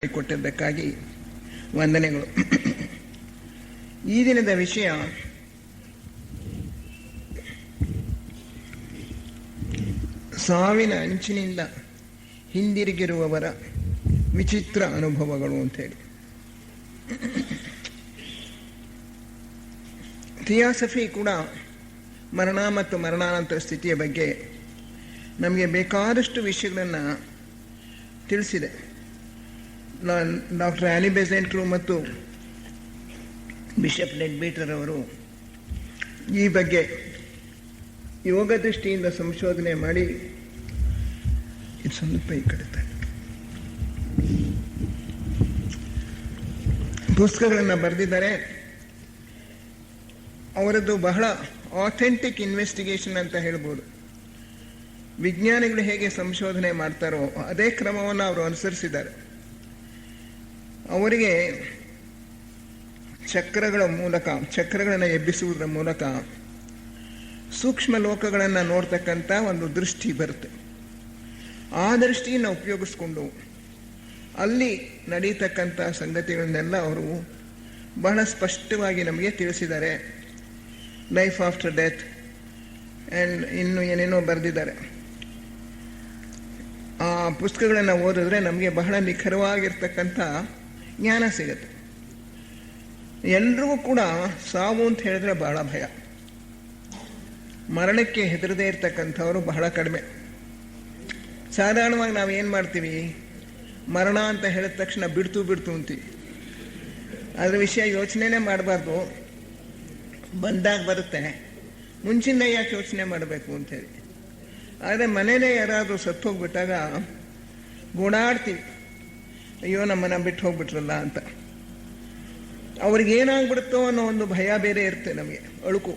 ಕೊಟ್ಟಿದ್ದಕ್ಕಾಗಿ ವಂದನೆಗಳು. ಈ ದಿನದ ವಿಷಯ ಸಾವಿನ ಅಂಚಿನಿಂದ ಹಿಂದಿರುಗಿರುವವರ ವಿಚಿತ್ರ ಅನುಭವಗಳು ಅಂತೇಳಿ. ಥಿಯಾಸಫಿ ಕೂಡ ಮರಣ ಮತ್ತು ಮರಣಾನಂತರ ಸ್ಥಿತಿಯ ಬಗ್ಗೆ ನಮಗೆ ಬೇಕಾದಷ್ಟು ವಿಷಯಗಳನ್ನು ತಿಳಿಸಿದೆ. ಡಾಕ್ಟರ್ ಆನಿ ಬೆಸೆಂಟ್ರು ಮತ್ತು ಬಿಷಪ್ ಲೆಡ್ಬೀಟರ್ ಅವರು ಈ ಬಗ್ಗೆ ಯೋಗ ದೃಷ್ಟಿಯಿಂದ ಸಂಶೋಧನೆ ಮಾಡಿ ಸ್ವಲ್ಪ ಈ ಕಡೆ ಪುಸ್ತಕಗಳನ್ನು ಬರೆದಿದ್ದಾರೆ. ಅವರದ್ದು ಬಹಳ ಆಥೆಂಟಿಕ್ ಇನ್ವೆಸ್ಟಿಗೇಷನ್ ಅಂತ ಹೇಳ್ಬೋದು. ವಿಜ್ಞಾನಿಗಳು ಹೇಗೆ ಸಂಶೋಧನೆ ಮಾಡ್ತಾರೋ ಅದೇ ಕ್ರಮವನ್ನು ಅವರು ಅನುಸರಿಸಿದ್ದಾರೆ. ಅವರಿಗೆ ಚಕ್ರಗಳನ್ನು ಎಬ್ಬಿಸುವುದರ ಮೂಲಕ ಸೂಕ್ಷ್ಮ ಲೋಕಗಳನ್ನು ನೋಡ್ತಕ್ಕಂಥ ಒಂದು ದೃಷ್ಟಿ ಬರುತ್ತೆ. ಆ ದೃಷ್ಟಿಯನ್ನು ಉಪಯೋಗಿಸ್ಕೊಂಡು ಅಲ್ಲಿ ನಡೀತಕ್ಕಂಥ ಸಂಗತಿಗಳನ್ನೆಲ್ಲ ಅವರು ಬಹಳ ಸ್ಪಷ್ಟವಾಗಿ ನಮಗೆ ತಿಳಿಸಿದ್ದಾರೆ. ಲೈಫ್ ಆಫ್ಟರ್ ಡೆತ್ ಆ್ಯಂಡ್ ಇನ್ನು ಏನೇನೋ ಬರೆದಿದ್ದಾರೆ. ಆ ಪುಸ್ತಕಗಳನ್ನು ಓದಿದ್ರೆ ನಮಗೆ ಬಹಳ ನಿಖರವಾಗಿರ್ತಕ್ಕಂಥ ಜ್ಞಾನ ಸಿಗುತ್ತೆ. ಎಲ್ರಿಗೂ ಕೂಡ ಸಾವು ಅಂತ ಹೇಳಿದ್ರೆ ಬಹಳ ಭಯ. ಮರಣಕ್ಕೆ ಹೆದರದೇ ಇರ್ತಕ್ಕಂಥವರು ಬಹಳ ಕಡಿಮೆ. ಸಾಧಾರಣವಾಗಿ ನಾವು ಏನು ಮಾಡ್ತೀವಿ, ಮರಣ ಅಂತ ಹೇಳಿದ ತಕ್ಷಣ ಬಿಡ್ತು ಅಂತೀವಿ. ಅದ್ರ ವಿಷಯ ಯೋಚನೆನೇ ಮಾಡಬಾರ್ದು, ಬಂದಾಗ ಬರುತ್ತೆ, ಮುಂಚಿನ ಯಾಕೆ ಯೋಚನೆ ಮಾಡಬೇಕು ಅಂತೇಳಿ. ಆದರೆ ಮನೇಲೇ ಯಾರಾದರೂ ಸತ್ತು ಹೋಗ್ಬಿಟ್ಟಾಗ ಗೋಡಾಡ್ತೀವಿ, ಅಯ್ಯೋ ನಮ್ಮನ್ನ ಬಿಟ್ಟು ಹೋಗ್ಬಿಟ್ರಲ್ಲ ಅಂತ. ಅವ್ರಿಗೇನಾಗ್ಬಿಡುತ್ತೋ ಅನ್ನೋ ಒಂದು ಭಯ ಬೇರೆ ಇರುತ್ತೆ ನಮಗೆ, ಅಳುಕು.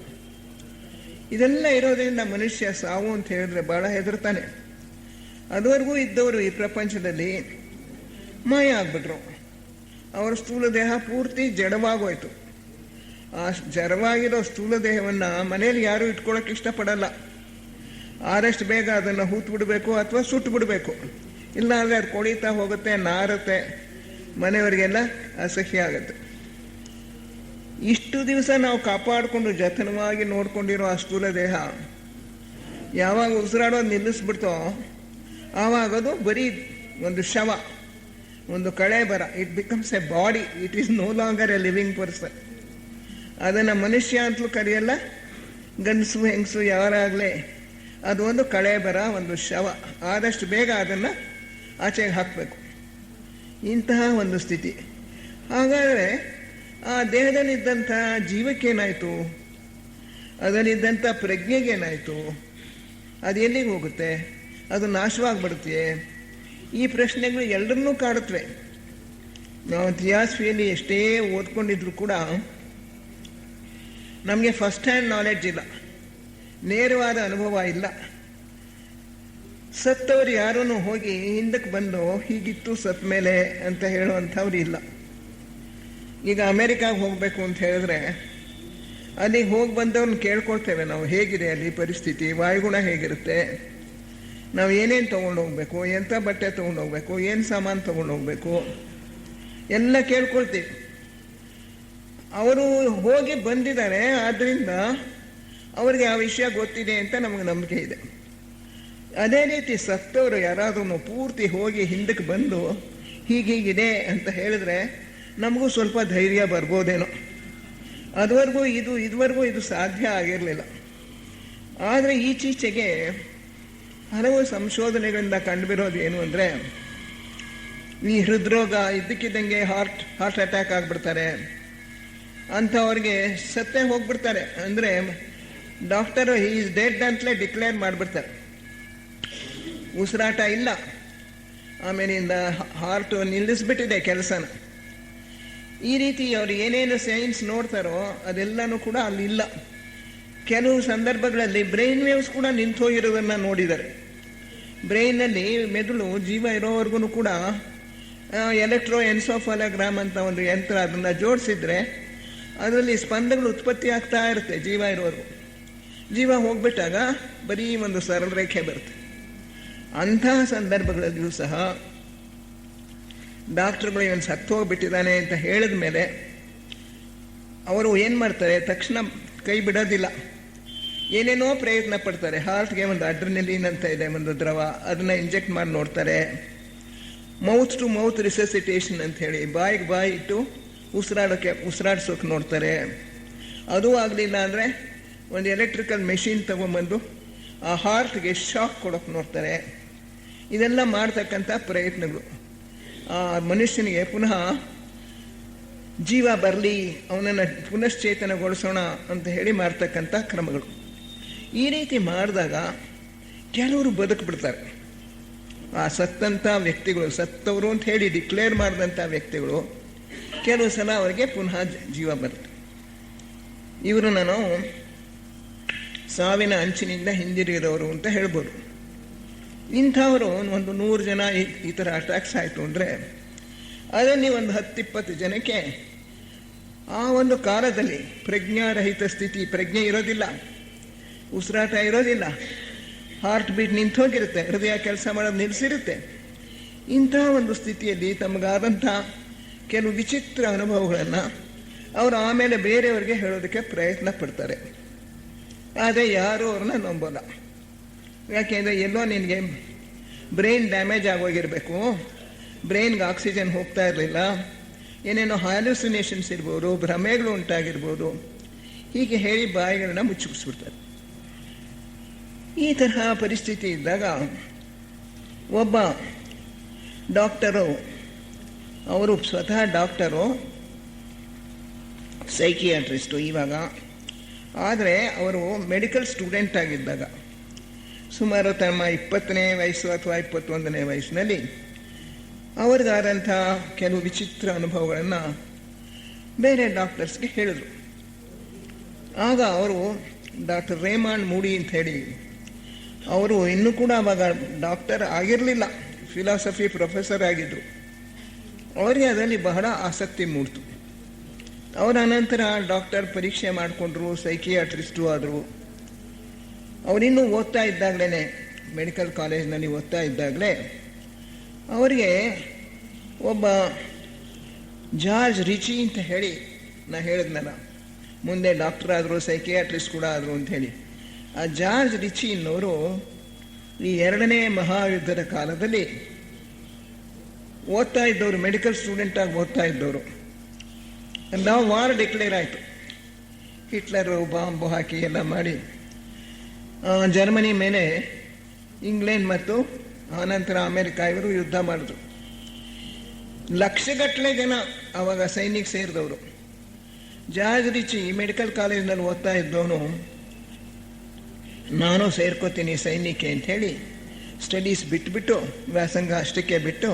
ಇದೆಲ್ಲ ಇರೋದ್ರಿಂದ ಮನುಷ್ಯ ಸಾವು ಅಂತ ಹೇಳಿದ್ರೆ ಬಹಳ ಹೆದರ್ತಾನೆ. ಅದುವರೆಗೂ ಇದ್ದವರು ಈ ಪ್ರಪಂಚದಲ್ಲಿ ಮಾಯ ಆಗ್ಬಿಟ್ರು. ಅವರ ಸ್ಥೂಲ ದೇಹ ಪೂರ್ತಿ ಜಡವಾಗೋಯ್ತು. ಆ ಜಡವಾಗಿರೋ ಸ್ಥೂಲ ದೇಹವನ್ನು ಮನೇಲಿ ಯಾರೂ ಇಟ್ಕೊಳ್ಳೋಕೆ ಇಷ್ಟಪಡಲ್ಲ. ಆದಷ್ಟು ಬೇಗ ಅದನ್ನು ಹೂತು ಬಿಡಬೇಕು ಅಥವಾ ಸುಟ್ಟು ಬಿಡಬೇಕು. ಇಲ್ಲ ಅಂದರೆ ಅದು ಕೊಳೀತಾ ಹೋಗುತ್ತೆ, ನಾರುತ್ತೆ, ಮನೆಯವರಿಗೆಲ್ಲ ಅಸಹ್ಯ ಆಗುತ್ತೆ. ಇಷ್ಟು ದಿವಸ ನಾವು ಕಾಪಾಡಿಕೊಂಡು ಜತನವಾಗಿ ನೋಡ್ಕೊಂಡಿರೋ ಆ ಸ್ಥೂಲ ದೇಹ ಯಾವಾಗ ಉಸಿರಾಡೋದು ನಿಲ್ಲಿಸ್ಬಿಡ್ತೋ ಆವಾಗ ಅದು ಬರೀ ಒಂದು ಶವ, ಒಂದು ಕಳೆ ಬರ. It becomes a body, it is no longer a living person. ಅದನ್ನು ಮನುಷ್ಯ ಅಂತಲೂ ಕರೆಯಲ್ಲ, ಗಂಡಸು ಹೆಂಗಸು ಯಾರಾಗಲೇ, ಅದು ಒಂದು ಕಳೆ ಬರ, ಒಂದು ಶವ. ಆದಷ್ಟು ಬೇಗ ಅದನ್ನು ಆಚೆಗೆ ಹಾಕಬೇಕು. ಇಂತಹ ಒಂದು ಸ್ಥಿತಿ. ಹಾಗಾದರೆ ಆ ದೇಹದಲ್ಲಿದ್ದಂಥ ಜೀವಕ್ಕೇನಾಯಿತು, ಅದರಲ್ಲಿದ್ದಂಥ ಪ್ರಜ್ಞೆಗೇನಾಯಿತು, ಅದು ಎಲ್ಲಿಗೆ ಹೋಗುತ್ತೆ, ಅದು ನಾಶವಾಗಿಬಿಡುತ್ತೆ? ಈ ಪ್ರಶ್ನೆಗಳು ಎಲ್ಲರನ್ನೂ ಕಾಡುತ್ತವೆ. ನಾವು ಥಿಯಾಸಫಿಯಲ್ಲಿ ಎಷ್ಟೇ ಓದ್ಕೊಂಡಿದ್ರು ಕೂಡ ನಮಗೆ ಫಸ್ಟ್ ಹ್ಯಾಂಡ್ ನಾಲೆಡ್ಜ್ ಇಲ್ಲ, ನೇರವಾದ ಅನುಭವ ಇಲ್ಲ. ಸತ್ತವರು ಯಾರೂ ಹೋಗಿ ಹಿಂದಕ್ಕೆ ಬಂದು ಹೀಗಿತ್ತು ಸತ್ತ ಮೇಲೆ ಅಂತ ಹೇಳುವಂಥವ್ರು ಇಲ್ಲ. ಈಗ ಅಮೇರಿಕಾಗೆ ಹೋಗಬೇಕು ಅಂತ ಹೇಳಿದ್ರೆ ಅಲ್ಲಿಗೆ ಹೋಗಿ ಬಂದವ್ರನ್ನ ಕೇಳ್ಕೊಳ್ತೇವೆ ನಾವು, ಹೇಗಿದೆ ಅಲ್ಲಿ ಪರಿಸ್ಥಿತಿ, ವಾಯುಗುಣ ಹೇಗಿರುತ್ತೆ, ನಾವು ಏನೇನು ತೊಗೊಂಡೋಗ್ಬೇಕು, ಎಂಥ ಬಟ್ಟೆ ತೊಗೊಂಡೋಗ್ಬೇಕು, ಏನು ಸಾಮಾನು ತೊಗೊಂಡೋಗ್ಬೇಕು ಎಲ್ಲ ಕೇಳ್ಕೊಳ್ತೀವಿ. ಅವರು ಹೋಗಿ ಬಂದಿದ್ದಾರೆ, ಆದ್ದರಿಂದ ಅವ್ರಿಗೆ ಆ ವಿಷಯ ಗೊತ್ತಿದೆ ಅಂತ ನಮಗೆ ನಂಬಿಕೆ ಇದೆ. ಅದೇ ರೀತಿ ಸತ್ತವರು ಯಾರಾದ್ರೂ ಪೂರ್ತಿ ಹೋಗಿ ಹಿಂದಕ್ಕೆ ಬಂದು ಹೀಗೀಗಿದೆ ಅಂತ ಹೇಳಿದ್ರೆ ನಮಗೂ ಸ್ವಲ್ಪ ಧೈರ್ಯ ಬರ್ಬೋದೇನೋ. ಇದುವರೆಗೂ ಇದು ಸಾಧ್ಯ ಆಗಿರಲಿಲ್ಲ. ಆದರೆ ಈಚೀಚೆಗೆ ಹಲವು ಸಂಶೋಧನೆಗಳಿಂದ ಕಂಡುಬಿರೋದು ಏನು ಅಂದರೆ, ಈ ಹೃದ್ರೋಗ ಇದ್ದಕ್ಕಿದ್ದಂಗೆ ಹಾರ್ಟ್ ಅಟ್ಯಾಕ್ ಆಗಿಬಿಡ್ತಾರೆ ಅಂಥವ್ರಿಗೆ ಸತ್ತೇ ಹೋಗ್ಬಿಡ್ತಾರೆ. ಅಂದರೆ ಡಾಕ್ಟರು ಹಿ ಈಸ್ ಡೆಡ್ ಅಂತಲೇ ಡಿಕ್ಲೇರ್ ಮಾಡಿಬಿಡ್ತಾರೆ. ಉಸಿರಾಟ ಇಲ್ಲ, ಆಮೇಲಿಂದ ಹಾರ್ಟು ನಿಲ್ಲಿಸ್ಬಿಟ್ಟಿದೆ ಕೆಲಸನ. ಈ ರೀತಿ ಅವರು ಏನೇನು ಸೈನ್ಸ್ ನೋಡ್ತಾರೋ ಅದೆಲ್ಲನೂ ಕೂಡ ಅಲ್ಲಿ ಇಲ್ಲ. ಕೆಲವು ಸಂದರ್ಭಗಳಲ್ಲಿ ಬ್ರೈನ್ ವೇವ್ಸ್ ಕೂಡ ನಿಂತು ಹೋಗಿರೋದನ್ನು ನೋಡಿದ್ದಾರೆ. ಬ್ರೈನಲ್ಲಿ ಮೆದುಳು ಜೀವ ಇರೋವರೆಗೂ ಕೂಡ ಎಲೆಕ್ಟ್ರೋ ಎನ್ಸೋಫಾಲೋಗ್ರಾಮ್ ಅಂತ ಒಂದು ಯಂತ್ರ, ಅದನ್ನು ಜೋಡಿಸಿದ್ರೆ ಅದರಲ್ಲಿ ಸ್ಪಂದಗಳು ಉತ್ಪತ್ತಿ ಆಗ್ತಾ ಇರುತ್ತೆ ಜೀವ ಇರೋವರೆಗೂ. ಜೀವ ಹೋಗ್ಬಿಟ್ಟಾಗ ಬರೀ ಒಂದು ಸರಳ ರೇಖೆ ಬರುತ್ತೆ. ಅಂತಹ ಸಂದರ್ಭಗಳಲ್ಲಿಯೂ ಸಹ ಡಾಕ್ಟ್ರುಗಳು ಇವನು ಸತ್ತು ಹೋಗ್ಬಿಟ್ಟಿದ್ದಾನೆ ಅಂತ ಹೇಳಿದ ಮೇಲೆ ಅವರು ಏನು ಮಾಡ್ತಾರೆ, ತಕ್ಷಣ ಕೈ ಬಿಡೋದಿಲ್ಲ, ಏನೇನೋ ಪ್ರಯತ್ನ ಪಡ್ತಾರೆ. ಹಾರ್ಟ್ಗೆ ಒಂದು ಅಡ್ರಿನಲಿನ್ ಅಂತ ಇದೆ, ಒಂದು ದ್ರವ, ಅದನ್ನು ಇಂಜೆಕ್ಟ್ ಮಾಡಿ ನೋಡ್ತಾರೆ. ಮೌತ್ ಟು ಮೌತ್ ರಿಸಸಿಟೇಷನ್ ಅಂತ ಹೇಳಿ ಬಾಯಿಗೆ ಬಾಯಿ ಇಟ್ಟು ಉಸಿರಾಡ್ಸೋಕೆ ನೋಡ್ತಾರೆ. ಅದೂ ಆಗಲಿಲ್ಲ ಅಂದರೆ ಒಂದು ಎಲೆಕ್ಟ್ರಿಕಲ್ ಮೆಷಿನ್ ತೊಗೊಂಬಂದು ಆ ಹಾರ್ಟ್ಗೆ ಶಾಕ್ ಕೊಡೋಕೆ ನೋಡ್ತಾರೆ. ಇದೆಲ್ಲ ಮಾಡ್ತಕ್ಕಂಥ ಪ್ರಯತ್ನಗಳು ಆ ಮನುಷ್ಯನಿಗೆ ಪುನಃ ಜೀವ ಬರಲಿ, ಅವನನ್ನು ಪುನಶ್ಚೇತನಗೊಳಿಸೋಣ ಅಂತ ಹೇಳಿ ಮಾಡ್ತಕ್ಕಂಥ ಕ್ರಮಗಳು. ಈ ರೀತಿ ಮಾಡಿದಾಗ ಕೆಲವರು ಬದುಕಿಬಿಡ್ತಾರೆ. ಆ ಸತ್ತಂಥ ವ್ಯಕ್ತಿಗಳು, ಸತ್ತವರು ಅಂತ ಹೇಳಿ ಡಿಕ್ಲೇರ್ ಮಾಡಿದಂಥ ವ್ಯಕ್ತಿಗಳು ಕೆಲವು ಸಲ ಅವರಿಗೆ ಪುನಃ ಜೀವ ಬರುತ್ತೆ. ಇವರು ನಾನು ಸಾವಿನ ಅಂಚಿನಿಂದ ಹಿಂದಿರುಗಿದವರು ಅಂತ ಹೇಳ್ಬೋದು. ಇಂಥವರು ಒಂದು 100 ಜನ ಈ ಥರ ಅಟ್ಯಾಕ್ಸ್ ಆಯಿತು ಅಂದರೆ ಅದರಲ್ಲಿ ಒಂದು 10-20 ಜನಕ್ಕೆ ಆ ಒಂದು ಕಾಲದಲ್ಲಿ ಪ್ರಜ್ಞಾರಹಿತ ಸ್ಥಿತಿ, ಪ್ರಜ್ಞೆ ಇರೋದಿಲ್ಲ, ಉಸಿರಾಟ ಇರೋದಿಲ್ಲ, ಹಾರ್ಟ್ ಬೀಟ್ ನಿಂತು ಹೋಗಿರುತ್ತೆ, ಹೃದಯ ಕೆಲಸ ಮಾಡೋದು ನಿಲ್ಲಿಸಿರುತ್ತೆ. ಇಂಥ ಒಂದು ಸ್ಥಿತಿಯಲ್ಲಿ ತಮಗಾದಂಥ ಕೆಲವು ವಿಚಿತ್ರ ಅನುಭವಗಳನ್ನು ಅವರು ಆಮೇಲೆ ಬೇರೆಯವರಿಗೆ ಹೇಳೋದಕ್ಕೆ ಪ್ರಯತ್ನ ಪಡ್ತಾರೆ. ಆದರೆ ಯಾರೂ ಅವ್ರನ್ನ ನಂಬೋಲ್ಲ. ಯಾಕೆಂದರೆ ಎಲ್ಲೋ ನಿನಗೆ ಬ್ರೈನ್ ಡ್ಯಾಮೇಜ್ ಆಗೋಗಿರಬೇಕು, ಬ್ರೈನ್ಗೆ ಆಕ್ಸಿಜನ್ ಹೋಗ್ತಾ ಇರಲಿಲ್ಲ, ಏನೇನೋ ಹ್ಯಾಲುಸಿನೇಷನ್ಸ್ ಇರ್ಬೋದು, ಭ್ರಮೆಗಳು ಉಂಟಾಗಿರ್ಬೋದು, ಹೀಗೆ ಹೇಳಿ ಬಾಯಿಗಳನ್ನ ಮುಚ್ಚಿಬಿಡ್ತಾರೆ. ಈ ತರಹ ಪರಿಸ್ಥಿತಿ ಇದ್ದಾಗ ಒಬ್ಬ ಡಾಕ್ಟರು, ಅವರು ಸ್ವತಃ ಡಾಕ್ಟರು, ಸೈಕಿಯಾಟ್ರಿಸ್ಟು ಇವಾಗ, ಆದರೆ ಅವರು ಮೆಡಿಕಲ್ ಸ್ಟೂಡೆಂಟ್ ಆಗಿದ್ದಾಗ ಸುಮಾರು ತಮ್ಮ 20ನೇ ವಯಸ್ಸು ಅಥವಾ 21ನೇ ವಯಸ್ಸಿನಲ್ಲಿ ಅವ್ರಿಗಾದಂಥ ಕೆಲವು ವಿಚಿತ್ರ ಅನುಭವಗಳನ್ನು ಬೇರೆ ಡಾಕ್ಟರ್ಸ್ಗೆ ಹೇಳಿದ್ರು. ಆಗ ಅವರು ಡಾಕ್ಟರ್ ರೇಮಾಂಡ್ ಮೂಡಿ ಅಂತ ಹೇಳಿ, ಅವರು ಇನ್ನೂ ಕೂಡ ಆವಾಗ ಡಾಕ್ಟರ್ ಆಗಿರಲಿಲ್ಲ, ಫಿಲಾಸಫಿ ಪ್ರೊಫೆಸರ್ ಆಗಿದ್ದರು. ಅವರಿಗೆ ಅದರಲ್ಲಿ ಬಹಳ ಆಸಕ್ತಿ ಮೂಡ್ತು. ಅವರ ಅನಂತರ ಡಾಕ್ಟರ್ ಪರೀಕ್ಷೆ ಮಾಡಿಕೊಂಡ್ರು, ಸೈಕಿಯಾಟ್ರಿಸ್ಟು ಆದರು. ಅವರಿನ್ನೂ ಓದ್ತಾ ಇದ್ದಾಗಲೇ, ಮೆಡಿಕಲ್ ಕಾಲೇಜ್ನಲ್ಲಿ ಓದ್ತಾ ಇದ್ದಾಗಲೇ ಅವರಿಗೆ ಒಬ್ಬ ಜಾರ್ಜ್ ರಿಚಿ ಅಂತ ಹೇಳಿ, ನಾ ಹೇಳಿದ್ನಲ್ಲ ಮುಂದೆ ಡಾಕ್ಟರ್ ಆದರು, ಸೈಕಿಯಾಟ್ರಿಸ್ಟ್ ಕೂಡ ಆದರು ಅಂಥೇಳಿ, ಆ ಜಾರ್ಜ್ ರಿಚಿ ಅನ್ನೋರು ಈ 2ನೇ ಮಹಾಯುದ್ಧದ ಕಾಲದಲ್ಲಿ ಓದ್ತಾ ಇದ್ದವರು, ಮೆಡಿಕಲ್ ಸ್ಟೂಡೆಂಟಾಗಿ ಓದ್ತಾ ಇದ್ದವರು. ನಾವು ವಾರ್ ಡಿಕ್ಲೇರ್ ಆಯಿತು, ಹಿಟ್ಲರು ಬಾಂಬು ಹಾಕಿ ಎಲ್ಲ ಮಾಡಿ ಜರ್ಮನಿ ಮೇಲೆ ಇಂಗ್ಲೆಂಡ್ ಮತ್ತು ಆನಂತರ ಅಮೇರಿಕ ಇವರು ಯುದ್ಧ ಮಾಡಿದ್ರು. ಲಕ್ಷಗಟ್ಟಲೆ ಜನ ಆವಾಗ ಸೈನಿಕ ಸೇರಿದವರು. ಜಾರ್ಜ್ ರಿಚಿ ಮೆಡಿಕಲ್ ಕಾಲೇಜ್ನಲ್ಲಿ ಓದ್ತಾ ಇದ್ದವನು, ನಾನು ಸೇರ್ಕೋತೀನಿ ಸೈನಿಕೆ ಅಂಥೇಳಿ ಸ್ಟಡೀಸ್ ಬಿಟ್ಬಿಟ್ಟು, ವ್ಯಾಸಂಗ ಅಷ್ಟಕ್ಕೆ ಬಿಟ್ಟು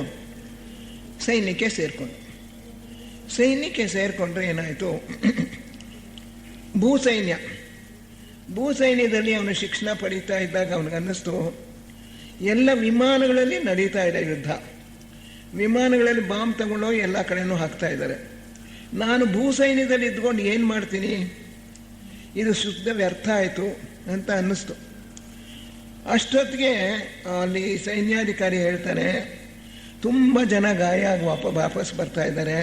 ಸೈನ್ಯಕ್ಕೆ ಸೇರ್ಕೊಂಡು. ಸೈನ್ಯಕ್ಕೆ ಸೇರಿಕೊಂಡ್ರೆ ಏನಾಯಿತು, ಭೂಸೈನ್ಯದಲ್ಲಿ ಅವನು ಶಿಕ್ಷಣ ಪಡೀತಾ ಇದ್ದಾಗ ಅವನಿಗನ್ನಿಸ್ತು, ಎಲ್ಲ ವಿಮಾನಗಳಲ್ಲಿ ನಡೀತಾ ಇದೆ ಯುದ್ಧ, ವಿಮಾನಗಳಲ್ಲಿ ಬಾಂಬ್ ತಗೊಂಡೋಗಿ ಎಲ್ಲ ಕಡೆನೂ ಹಾಕ್ತಾ ಇದ್ದಾರೆ, ನಾನು ಭೂಸೈನ್ಯದಲ್ಲಿ ಇದ್ಕೊಂಡು ಏನು ಮಾಡ್ತೀನಿ, ಇದು ಶುದ್ಧ ವ್ಯರ್ಥ ಆಯಿತು ಅಂತ ಅನ್ನಿಸ್ತು. ಅಷ್ಟೊತ್ತಿಗೆ ಅಲ್ಲಿ ಸೈನ್ಯಾಧಿಕಾರಿ ಹೇಳ್ತಾನೆ, ತುಂಬ ಜನ ಗಾಯ ಆಗಿ ವಾಪಸ್ ಬರ್ತಾ ಇದ್ದಾರೆ,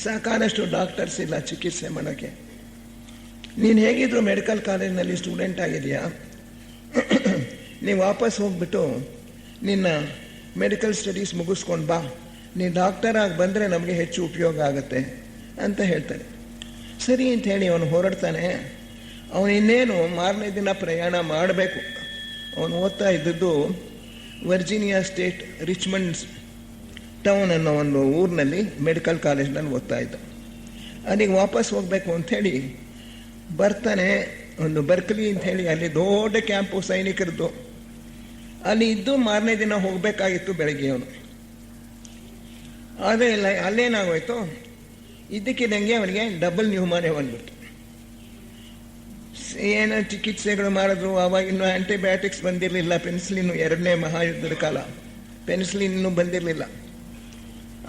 ಸಾಕಾದಷ್ಟು ಡಾಕ್ಟರ್ಸ್ ಇಲ್ಲ ಚಿಕಿತ್ಸೆ ಮಾಡೋಕ್ಕೆ, ನೀನು ಹೇಗಿದ್ರು ಮೆಡಿಕಲ್ ಕಾಲೇಜ್ನಲ್ಲಿ ಸ್ಟೂಡೆಂಟ್ ಆಗಿದೆಯಾ, ನೀವು ವಾಪಸ್ ಹೋಗ್ಬಿಟ್ಟು ನಿನ್ನ ಮೆಡಿಕಲ್ ಸ್ಟಡೀಸ್ ಮುಗಿಸ್ಕೊಂಡು ಬಾ, ನೀನು ಡಾಕ್ಟರ್ ಆಗಿ ಬಂದರೆ ನಮಗೆ ಹೆಚ್ಚು ಉಪಯೋಗ ಆಗುತ್ತೆ ಅಂತ ಹೇಳ್ತಾನೆ. ಸರಿ ಅಂತ ಹೇಳಿ ಅವನು ಹೊರಡ್ತಾನೆ. ಅವನು ಇನ್ನೇನು ಮಾರನೇ ದಿನ ಪ್ರಯಾಣ ಮಾಡಬೇಕು. ಅವನು ಓದ್ತಾ ಇದ್ದದ್ದು ವರ್ಜಿನಿಯಾ ಸ್ಟೇಟ್ ರಿಚ್ಮಂಡ್ ಟೌನ್ ಅನ್ನೋ ಒಂದು ಊರಿನಲ್ಲಿ ಮೆಡಿಕಲ್ ಕಾಲೇಜ್ನಲ್ಲಿ ಓದ್ತಾ ಇದ್ದ. ಅಲ್ಲಿಗೆ ವಾಪಸ್ ಹೋಗಬೇಕು ಅಂಥೇಳಿ ಬರ್ತಾನೆ. ಒಂದು ಬರ್ಕಲಿ ಅಂಥೇಳಿ ಅಲ್ಲಿ ದೊಡ್ಡ ಕ್ಯಾಂಪು ಸೈನಿಕರದ್ದು, ಅಲ್ಲಿ ಇದ್ದು ಮಾರನೇ ದಿನ ಹೋಗಬೇಕಾಗಿತ್ತು ಬೆಳಗ್ಗೆ ಅವನು. ಆದರೆ ಇಲ್ಲ, ಅಲ್ಲೇನಾಗೋಯ್ತು, ಇದ್ದಕ್ಕಿದ್ದಂಗೆ ಅವನಿಗೆ ಡಬಲ್ ನ್ಯೂಮಾನಿಯಾ ಬಂದ್ಬಿಡ್ತು. ಏನೋ ಚಿಕಿತ್ಸೆಗಳು ಮಾಡಿದ್ರು, ಆವಾಗ ಇನ್ನೂ ಆ್ಯಂಟಿಬಯೋಟಿಕ್ಸ್ ಬಂದಿರಲಿಲ್ಲ, ಪೆನ್ಸಿಲಿನ್ನು 2ನೇ ಮಹಾಯುದ್ಧದ ಕಾಲ, ಪೆನ್ಸಿಲಿನ್ ಇನ್ನೂ ಬಂದಿರಲಿಲ್ಲ.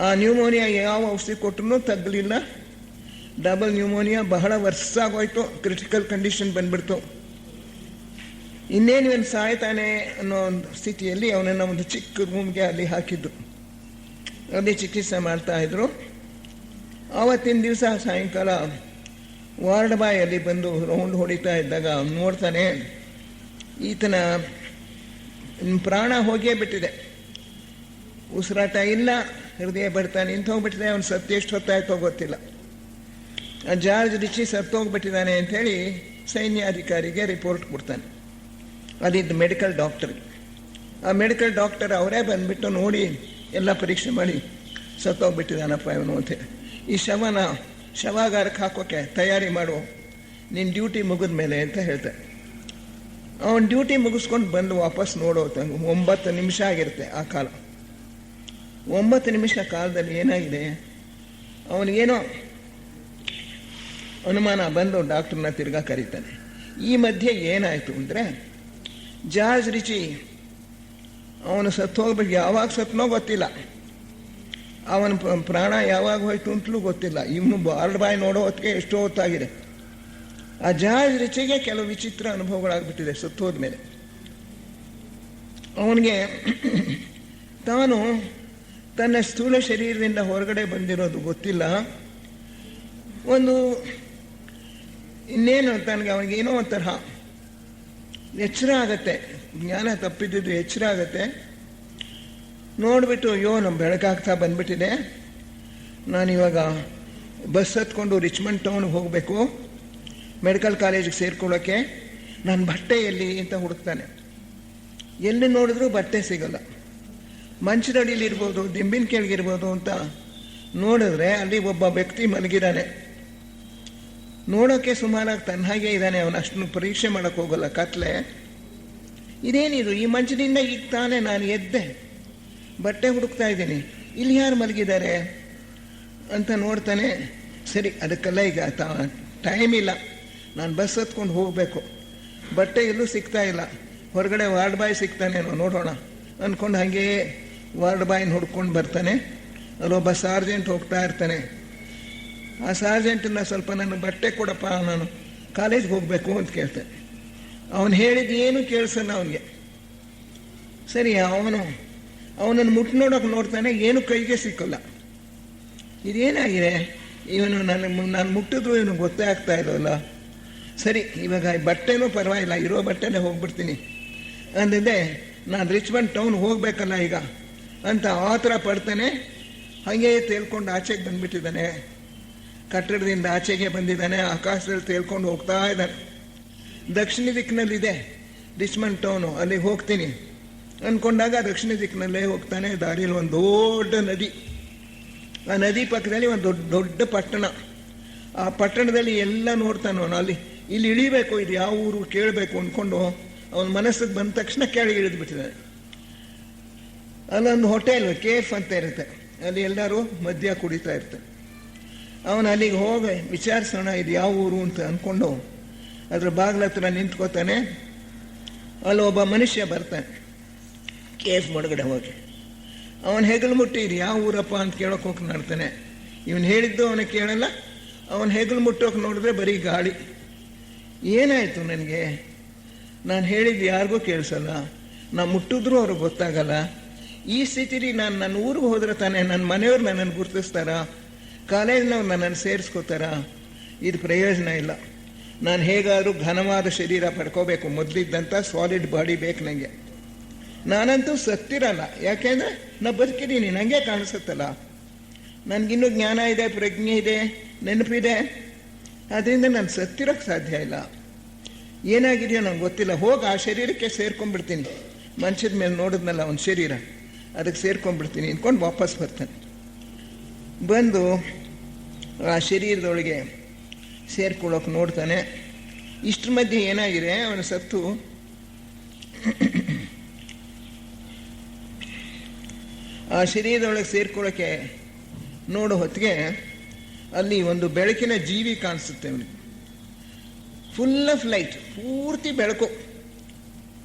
ಆ ನ್ಯೂಮೋನಿಯಾ ಯಾವ ಔಷಧಿ ಕೊಟ್ಟರು ತಗ್ಗಲಿಲ್ಲ, ಡಬಲ್ ನ್ಯೂಮೋನಿಯಾ ಬಹಳ ವರ್ಷ ಆಗೋಯ್ತು, ಕ್ರಿಟಿಕಲ್ ಕಂಡೀಷನ್ ಬಂದ್ಬಿಡ್ತು. ಇನ್ನೇನು ಇವನು ಸಾಯ್ತಾನೆ ಅನ್ನೋ ಒಂದು ಸ್ಥಿತಿಯಲ್ಲಿ ಅವನನ್ನು ಒಂದು ಚಿಕ್ಕ ರೂಮ್ಗೆ ಅಲ್ಲಿ ಹಾಕಿದ್ದು. ಅಲ್ಲಿ ಚಿಕಿತ್ಸೆ ಮಾಡ್ತಾಯಿದ್ರು. ಆವತ್ತಿನ ದಿವಸ ಸಾಯಂಕಾಲ ವಾರ್ಡ್ ಬಾಯ್ ಅಲ್ಲಿ ಬಂದು ರೌಂಡ್ ಹೊಡಿತಾ ಇದ್ದಾಗ ನೋಡ್ತಾನೆ, ಈತನ ಪ್ರಾಣ ಹೋಗೇ ಬಿಟ್ಟಿದೆ, ಉಸಿರಾಟ ಇಲ್ಲ, ಹೃದಯ ಬಡ್ತಾ ನಿಂತು ಹೋಗ್ಬಿಟ್ಟಿದೆ, ಅವನು ಸತ್ತು ಎಷ್ಟು ಹೊತ್ತಾಯ್ತೋ ಗೊತ್ತಿಲ್ಲ. ಜಾರ್ಜ್ ರಿಚಿ ಸತ್ತೋಗ್ಬಿಟ್ಟಿದ್ದಾನೆ ಅಂಥೇಳಿ ಸೈನ್ಯಾಧಿಕಾರಿಗೆ ರಿಪೋರ್ಟ್ ಕೊಡ್ತಾನೆ, ಅದಿದ್ದು ಮೆಡಿಕಲ್ ಡಾಕ್ಟರ್. ಆ ಮೆಡಿಕಲ್ ಡಾಕ್ಟರ್ ಅವರೇ ಬಂದುಬಿಟ್ಟು ನೋಡಿ ಎಲ್ಲ ಪರೀಕ್ಷೆ ಮಾಡಿ ಸತ್ತೋಗ್ಬಿಟ್ಟಿದ್ದಾನಪ್ಪ ಇವನು ಅಂತೇಳಿ, ಈ ಶವಾಗಾರಕ್ಕೆ ಹಾಕೋಕ್ಕೆ ತಯಾರಿ ಮಾಡು, ನಿನ್ನ ಡ್ಯೂಟಿ ಮುಗಿದ ಮೇಲೆ ಅಂತ ಹೇಳ್ತಾರೆ. ಅವನ ಡ್ಯೂಟಿ ಮುಗಿಸ್ಕೊಂಡು ಬಂದು ವಾಪಸ್ ನೋಡೋದು 9 ನಿಮಿಷ ಆಗಿರುತ್ತೆ ಆ ಕಾಲ. 9 ನಿಮಿಷ ಕಾಲದಲ್ಲಿ ಏನಾಗಿದೆ, ಅವನಿಗೇನೋ ಅನುಮಾನ ಬಂದು ಡಾಕ್ಟ್ರನ್ನ ತಿರ್ಗಾ ಕರೀತಾನೆ. ಈ ಮಧ್ಯೆ ಏನಾಯಿತು ಅಂದರೆ, ಜಾರ್ಜ್ ರಿಚಿ ಅವನು ಸತ್ತು ಹೋಗ್ಬಿಟ್ಟು ಯಾವಾಗ ಸತ್ತನೋ ಗೊತ್ತಿಲ್ಲ, ಅವನ ಪ್ರಾಣ ಯಾವಾಗ ಹೋಯ್ತು ಅಂತಲೂ ಗೊತ್ತಿಲ್ಲ. ಇವನು ವಾರ್ಡ್ ಬಾಯ್ ನೋಡೋ ಹೊತ್ತಿಗೆ ಎಷ್ಟೋ ಹೊತ್ತಾಗಿದೆ. ಆ ಜಾರ್ಜ್ ರಿಚಿಗೆ ಕೆಲವು ವಿಚಿತ್ರ ಅನುಭವಗಳಾಗ್ಬಿಟ್ಟಿದೆ ಸತ್ತು ಹೋದ್ಮೇಲೆ. ಅವನಿಗೆ ತಾನು ತನ್ನ ಸ್ಥೂಲ ಶರೀರದಿಂದ ಹೊರಗಡೆ ಬಂದಿರೋದು ಗೊತ್ತಿಲ್ಲ. ಒಂದು ಇನ್ನೇನು ತನಗೆ ಅವನಿಗೇನೋ ಒಂಥರ ಎಚ್ಚರ ಆಗತ್ತೆ, ಜ್ಞಾನ ತಪ್ಪಿದ್ದು ಎಚ್ಚರ ಆಗತ್ತೆ. ನೋಡಿಬಿಟ್ಟು ಅಯ್ಯೋ ನಮ್ಮ ಬೆಳಕಾಗ್ತಾ ಬಂದ್ಬಿಟ್ಟಿದೆ, ನಾನಿವಾಗ ಬಸ್ ಹತ್ಕೊಂಡು ರಿಚ್ಮಂಡ್ ಟೌನ್ಗೆ ಹೋಗಬೇಕು, ಮೆಡಿಕಲ್ ಕಾಲೇಜಿಗೆ ಸೇರ್ಕೊಳ್ಳೋಕ್ಕೆ, ನನ್ನ ಬಟ್ಟೆ ಎಲ್ಲಿ ಅಂತ ಹುಡುಕ್ತಾನೆ. ಎಲ್ಲಿ ನೋಡಿದ್ರೂ ಬಟ್ಟೆ ಸಿಗಲ್ಲ. ಮಂಚದಡಿಲಿರ್ಬೋದು, ದಿಂಬಿನ ಕೆಳಗಿರ್ಬೋದು ಅಂತ ನೋಡಿದ್ರೆ ಅಲ್ಲಿ ಒಬ್ಬ ವ್ಯಕ್ತಿ ಮಲಗಿದ್ದಾನೆ. ನೋಡೋಕ್ಕೆ ಸುಮಾರಾಗಿ ತನ್ನ ಹಾಗೆ ಇದ್ದಾನೆ, ಅವನು ಅಷ್ಟನ್ನು ಪರೀಕ್ಷೆ ಮಾಡೋಕ್ಕೆ ಹೋಗಲ್ಲ, ಕತ್ಲೆ. ಇದೇನಿದು, ಈ ಮಂಚದಿಂದ ಈಗ ತಾನೇ ನಾನು ಎದ್ದೆ, ಬಟ್ಟೆ ಹುಡುಕ್ತಾ ಇದ್ದೀನಿ, ಇಲ್ಲಿ ಯಾರು ಮಲಗಿದ್ದಾರೆ ಅಂತ ನೋಡ್ತಾನೆ. ಸರಿ, ಅದಕ್ಕೆಲ್ಲ ಈಗ ಟೈಮ್ ಇಲ್ಲ, ನಾನು ಬಸ್ ಹತ್ಕೊಂಡು ಹೋಗಬೇಕು, ಬಟ್ಟೆ ಎಲ್ಲೂ ಸಿಗ್ತಾ ಇಲ್ಲ, ಹೊರಗಡೆ ವಾರ್ಡ್ ಬಾಯ್ ಸಿಗ್ತಾನೇನೋ ನೋಡೋಣ ಅಂದ್ಕೊಂಡು ಹಾಗೇ ವಾರ್ಡ್ ಬಾಯ್ನ ಹುಡ್ಕೊಂಡು ಬರ್ತಾನೆ. ಅಲ್ಲೊಬ್ಬ ಸಾರ್ಜೆಂಟ್ ಹೋಗ್ತಾ ಇರ್ತಾನೆ. ಆ ಸಾರ್ಜೆಂಟನ್ನ ಸ್ವಲ್ಪ ನನ್ನ ಬಟ್ಟೆ ಕೊಡಪ್ಪ, ನಾನು ಕಾಲೇಜ್ಗೆ ಹೋಗಬೇಕು ಅಂತ ಕೇಳ್ತಾನೆ. ಅವನು ಹೇಳಿದ್ದು ಏನು ಕೇಳಿಸಲ್ಲ ಅವನಿಗೆ. ಸರಿ, ಅವನನ್ನು ನೋಡೋಕೆ ನೋಡ್ತಾನೆ, ಏನು ಕೈಗೆ ಸಿಕ್ಕಲ್ಲ. ಇದೇನಾಗಿದೆ, ಇವನು ನಾನು ಮುಟ್ಟಿದ್ರು ಇವನು ಗೊತ್ತೇ ಆಗ್ತಾ ಇರೋಲ್ಲ. ಸರಿ, ಇವಾಗ ಬಟ್ಟೆನೂ ಪರವಾಗಿಲ್ಲ, ಇರೋ ಬಟ್ಟೆನೇ ಹೋಗ್ಬಿಡ್ತೀನಿ ಅಂದಿದ್ದೆ, ನಾನು ರಿಚ್ಮಂಡ್ ಟೌನ್ ಹೋಗ್ಬೇಕಲ್ಲ ಈಗ ಅಂತ ಆತರ ಪಡ್ತಾನೆ. ಹಾಗೆ ತೇಲ್ಕೊಂಡು ಆಚೆಗೆ ಬಂದ್ಬಿಟ್ಟಿದ್ದಾನೆ, ಕಟ್ಟಡದಿಂದ ಆಚೆಗೆ ಬಂದಿದ್ದಾನೆ, ಆಕಾಶದಲ್ಲಿ ತೇಲ್ಕೊಂಡು ಹೋಗ್ತಾ ಇದ್ದಾನೆ. ದಕ್ಷಿಣ ದಿಕ್ಕಿನಲ್ಲಿದೆ ರಿಚ್ಮಂಡ್ ಟೌನು, ಅಲ್ಲಿಗೆ ಹೋಗ್ತೀನಿ ಅಂದ್ಕೊಂಡಾಗ ದಕ್ಷಿಣ ದಿಕ್ಕಿನಲ್ಲೇ ಹೋಗ್ತಾನೆ. ದಾರಿಯಲ್ಲಿ ಒಂದು ದೊಡ್ಡ ನದಿ, ಆ ನದಿ ಪಕ್ಕದಲ್ಲಿ ಒಂದು ದೊಡ್ಡ ಪಟ್ಟಣ. ಆ ಪಟ್ಟಣದಲ್ಲಿ ಎಲ್ಲ ನೋಡ್ತಾನೆ ಅವನು. ಇಲ್ಲಿ ಇಳಿಬೇಕು, ಇದು ಯಾವ ಊರು ಕೇಳಬೇಕು ಅಂದ್ಕೊಂಡು ಅವನ ಮನಸ್ಸಿಗೆ ಬಂದ ತಕ್ಷಣ ಕೆಳಗೆ ಇಳಿದ್ಬಿಟ್ಟಿದ್ದಾನೆ. ಅಲ್ಲೊಂದು ಹೋಟೆಲ್ ಕೇಫ್ ಅಂತ ಇರುತ್ತೆ, ಅಲ್ಲಿ ಎಲ್ಲರೂ ಮದ್ಯ ಕುಡಿತಾ ಇರ್ತಾರೆ. ಅವನು ಅಲ್ಲಿಗೆ ಹೋಗಿ ವಿಚಾರಿಸೋಣ ಇದು ಯಾವ ಊರು ಅಂತ ಅಂದ್ಕೊಂಡು ಅದ್ರ ಬಾಗಿಲ ಹತ್ರ ನಿಂತ್ಕೋತಾನೆ. ಅಲ್ಲಿ ಒಬ್ಬ ಮನುಷ್ಯ ಬರ್ತಾನೆ ಕೇಫ್ ಒಳಗಡೆ ಹೋಗಿ. ಅವನು ಹೆಗಲು ಮುಟ್ಟಿ ಇದು ಯಾವ ಊರಪ್ಪ ಅಂತ ಕೇಳೋಕೆ ಹೋಗಿ ನೋಡ್ತಾನೆ. ಇವನು ಹೇಳಿದ್ದು ಅವನಿಗೆ ಕೇಳಲ್ಲ. ಅವನು ಹೆಗಲು ಮುಟ್ಟೋಕೆ ನೋಡಿದ್ರೆ ಬರೀ ಗಾಳಿ. ಏನಾಯಿತು ನನಗೆ, ನಾನು ಹೇಳಿದ್ದು ಯಾರಿಗೂ ಕೇಳಿಸಲ್ಲ, ನಾನು ಮುಟ್ಟಿದ್ರೂ ಅವ್ರಿಗೆ ಗೊತ್ತಾಗಲ್ಲ. ಈ ಸ್ಥಿತಿಲಿ ನಾನು ನನ್ನ ಊರಿಗೆ ಹೋದ್ರೆ ತಾನೇ ನನ್ನ ಮನೆಯವ್ರು ನನ್ನನ್ನು ಗುರುತಿಸ್ತಾರ, ಕಾಲೇಜ್ನವ್ರು ನನ್ನನ್ನು ಸೇರಿಸ್ಕೋತಾರ? ಇದು ಪ್ರಯೋಜನ ಇಲ್ಲ. ನಾನು ಹೇಗಾದರೂ ಘನವಾದ ಶರೀರ ಪಡ್ಕೋಬೇಕು, ಮೊದಲಿದ್ದಂಥ ಸಾಲಿಡ್ ಬಾಡಿ ಬೇಕು ನನಗೆ. ನಾನಂತೂ ಸತ್ತಿರಲ್ಲ, ಯಾಕೆಂದರೆ ನಾನು ಬದುಕಿದ್ದೀನಿ, ನನಗೆ ಕಾಣಿಸುತ್ತಲ್ಲ. ನನಗಿನ್ನೂ ಜ್ಞಾನ ಇದೆ, ಪ್ರಜ್ಞೆ ಇದೆ, ನೆನಪಿದೆ. ಅದರಿಂದ ನಾನು ಸತ್ತಿರೋಕ್ಕೆ ಸಾಧ್ಯ ಇಲ್ಲ. ಏನಾಗಿದೆಯೋ ನನಗೆ ಗೊತ್ತಿಲ್ಲ. ಹೋಗಿ ಆ ಶರೀರಕ್ಕೆ ಸೇರ್ಕೊಂಡ್ಬಿಡ್ತೀನಿ. ಮಂಚದ ಮೇಲೆ ನೋಡಿದ್ನಲ್ಲ ಒಂದು ಶರೀರ, ಅದಕ್ಕೆ ಸೇರ್ಕೊಂಡ್ಬಿಡ್ತೀನಿ ಅಂದ್ಕೊಂಡು ವಾಪಸ್ ಬರ್ತಾನೆ. ಬಂದು ಆ ಶರೀರದೊಳಗೆ ಸೇರ್ಕೊಳ್ಳೋಕೆ ನೋಡ್ತಾನೆ. ಇಷ್ಟರ ಮಧ್ಯೆ ಏನಾಗಿದೆ, ಅವನ ಸತ್ತು ಆ ಶರೀರದೊಳಗೆ ಸೇರ್ಕೊಳ್ಳೋಕ್ಕೆ ನೋಡೋ ಹೊತ್ತಿಗೆ ಅಲ್ಲಿ ಒಂದು ಬೆಳಕಿನ ಜೀವಿ ಕಾಣಿಸುತ್ತೆ ಅವನಿಗೆ. ಫುಲ್ ಆಫ್ ಲೈಟ್, ಪೂರ್ತಿ ಬೆಳಕು.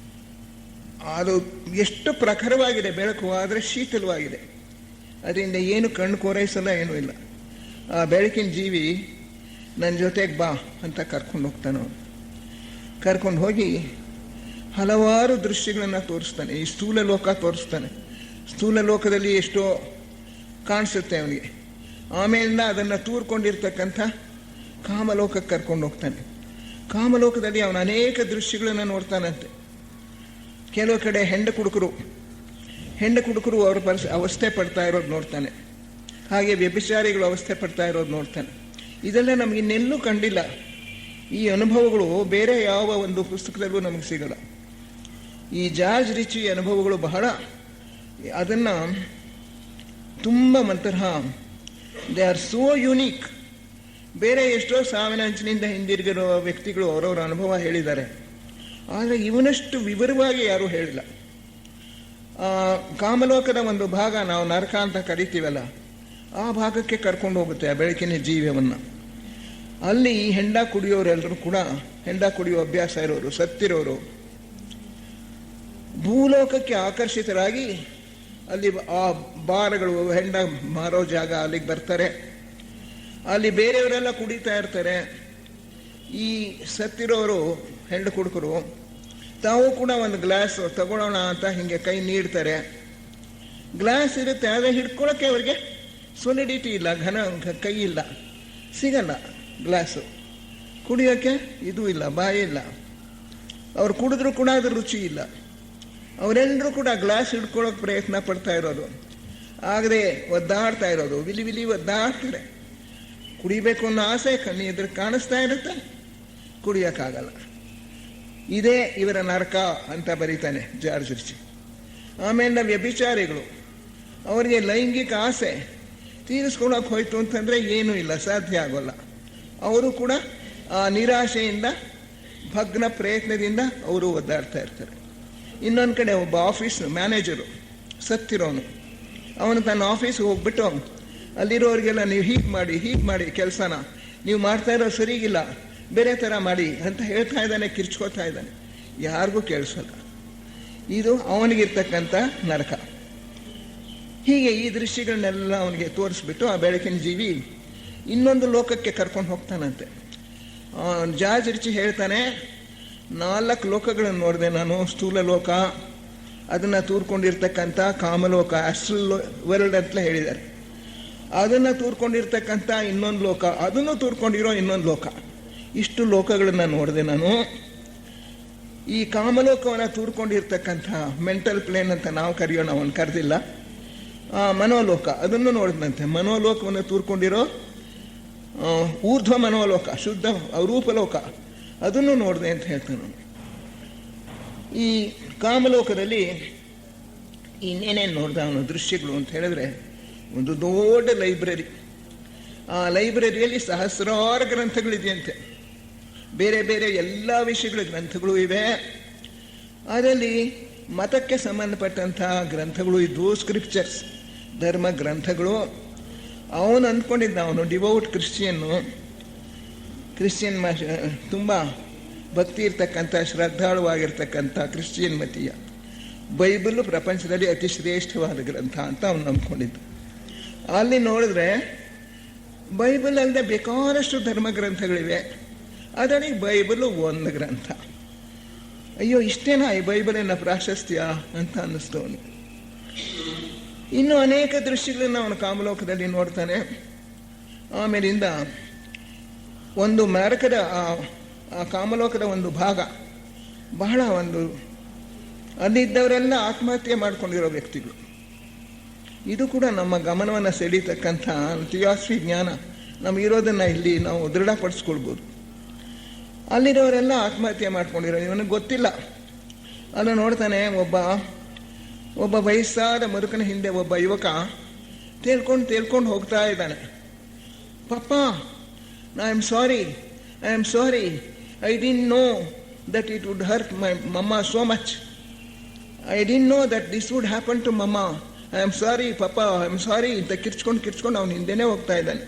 ಅದು ಎಷ್ಟು ಪ್ರಖರವಾಗಿದೆ ಬೆಳಕು, ಆದರೆ ಶೀತಲವಾಗಿದೆ. ಅದರಿಂದ ಏನು ಕಣ್ಣು ಕೋರೈಸಲ್ಲ, ಏನೂ ಇಲ್ಲ. ಆ ಬೆಳಕಿನ ಜೀವಿ ನನ್ನ ಜೊತೆಗೆ ಬಾ ಅಂತ ಕರ್ಕೊಂಡು ಹೋಗ್ತಾನೆ. ಕರ್ಕೊಂಡು ಹೋಗಿ ಹಲವಾರು ದೃಶ್ಯಗಳನ್ನು ತೋರಿಸ್ತಾನೆ. ಈ ಸ್ಥೂಲ ಲೋಕ ತೋರಿಸ್ತಾನೆ. ಸ್ಥೂಲ ಲೋಕದಲ್ಲಿ ಎಷ್ಟೋ ಕಾಣಿಸುತ್ತೆ ಅವನಿಗೆ. ಆಮೇಲಿಂದ ಅದನ್ನು ತೂರ್ಕೊಂಡಿರ್ತಕ್ಕಂಥ ಕಾಮಲೋಕಕ್ಕೆ ಕರ್ಕೊಂಡು ಹೋಗ್ತಾನೆ. ಕಾಮಲೋಕದಲ್ಲಿ ಅವನು ಅನೇಕ ದೃಶ್ಯಗಳನ್ನು ನೋಡ್ತಾನಂತೆ. ಕೆಲವು ಕಡೆ ಹೆಂಡ ಕುಡುಕರು ಅವರ ಅವಸ್ಥೆ ಪಡ್ತಾ ಇರೋದು ನೋಡ್ತಾನೆ. ಹಾಗೆ ವ್ಯಭಿಚಾರಿಗಳು ಅವಸ್ಥೆ ಪಡ್ತಾ ಇರೋದು ನೋಡ್ತಾನೆ. ಇದೆಲ್ಲ ನಮಗೆ ಇನ್ನೆಲ್ಲೂ ಕಂಡಿಲ್ಲ. ಈ ಅನುಭವಗಳು ಬೇರೆ ಯಾವ ಒಂದು ಪುಸ್ತಕದಲ್ಲೂ ನಮಗೆ ಸಿಗಲ್ಲ. ಈ ಜಾರ್ಜ್ ರಿಚಿ ಅನುಭವಗಳು ಬಹಳ, ಅದನ್ನು ತುಂಬ ಮಂತರಹ ದೇ ಆರ್ ಸೋ ಯುನೀಕ್. ಬೇರೆ ಎಷ್ಟೋ ಸಾವಿನ ಅಂಚಿನಿಂದ ಹಿಂದಿರುಗಿರೋ ವ್ಯಕ್ತಿಗಳು ಅವರವರ ಅನುಭವ ಹೇಳಿದ್ದಾರೆ, ಆದರೆ ಇವನಷ್ಟು ವಿವರವಾಗಿ ಯಾರೂ ಹೇಳಿಲ್ಲ. ಕಾಮಲೋಕದ ಒಂದು ಭಾಗ ನಾವು ನರಕ ಅಂತ ಕರಿತೀವಲ್ಲ, ಆ ಭಾಗಕ್ಕೆ ಕರ್ಕೊಂಡು ಹೋಗುತ್ತೆ ಆ ಬೆಳಕಿನ ಜೀವವನ್ನು. ಅಲ್ಲಿ ಹೆಂಡ ಕುಡಿಯೋರೆಲ್ಲರೂ ಕೂಡ, ಹೆಂಡ ಕುಡಿಯೋ ಅಭ್ಯಾಸ ಇರೋರು, ಸತ್ತಿರೋರು, ಭೂಲೋಕಕ್ಕೆ ಆಕರ್ಷಿತರಾಗಿ ಅಲ್ಲಿ ಆ ಬಾರ್ಗಳು, ಹೆಂಡ ಮಾರೋ ಜಾಗ, ಅಲ್ಲಿಗೆ ಬರ್ತಾರೆ. ಅಲ್ಲಿ ಬೇರೆಯವರೆಲ್ಲ ಕುಡಿತಾ ಇರ್ತಾರೆ. ಈ ಸತ್ತಿರೋರು ಹೆಂಡ ಕುಡುಕರು ತಾವು ಕೂಡ ಒಂದು ಗ್ಲಾಸ್ ತಗೊಳ್ಳೋಣ ಅಂತ ಹಿಂಗೆ ಕೈ ನೀಡ್ತಾರೆ. ಗ್ಲಾಸ್ ಇರುತ್ತೆ, ಆದರೆ ಹಿಡ್ಕೊಳ್ಳೋಕ್ಕೆ ಅವರಿಗೆ ಸೊಲಿಡಿಟಿ ಇಲ್ಲ, ಕೈ ಇಲ್ಲ, ಸಿಗಲ್ಲ ಗ್ಲಾಸು. ಕುಡಿಯೋಕ್ಕೆ ಇದು ಇಲ್ಲ, ಬಾಯಿ ಇಲ್ಲ. ಅವ್ರು ಕುಡಿದ್ರೂ ಕೂಡ ಅದ್ರ ರುಚಿ ಇಲ್ಲ. ಅವರೆಲ್ಲರೂ ಕೂಡ ಗ್ಲಾಸ್ ಹಿಡ್ಕೊಳ್ಳೋಕೆ ಪ್ರಯತ್ನ ಪಡ್ತಾ ಇರೋದು, ಆಗದೆ ಒದ್ದಾಡ್ತಾ ಇರೋದು, ವಿಲಿ ಒದ್ದಾಡ್ತಾರೆ. ಕುಡಿಬೇಕು ಅನ್ನೋ ಆಸೆ ಕಣ್ಣಿ ಎದುರು ಕಾಣಿಸ್ತಾ ಇರುತ್ತೆ, ಕುಡಿಯೋಕ್ಕಾಗಲ್ಲ. ಇದೇ ಇವರ ನರಕ ಅಂತ ಬರೀತಾನೆ ಜಾರ್ಜ್ ರಿಚಿ. ಆಮೇಲೆ ವ್ಯಭಿಚಾರಿಗಳು, ಅವರಿಗೆ ಲೈಂಗಿಕ ಆಸೆ ತೀರಿಸ್ಕೊಳ್ಳೋಕೆ ಹೋಯ್ತು ಅಂತಂದರೆ ಏನೂ ಇಲ್ಲ, ಸಾಧ್ಯ ಆಗೋಲ್ಲ. ಅವರು ಕೂಡ ಆ ನಿರಾಶೆಯಿಂದ, ಭಗ್ನ ಪ್ರಯತ್ನದಿಂದ ಅವರು ಒದ್ದಾಡ್ತಾ ಇರ್ತಾರೆ. ಇನ್ನೊಂದು ಕಡೆ ಒಬ್ಬ ಆಫೀಸ್ ಮ್ಯಾನೇಜರು ಸತ್ತಿರೋನು, ಅವನು ತನ್ನ ಆಫೀಸ್ಗೆ ಹೋಗ್ಬಿಟ್ಟು ಅಲ್ಲಿರೋರಿಗೆಲ್ಲ ನೀವು ಹೀಗೆ ಮಾಡಿ ಕೆಲಸನ ನೀವು ಮಾಡ್ತಾ ಇರೋ ಸರಿಗಿಲ್ಲ, ಬೇರೆ ಥರ ಮಾಡಿ ಅಂತ ಹೇಳ್ತಾ ಇದ್ದಾನೆ, ಕಿರ್ಚ್ಕೋತಾ ಇದ್ದಾನೆ. ಯಾರಿಗೂ ಕೇಳಿಸಲ್ಲ. ಇದು ಅವನಿಗಿರ್ತಕ್ಕಂಥ ನರಕ. ಹೀಗೆ ಈ ದೃಶ್ಯಗಳನ್ನೆಲ್ಲ ಅವನಿಗೆ ತೋರಿಸ್ಬಿಟ್ಟು ಆ ಬೆಳಕಿನ ಜೀವಿ ಇನ್ನೊಂದು ಲೋಕಕ್ಕೆ ಕರ್ಕೊಂಡು ಹೋಗ್ತಾನಂತೆ. ಜಾರ್ಜ್ ರಿಚಿ ಹೇಳ್ತಾನೆ, 4 ಲೋಕಗಳನ್ನು ನೋಡಿದೆ ನಾನು. ಸ್ಥೂಲ ಲೋಕ, ಅದನ್ನು ತೂರ್ಕೊಂಡಿರ್ತಕ್ಕಂಥ ಕಾಮಲೋಕ, ಆಸ್ಟ್ರಲ್ ವರ್ಲ್ಡ್ ಅಂತ ಹೇಳಿದ್ದಾರೆ. ಅದನ್ನು ತೂರ್ಕೊಂಡಿರ್ತಕ್ಕಂಥ ಇನ್ನೊಂದು ಲೋಕ, ಅದನ್ನು ತೂರ್ಕೊಂಡಿರೋ ಇನ್ನೊಂದು ಲೋಕ. ಇಷ್ಟು ಲೋಕಗಳನ್ನು ನೋಡಿದೆ ನಾನು. ಈ ಕಾಮಲೋಕವನ್ನು ತೂರ್ಕೊಂಡಿರ್ತಕ್ಕಂಥ ಮೆಂಟಲ್ ಪ್ಲೇನ್ ಅಂತ ನಾವು ಕರೆಯೋಣ, ಅವನು ಕರೆದಿಲ್ಲ. ಮನೋಲೋಕ ಅದನ್ನು ನೋಡಿದಂತೆ. ಮನೋಲೋಕವನ್ನು ತೂರ್ಕೊಂಡಿರೋ ಊರ್ಧ್ವ ಮನೋಲೋಕ, ಶುದ್ಧ ರೂಪಲೋಕ, ಅದನ್ನು ನೋಡಿದೆ ಅಂತ ಹೇಳ್ತಾನೆ. ಈ ಕಾಮಲೋಕದಲ್ಲಿ ಇನ್ನೇನೇನು ನೋಡ್ದ ಅವನು ದೃಶ್ಯಗಳು ಅಂತ ಹೇಳಿದ್ರೆ, ಒಂದು ದೊಡ್ಡ ಲೈಬ್ರರಿ. ಆ ಲೈಬ್ರರಿಯಲ್ಲಿ ಸಹಸ್ರಾರು ಗ್ರಂಥಗಳಿದೆಯಂತೆ. ಬೇರೆ ಬೇರೆ ಎಲ್ಲ ವಿಷಯಗಳ ಗ್ರಂಥಗಳು ಇವೆ. ಅದರಲ್ಲಿ ಮತಕ್ಕೆ ಸಂಬಂಧಪಟ್ಟಂಥ ಗ್ರಂಥಗಳು ಇದ್ವು, ಸ್ಕ್ರಿಪ್ಚರ್ಸ್, ಧರ್ಮ ಗ್ರಂಥಗಳು. ಅವನು ಅಂದ್ಕೊಂಡಿದ್ದ, ಅವನು ಡಿವೌಟ್ ಕ್ರಿಶ್ಚಿಯನ್ ತುಂಬ ಭಕ್ತಿ ಇರ್ತಕ್ಕಂಥ, ಶ್ರದ್ಧಾಳುವಾಗಿರ್ತಕ್ಕಂಥ ಕ್ರಿಶ್ಚಿಯನ್ ಮತೀಯ. ಬೈಬಲ್ ಪ್ರಪಂಚದಲ್ಲಿ ಅತಿ ಶ್ರೇಷ್ಠವಾದ ಗ್ರಂಥ ಅಂತ ಅವನು ನಂಬ್ಕೊಂಡಿದ್ದ. ಅಲ್ಲಿ ನೋಡಿದ್ರೆ ಬೈಬಲ್ ಅಲ್ಲದೆ ಬೇಕಾದಷ್ಟು ಧರ್ಮ ಗ್ರಂಥಗಳಿವೆ, ಅದರಲ್ಲಿ ಬೈಬಲು ಒಂದು ಗ್ರಂಥ. ಅಯ್ಯೋ, ಇಷ್ಟೇನಾ ಈ ಬೈಬಲಿನ ಪ್ರಾಶಸ್ತ್ಯ ಅಂತ ಅನ್ನಿಸ್ತು ಅವನು. ಇನ್ನು ಅನೇಕ ದೃಶ್ಯಗಳನ್ನು ಅವನು ಕಾಮಲೋಕದಲ್ಲಿ ನೋಡ್ತಾನೆ. ಆಮೇಲಿಂದ ಒಂದು ನರಕದ, ಆ ಕಾಮಲೋಕದ ಒಂದು ಭಾಗ, ಬಹಳ ಒಂದು, ಅಲ್ಲಿದ್ದವರೆಲ್ಲ ಆತ್ಮಹತ್ಯೆ ಮಾಡ್ಕೊಂಡಿರೋ ವ್ಯಕ್ತಿಗಳು. ಇದು ಕೂಡ ನಮ್ಮ ಗಮನವನ್ನು ಸೆಳೀತಕ್ಕಂಥ ಥಿಯಾಸಫಿ ಜ್ಞಾನ ನಮಗಿರೋದನ್ನು ಇಲ್ಲಿ ನಾವು ದೃಢಪಡಿಸ್ಕೊಳ್ಬೋದು. ಅಲ್ಲಿರೋರೆಲ್ಲ ಆತ್ಮಹತ್ಯೆ ಮಾಡ್ಕೊಂಡಿರೋ, ಇವನಿಗೆ ಗೊತ್ತಿಲ್ಲ. ಅಲ್ಲ ನೋಡ್ತಾನೆ, ಒಬ್ಬ ವಯಸ್ಸಾದ ಮರುಕನ ಹಿಂದೆ ಒಬ್ಬ ಯುವಕ ತೇಲ್ಕೊಂಡು ಹೋಗ್ತಾ ಇದ್ದಾನೆ. Papa, I am sorry, I didn't know that it would hurt my mamma so much. I didn't know that this would happen to mamma. I am sorry papa, I am sorry ಅಂತ ಕಿರ್ಚ್ಕೊಂಡು ಅವನು ಹಿಂದೆನೇ ಹೋಗ್ತಾ ಇದ್ದಾನೆ.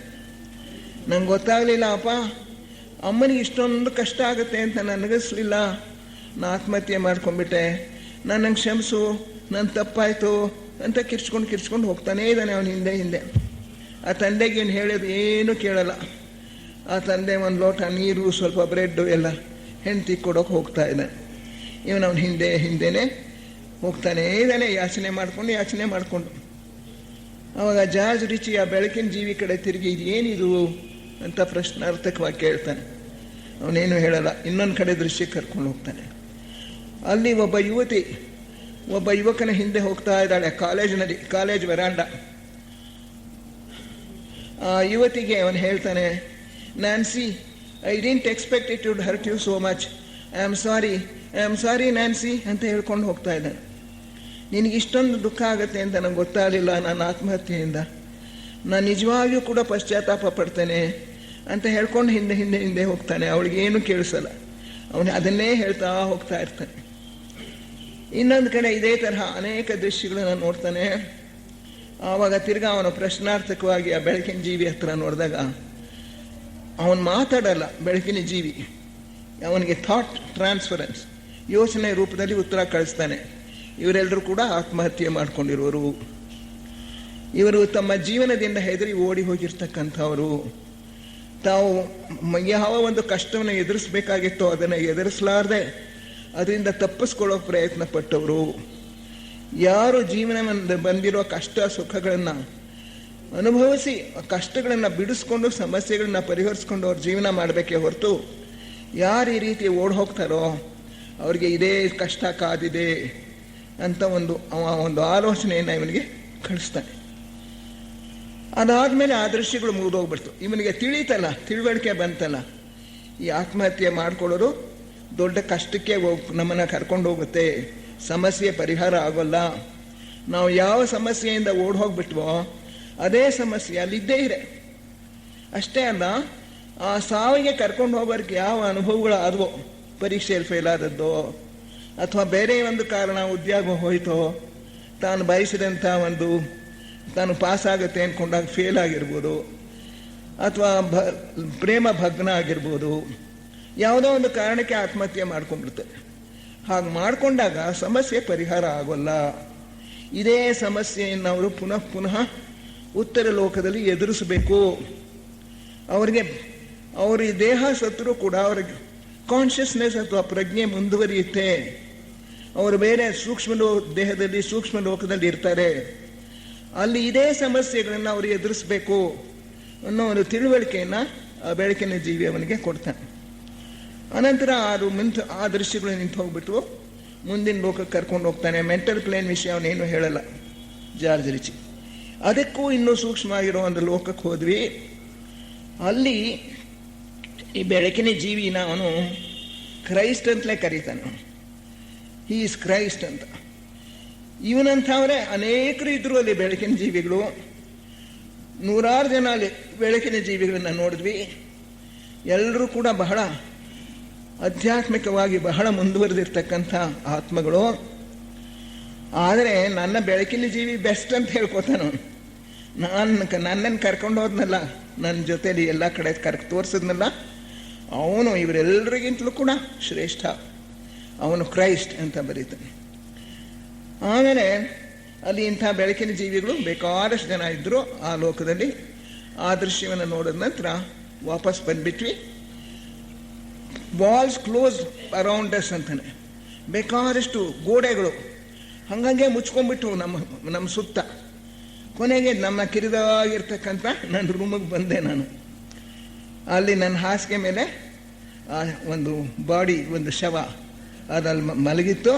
ನಂಗೆ ಗೊತ್ತಾಗಲಿಲ್ಲ ಅಪ್ಪ, ಅಮ್ಮನಿಗೆ ಇಷ್ಟೊಂದು ಕಷ್ಟ ಆಗುತ್ತೆ ಅಂತ ನನಗಿಸ್ಲಿಲ್ಲ. ನಾನು ಆತ್ಮಹತ್ಯೆ ಮಾಡ್ಕೊಂಡ್ಬಿಟ್ಟೆ, ನನಗೆ ಕ್ಷಮಿಸು, ನನ್ನ ತಪ್ಪಾಯಿತು ಅಂತ ಕಿರ್ಚ್ಕೊಂಡು ಹೋಗ್ತಾನೇ ಇದ್ದಾನೆ ಅವನು ಹಿಂದೆ. ಆ ತಂದೆಗೆ ಏನು ಹೇಳೋದು ಏನೂ ಕೇಳಲ್ಲ. ಆ ತಂದೆ ಒಂದು ಲೋಟ ನೀರು, ಸ್ವಲ್ಪ ಬ್ರೆಡ್ಡು ಎಲ್ಲ ಹೆಂಡತಿ ಕೊಡೋಕೆ ಹೋಗ್ತಾ ಇದ್ದಾನೆ. ಇವನು ಅವನು ಹಿಂದೆನೇ ಹೋಗ್ತಾನೇ ಇದ್ದಾನೆ, ಯಾಚನೆ ಮಾಡಿಕೊಂಡು. ಆವಾಗ ಜಾರ್ಜ್ ರಿಚಿ ಆ ಬೆಳಕಿನ ಜೀವಿ ಕಡೆ ತಿರುಗಿ ಇದೇನಿದು ಅಂತ ಪ್ರಶ್ನಾರ್ಥಕವಾಗಿ ಕೇಳ್ತಾನೆ. ಅವನೇನು ಹೇಳಲ್ಲ, ಇನ್ನೊಂದು ಕಡೆ ದೃಶ್ಯಕ್ಕೆ ಕರ್ಕೊಂಡು ಹೋಗ್ತಾನೆ. ಅಲ್ಲಿ ಒಬ್ಬ ಯುವತಿ ಒಬ್ಬ ಯುವಕನ ಹಿಂದೆ ಹೋಗ್ತಾ ಇದ್ದಾಳೆ ಕಾಲೇಜಿನಲ್ಲಿ, ಕಾಲೇಜ್ ವರಾಂಡ. ಆ ಯುವತಿಗೆ ಅವನು ಹೇಳ್ತಾನೆ, Nancy, I didn't expect it would hurt you so much, I am sorry Nancy ಅಂತ ಹೇಳ್ಕೊಂಡು ಹೋಗ್ತಾ ಇದ್ದಾನೆ. ನಿನಗೆ ಇಷ್ಟೊಂದು ದುಃಖ ಆಗುತ್ತೆ ಅಂತ ನನಗೆ ಗೊತ್ತಾಗಲಿಲ್ಲ ನನ್ನ ಆತ್ಮಹತ್ಯೆಯಿಂದ, ನಾನು ನಿಜವಾಗಿಯೂ ಕೂಡ ಪಶ್ಚಾತ್ತಾಪ ಪಡ್ತೇನೆ ಅಂತ ಹೇಳ್ಕೊಂಡು ಹಿಂದೆ ಹಿಂದೆ ಹಿಂದೆ ಹೋಗ್ತಾನೆ. ಅವಳಿಗೇನು ಕೇಳಿಸಲ್ಲ, ಅವನು ಅದನ್ನೇ ಹೇಳ್ತಾ ಹೋಗ್ತಾ ಇರ್ತಾನೆ. ಇನ್ನೊಂದು ಕಡೆ ಇದೇ ತರಹ ಅನೇಕ ದೃಶ್ಯಗಳನ್ನು ನೋಡ್ತಾನೆ. ಆವಾಗ ತಿರ್ಗಾ ಅವನು ಪ್ರಶ್ನಾರ್ಥಕವಾಗಿ ಆ ಬೆಳಕಿನ ಜೀವಿ ಹತ್ರ ನೋಡಿದಾಗ ಅವನು ಮಾತಾಡಲ್ಲ. ಬೆಳಕಿನ ಜೀವಿ ಅವನಿಗೆ ಥಾಟ್ ಟ್ರಾನ್ಸ್ಫರೆನ್ಸ್, ಯೋಚನೆ ರೂಪದಲ್ಲಿ ಉತ್ತರ ಕಳಿಸ್ತಾನೆ. ಇವರೆಲ್ಲರೂ ಕೂಡ ಆತ್ಮಹತ್ಯೆ ಮಾಡಿಕೊಂಡಿರೋರು, ಇವರು ತಮ್ಮ ಜೀವನದಿಂದ ಹೆದರಿ ಓಡಿ ಹೋಗಿರ್ತಕ್ಕಂಥವರು, ತಾವು ಯಾವ ಒಂದು ಕಷ್ಟವನ್ನು ಎದುರಿಸಬೇಕಾಗಿತ್ತೋ ಅದನ್ನು ಎದುರಿಸಲಾರದೆ ಅದರಿಂದ ತಪ್ಪಿಸ್ಕೊಳ್ಳೋ ಪ್ರಯತ್ನ ಪಟ್ಟವರು, ಯಾರು ಜೀವನದಿಂದ ಬಂದಿರೋ ಕಷ್ಟ ಸುಖಗಳನ್ನು ಅನುಭವಿಸಿ ಕಷ್ಟಗಳನ್ನು ಬಿಡಿಸ್ಕೊಂಡು ಸಮಸ್ಯೆಗಳನ್ನ ಪರಿಹರಿಸ್ಕೊಂಡು ಅವ್ರ ಜೀವನ ಮಾಡಬೇಕೇ ಹೊರತು ಯಾರು ಈ ರೀತಿ ಓಡಿ ಹೋಗ್ತಾರೋ ಅವ್ರಿಗೆ ಇದೇ ಕಷ್ಟ ಕಾದಿದೆ ಅಂತ ಒಂದು ಆಲೋಚನೆಯನ್ನು ಇವನಿಗೆ ಕಳಿಸ್ತಾನೆ. ಅದಾದಮೇಲೆ ಆ ದೃಶ್ಯಗಳು ಮುಗಿದೋಗ್ಬಿಡ್ತು. ಇವನಿಗೆ ತಿಳಿತಲ್ಲ, ತಿಳುವಳಿಕೆ ಬಂತಲ್ಲ, ಈ ಆತ್ಮಹತ್ಯೆ ಮಾಡ್ಕೊಳ್ಳೋದು ದೊಡ್ಡ ಕಷ್ಟಕ್ಕೆ ನಮ್ಮನ್ನು ಕರ್ಕೊಂಡು ಹೋಗುತ್ತೆ, ಸಮಸ್ಯೆ ಪರಿಹಾರ ಆಗೋಲ್ಲ. ನಾವು ಯಾವ ಸಮಸ್ಯೆಯಿಂದ ಓಡಿ ಹೋಗ್ಬಿಟ್ವೋ ಅದೇ ಸಮಸ್ಯೆ ಅಲ್ಲಿದ್ದೇ ಇದೆ. ಅಷ್ಟೇ ಅಲ್ಲ, ಆ ಸಾವಿಗೆ ಕರ್ಕೊಂಡು ಹೋಗೋರಿಗೆ ಯಾವ ಅನುಭವಗಳು ಆದವೋ, ಪರೀಕ್ಷೆಯಲ್ಲಿ ಫೇಲ್ ಆದದ್ದೋ ಅಥವಾ ಬೇರೆ ಒಂದು ಕಾರಣ ಉದ್ಯೋಗ ಹೋಯ್ತೋ, ತಾನು ಬಯಸಿದಂಥ ತಾನು ಪಾಸ್ ಆಗುತ್ತೆ ಅಂದ್ಕೊಂಡಾಗ ಫೇಲ್ ಆಗಿರ್ಬೋದು, ಅಥವಾ ಪ್ರೇಮ ಭಗ್ನ ಆಗಿರ್ಬೋದು, ಯಾವುದೋ ಒಂದು ಕಾರಣಕ್ಕೆ ಆತ್ಮಹತ್ಯೆ ಮಾಡ್ಕೊಂಡ್ಬಿಡ್ತಾರೆ. ಹಾಗೆ ಮಾಡಿಕೊಂಡಾಗ ಸಮಸ್ಯೆ ಪರಿಹಾರ ಆಗೋಲ್ಲ. ಇದೇ ಸಮಸ್ಯೆಯನ್ನು ಅವರು ಪುನಃ ಪುನಃ ಉತ್ತರ ಲೋಕದಲ್ಲಿ ಎದುರಿಸಬೇಕು. ಅವ್ರ ದೇಹ ಸತ್ತರೂ ಕೂಡ ಅವ್ರಿಗೆ ಕಾನ್ಷಿಯಸ್ನೆಸ್ ಅಥವಾ ಪ್ರಜ್ಞೆ ಮುಂದುವರಿಯುತ್ತೆ. ಅವರು ಬೇರೆ ದೇಹದಲ್ಲಿ ಸೂಕ್ಷ್ಮ ಲೋಕದಲ್ಲಿ ಇರ್ತಾರೆ. ಅಲ್ಲಿ ಇದೇ ಸಮಸ್ಯೆಗಳನ್ನು ಅವರು ಎದುರಿಸಬೇಕು ಅನ್ನೋ ಒಂದು ತಿಳುವಳಿಕೆಯನ್ನು ಆ ಬೆಳಕಿನ ಜೀವಿ ಅವನಿಗೆ ಕೊಡ್ತಾನೆ. ಅನಂತರ ಆ ದೃಶ್ಯಗಳು ನಿಂತು ಹೋಗ್ಬಿಟ್ಟು ಮುಂದಿನ ಲೋಕಕ್ಕೆ ಕರ್ಕೊಂಡು ಹೋಗ್ತಾನೆ. ಮೆಂಟಲ್ ಪ್ಲೇನ್ ವಿಷಯ ಅವನೇನು ಹೇಳಲ್ಲ ಜಾರ್ಜ್ ರಿಚಿ. ಅದಕ್ಕೂ ಇನ್ನೂ ಸೂಕ್ಷ್ಮ ಆಗಿರೋ ಒಂದು ಲೋಕಕ್ಕೆ ಹೋದ್ವಿ. ಅಲ್ಲಿ ಈ ಬೆಳಕಿನ ಜೀವಿನ ಅವನು ಕ್ರೈಸ್ಟ್ ಅಂತಲೇ ಕರೀತಾನೆ. ಹೀ ಈಸ್ ಕ್ರೈಸ್ಟ್ ಅಂತ. ಇವನಂಥವರೇ ಅನೇಕರು ಇದ್ರು ಅಲ್ಲಿ ಬೆಳಕಿನ ಜೀವಿಗಳು. 100 ಜನ ಅಲ್ಲಿ ಬೆಳಕಿನ ಜೀವಿಗಳನ್ನ ನೋಡಿದ್ವಿ. ಎಲ್ಲರೂ ಕೂಡ ಬಹಳ ಆಧ್ಯಾತ್ಮಿಕವಾಗಿ ಬಹಳ ಮುಂದುವರೆದಿರ್ತಕ್ಕಂಥ ಆತ್ಮಗಳು. ಆದರೆ ನನ್ನ ಬೆಳಕಿನ ಜೀವಿ ಬೆಸ್ಟ್ ಅಂತ ಹೇಳ್ಕೊತಾನು. ನನ್ನನ್ನು ಕರ್ಕೊಂಡು ಹೋದ್ನಲ್ಲ, ನನ್ನ ಜೊತೆಲಿ ಎಲ್ಲ ಕಡೆ ತೋರಿಸಿದ್ನಲ್ಲ, ಅವನು ಇವರೆಲ್ಲರಿಗಿಂತಲೂ ಕೂಡ ಶ್ರೇಷ್ಠ, ಅವನು ಕ್ರೈಸ್ಟ್ ಅಂತ ಬರೀತಾನೆ. ಆಮೇಲೆ ಅಲ್ಲಿ ಇಂಥ ಬೆಳಕಿನ ಜೀವಿಗಳು ಬೇಕಾದಷ್ಟು ಜನ ಇದ್ದರು ಆ ಲೋಕದಲ್ಲಿ. ಆ ದೃಶ್ಯವನ್ನು ನೋಡಿದ ನಂತರ ವಾಪಸ್ ಬಂದ್ಬಿಟ್ವಿ. ವಾಲ್ಸ್ ಕ್ಲೋಸ್ ಅರೌಂಡ್ ಅಸ್ ಅಂತಾನೆ. ಬೇಕಾದಷ್ಟು ಗೋಡೆಗಳು ಹಂಗಂಗೆ ಮುಚ್ಕೊಂಡ್ಬಿಟ್ಟು ನಮ್ಮ ಸುತ್ತ. ಕೊನೆಗೆ ನಮ್ಮ ಕಿರಿದಾಗಿರ್ತಕ್ಕಂಥ ನನ್ನ ರೂಮಿಗೆ ಬಂದೆ ನಾನು. ಅಲ್ಲಿ ನನ್ನ ಹಾಸಿಗೆ ಮೇಲೆ ಒಂದು ಬಾಡಿ, ಒಂದು ಶವ ಅದಲ್ಲಿ ಮಲಗಿತ್ತು.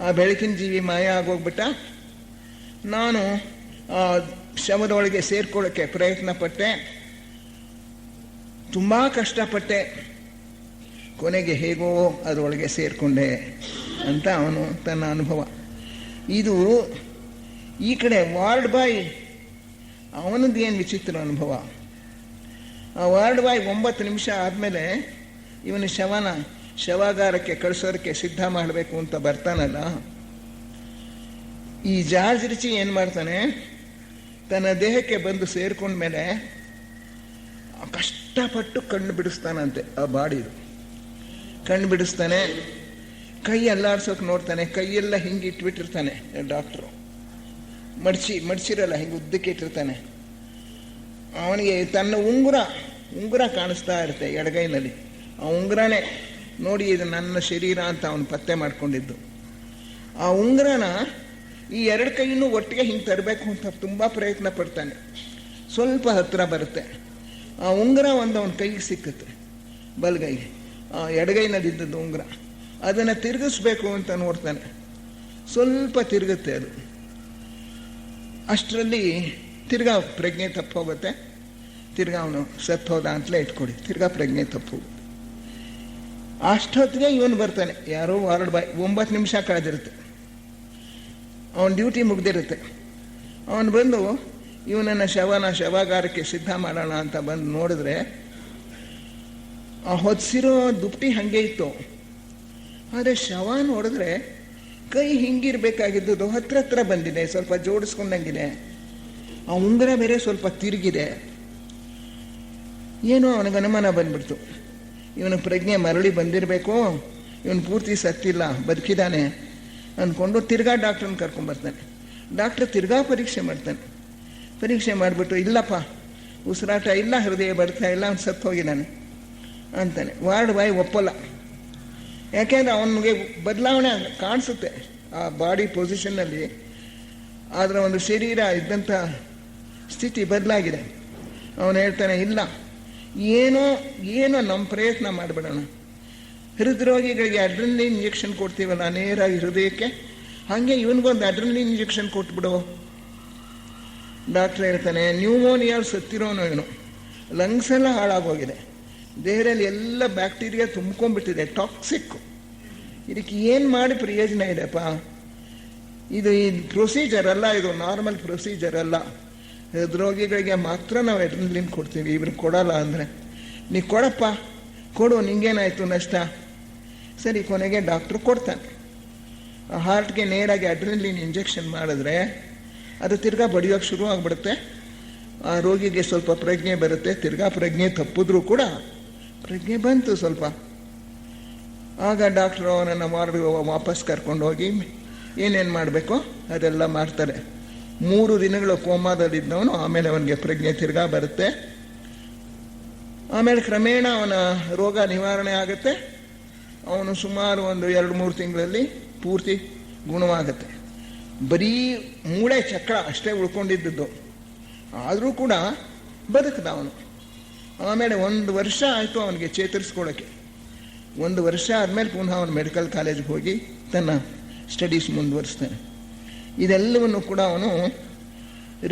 ಆ ಬೆಳಕಿನ ಜೀವಿ ಮಾಯ ಆಗೋಗ್ಬಿಟ್ಟ. ನಾನು ಆ ಶವದೊಳಗೆ ಸೇರ್ಕೊಳ್ಳೋಕ್ಕೆ ಪ್ರಯತ್ನ ಪಟ್ಟೆ, ತುಂಬ ಕಷ್ಟಪಟ್ಟೆ. ಕೊನೆಗೆ ಹೇಗೋ ಅದರೊಳಗೆ ಸೇರಿಕೊಂಡೆ ಅಂತ ಅವನು ತನ್ನ ಅನುಭವ. ಇದು ಈ ಕಡೆ ವಾರ್ಡ್ ಬಾಯ್ ಅವನದ್ದು ಏನು ವಿಚಿತ್ರ ಅನುಭವ. ಆ ವಾರ್ಡ್ ಬಾಯ್ 9 ನಿಮಿಷ ಆದಮೇಲೆ ಇವನ ಶವಾಗಾರಕ್ಕೆ ಕಳಿಸೋದಕ್ಕೆ ಸಿದ್ಧ ಮಾಡಬೇಕು ಅಂತ ಬರ್ತಾನಲ್ಲ, ಈ ಜಾರ್ಜ್ ರಿಚಿ ಏನು ಮಾಡ್ತಾನೆ, ತನ್ನ ದೇಹಕ್ಕೆ ಬಂದು ಸೇರ್ಕೊಂಡ್ಮೇಲೆ ಕಷ್ಟಪಟ್ಟು ಕಣ್ಣು ಬಿಡಿಸ್ತಾನಂತೆ. ಆ ಬಾಡಿದು ಕಣ್ಣು ಬಿಡಿಸ್ತಾನೆ, ಕೈ ಅಲ್ಲಾಡ್ಸೋಕೆ ನೋಡ್ತಾನೆ. ಕೈಯೆಲ್ಲ ಹಿಂಗೆ ಇಟ್ಬಿಟ್ಟಿರ್ತಾನೆ ಡಾಕ್ಟ್ರು, ಮಡ್ಚಿರಲ್ಲ, ಹಿಂಗೆ ಉದ್ದಕ್ಕೆ ಇಟ್ಟಿರ್ತಾನೆ. ಅವನಿಗೆ ತನ್ನ ಉಂಗುರ ಕಾಣಿಸ್ತಾ ಇರುತ್ತೆ ಎಡಗೈನಲ್ಲಿ. ಆ ಉಂಗುರನೇ ನೋಡಿ ಇದು ನನ್ನ ಶರೀರ ಅಂತ ಅವನು ಪತ್ತೆ ಮಾಡ್ಕೊಂಡಿದ್ದು. ಆ ಉಂಗುರನ ಈ ಎರಡು ಕೈನೂ ಒಟ್ಟಿಗೆ ಹಿಂಗೆ ತರಬೇಕು ಅಂತ ತುಂಬ ಪ್ರಯತ್ನ ಪಡ್ತಾನೆ. ಸ್ವಲ್ಪ ಹತ್ತಿರ ಬರುತ್ತೆ. ಆ ಉಂಗುರ ಒಂದು ಅವನ ಕೈಗೆ ಸಿಕ್ಕುತ್ತೆ, ಬಲಗೈಗೆ. ಎಡಗೈನಲ್ಲಿದ್ದದ್ದು ಉಂಗುರ ಅದನ್ನು ತಿರುಗಿಸ್ಬೇಕು ಅಂತ ನೋಡ್ತಾನೆ. ಸ್ವಲ್ಪ ತಿರುಗುತ್ತೆ ಅದು. ಅಷ್ಟರಲ್ಲಿ ತಿರ್ಗಾ ಪ್ರಜ್ಞೆ ತಪ್ಪೋಗುತ್ತೆ. ತಿರ್ಗಾ ಅವನು ಸತ್ತೋದ ಅಂತಲೇ ಇಟ್ಕೊಡಿ, ತಿರ್ಗಾ ಪ್ರಜ್ಞೆ ತಪ್ಪೋಗುತ್ತೆ. ಅಷ್ಟೊತ್ತಿಗೆ ಇವನು ಬರ್ತಾನೆ, ಯಾರೋ ವಾರ್ಡ್ ಬಾಯ್. 9 ನಿಮಿಷ ಕಳೆದಿರುತ್ತೆ, ಅವನ ಡ್ಯೂಟಿ ಮುಗ್ದಿರುತ್ತೆ. ಅವನು ಬಂದು ಇವನನ್ನು ಶವಾಗಾರಕ್ಕೆ ಸಿದ್ಧ ಮಾಡೋಣ ಅಂತ ಬಂದು ನೋಡಿದ್ರೆ ಆ ಹೊದಿಸಿರೋ ದುಪ್ಪಟಿ ಹಾಗೆ ಇತ್ತು. ಆದರೆ ಶವ ನೋಡಿದ್ರೆ ಕೈ ಹಿಂಗಿರ್ಬೇಕಾಗಿದ್ದು ಹತ್ರ ಬಂದಿದೆ, ಸ್ವಲ್ಪ ಜೋಡಿಸ್ಕೊಂಡಂಗಿದೆ. ಆ ಉಂಗುರ ಬೇರೆ ಸ್ವಲ್ಪ ತಿರುಗಿದೆ. ಏನೋ ಅವನಿಗೆ ಅನುಮಾನ ಬಂದ್ಬಿಡ್ತು, ಇವನ ಪ್ರಜ್ಞೆ ಮರಳಿ ಬಂದಿರಬೇಕು, ಇವನು ಪೂರ್ತಿ ಸತ್ತಿಲ್ಲ, ಬದುಕಿದ್ದಾನೆ ಅಂದ್ಕೊಂಡು ತಿರ್ಗಾ ಡಾಕ್ಟ್ರನ್ನ ಕರ್ಕೊಂಡ್ಬರ್ತಾನೆ. ಡಾಕ್ಟ್ರ್ ತಿರ್ಗಾ ಪರೀಕ್ಷೆ ಮಾಡ್ತಾನೆ. ಪರೀಕ್ಷೆ ಮಾಡಿಬಿಟ್ಟು ಇಲ್ಲಪ್ಪ ಉಸಿರಾಟ ಇಲ್ಲ, ಹೃದಯ ಬರ್ತಾ ಇಲ್ಲ, ಅವ್ನು ಸತ್ತು ಹೋಗಿದ್ದಾನೆ ಅಂತಾನೆ. ವಾರ್ಡ್ ಬಾಯ್ ಒಪ್ಪಲ್ಲ. ಯಾಕೆಂದರೆ ಅವನಿಗೆ ಬದಲಾವಣೆ ಕಾಣಿಸುತ್ತೆ ಆ ಬಾಡಿ ಪೊಸಿಷನ್ನಲ್ಲಿ. ಆದರೆ ಒಂದು ಶರೀರ ಇದ್ದಂಥ ಸ್ಥಿತಿ ಬದಲಾಗಿದೆ. ಅವನು ಹೇಳ್ತಾನೆ, ಇಲ್ಲ, ಏನೋ ನಮ್ಮ ಪ್ರಯತ್ನ ಮಾಡಿಬಿಡೋಣ. ಹೃದ್ರೋಗಿಗಳಿಗೆ ಅಡ್ರಿನಲಿನ್ ಇಂಜೆಕ್ಷನ್ ಕೊಡ್ತೀವಲ್ಲ ನೇರಾಗಿ ಹೃದಯಕ್ಕೆ, ಹಾಗೆ ಇವನಿಗೊಂದು ಅಡ್ರಿನಲಿನ್ ಇಂಜೆಕ್ಷನ್ ಕೊಟ್ಬಿಡು. ಡಾಕ್ಟ್ರ್ ಹೇಳ್ತಾನೆ, ನ್ಯೂಮೋನಿಯಾಲ್ ಸತ್ತಿರೋನು ಇವನು, ಲಂಗ್ಸ್ ಎಲ್ಲ ಹಾಳಾಗೋಗಿದೆ, ದೇಹದಲ್ಲಿ ಎಲ್ಲ ಬ್ಯಾಕ್ಟೀರಿಯಾ ತುಂಬ್ಕೊಂಡ್ಬಿಟ್ಟಿದೆ, ಟಾಕ್ಸಿಕ್. ಇದಕ್ಕೆ ಏನು ಮಾಡಿ ಪ್ರಯೋಜನ ಇದೆಪ್ಪ? ಇದು ಈ ಪ್ರೊಸೀಜರ್ ಅಲ್ಲ, ಇದು ನಾರ್ಮಲ್ ಪ್ರೊಸೀಜರ್ ಅಲ್ಲ. ಹೃದ್ರೋಗಿಗಳಿಗೆ ಮಾತ್ರ ನಾವು ಅಡ್ರಿನಲಿನ್ ಕೊಡ್ತೀವಿ, ಇವ್ರಿಗೆ ಕೊಡಲ್ಲ. ಅಂದರೆ ನೀ ಕೊಡಪ್ಪ, ಕೊಡು, ನಿಂಗೇನಾಯಿತು ನಷ್ಟ? ಸರಿ, ಕೊನೆಗೆ ಡಾಕ್ಟ್ರು ಕೊಡ್ತಾನೆ. ಹಾರ್ಟ್ಗೆ ನೇರಾಗಿ ಅಡ್ರಿನಲಿನ್ ಇಂಜೆಕ್ಷನ್ ಮಾಡಿದ್ರೆ ಅದು ತಿರ್ಗಾ ಬಡಿಯೋಕ್ಕೆ ಶುರು ಆಗಿಬಿಡುತ್ತೆ. ಆ ರೋಗಿಗೆ ಸ್ವಲ್ಪ ಪ್ರಜ್ಞೆ ಬರುತ್ತೆ. ತಿರ್ಗಾ ಪ್ರಜ್ಞೆ ತಪ್ಪಿದ್ರೂ ಕೂಡ ಪ್ರಜ್ಞೆ ಬಂತು ಸ್ವಲ್ಪ. ಆಗ ಡಾಕ್ಟ್ರು ಅವನನ್ನು ವಾಪಸ್ ಕರ್ಕೊಂಡು ಹೋಗಿ ಏನೇನು ಮಾಡಬೇಕು ಅದೆಲ್ಲ ಮಾಡ್ತಾರೆ. 3 ದಿನಗಳು ಕೋಮಾದಲ್ಲಿದ್ದವನು ಆಮೇಲೆ ಅವನಿಗೆ ಪ್ರಜ್ಞೆ ತಿರ್ಗಾ ಬರುತ್ತೆ. ಆಮೇಲೆ ಕ್ರಮೇಣ ಅವನ ರೋಗ ನಿವಾರಣೆ ಆಗುತ್ತೆ. ಅವನು ಸುಮಾರು ಒಂದು 2-3 ತಿಂಗಳಲ್ಲಿ ಪೂರ್ತಿ ಗುಣವಾಗುತ್ತೆ. ಬರೀ ಮೂಳೆ ಚಕ್ರ ಅಷ್ಟೇ ಉಳ್ಕೊಂಡಿದ್ದದ್ದು, ಆದರೂ ಕೂಡ ಬದುಕದ ಅವನು. ಆಮೇಲೆ 1 ವರ್ಷ ಆಯಿತು ಅವನಿಗೆ ಚೇತರಿಸ್ಕೊಳ್ಳೋಕ್ಕೆ. 1 ವರ್ಷ ಆದಮೇಲೆ ಪುನಃ ಅವನು ಮೆಡಿಕಲ್ ಕಾಲೇಜ್ಗೆ ಹೋಗಿ ತನ್ನ ಸ್ಟಡೀಸ್ ಮುಂದುವರಿಸ್ತಾನೆ. ಇದೆಲ್ಲವನ್ನು ಕೂಡ ಅವನು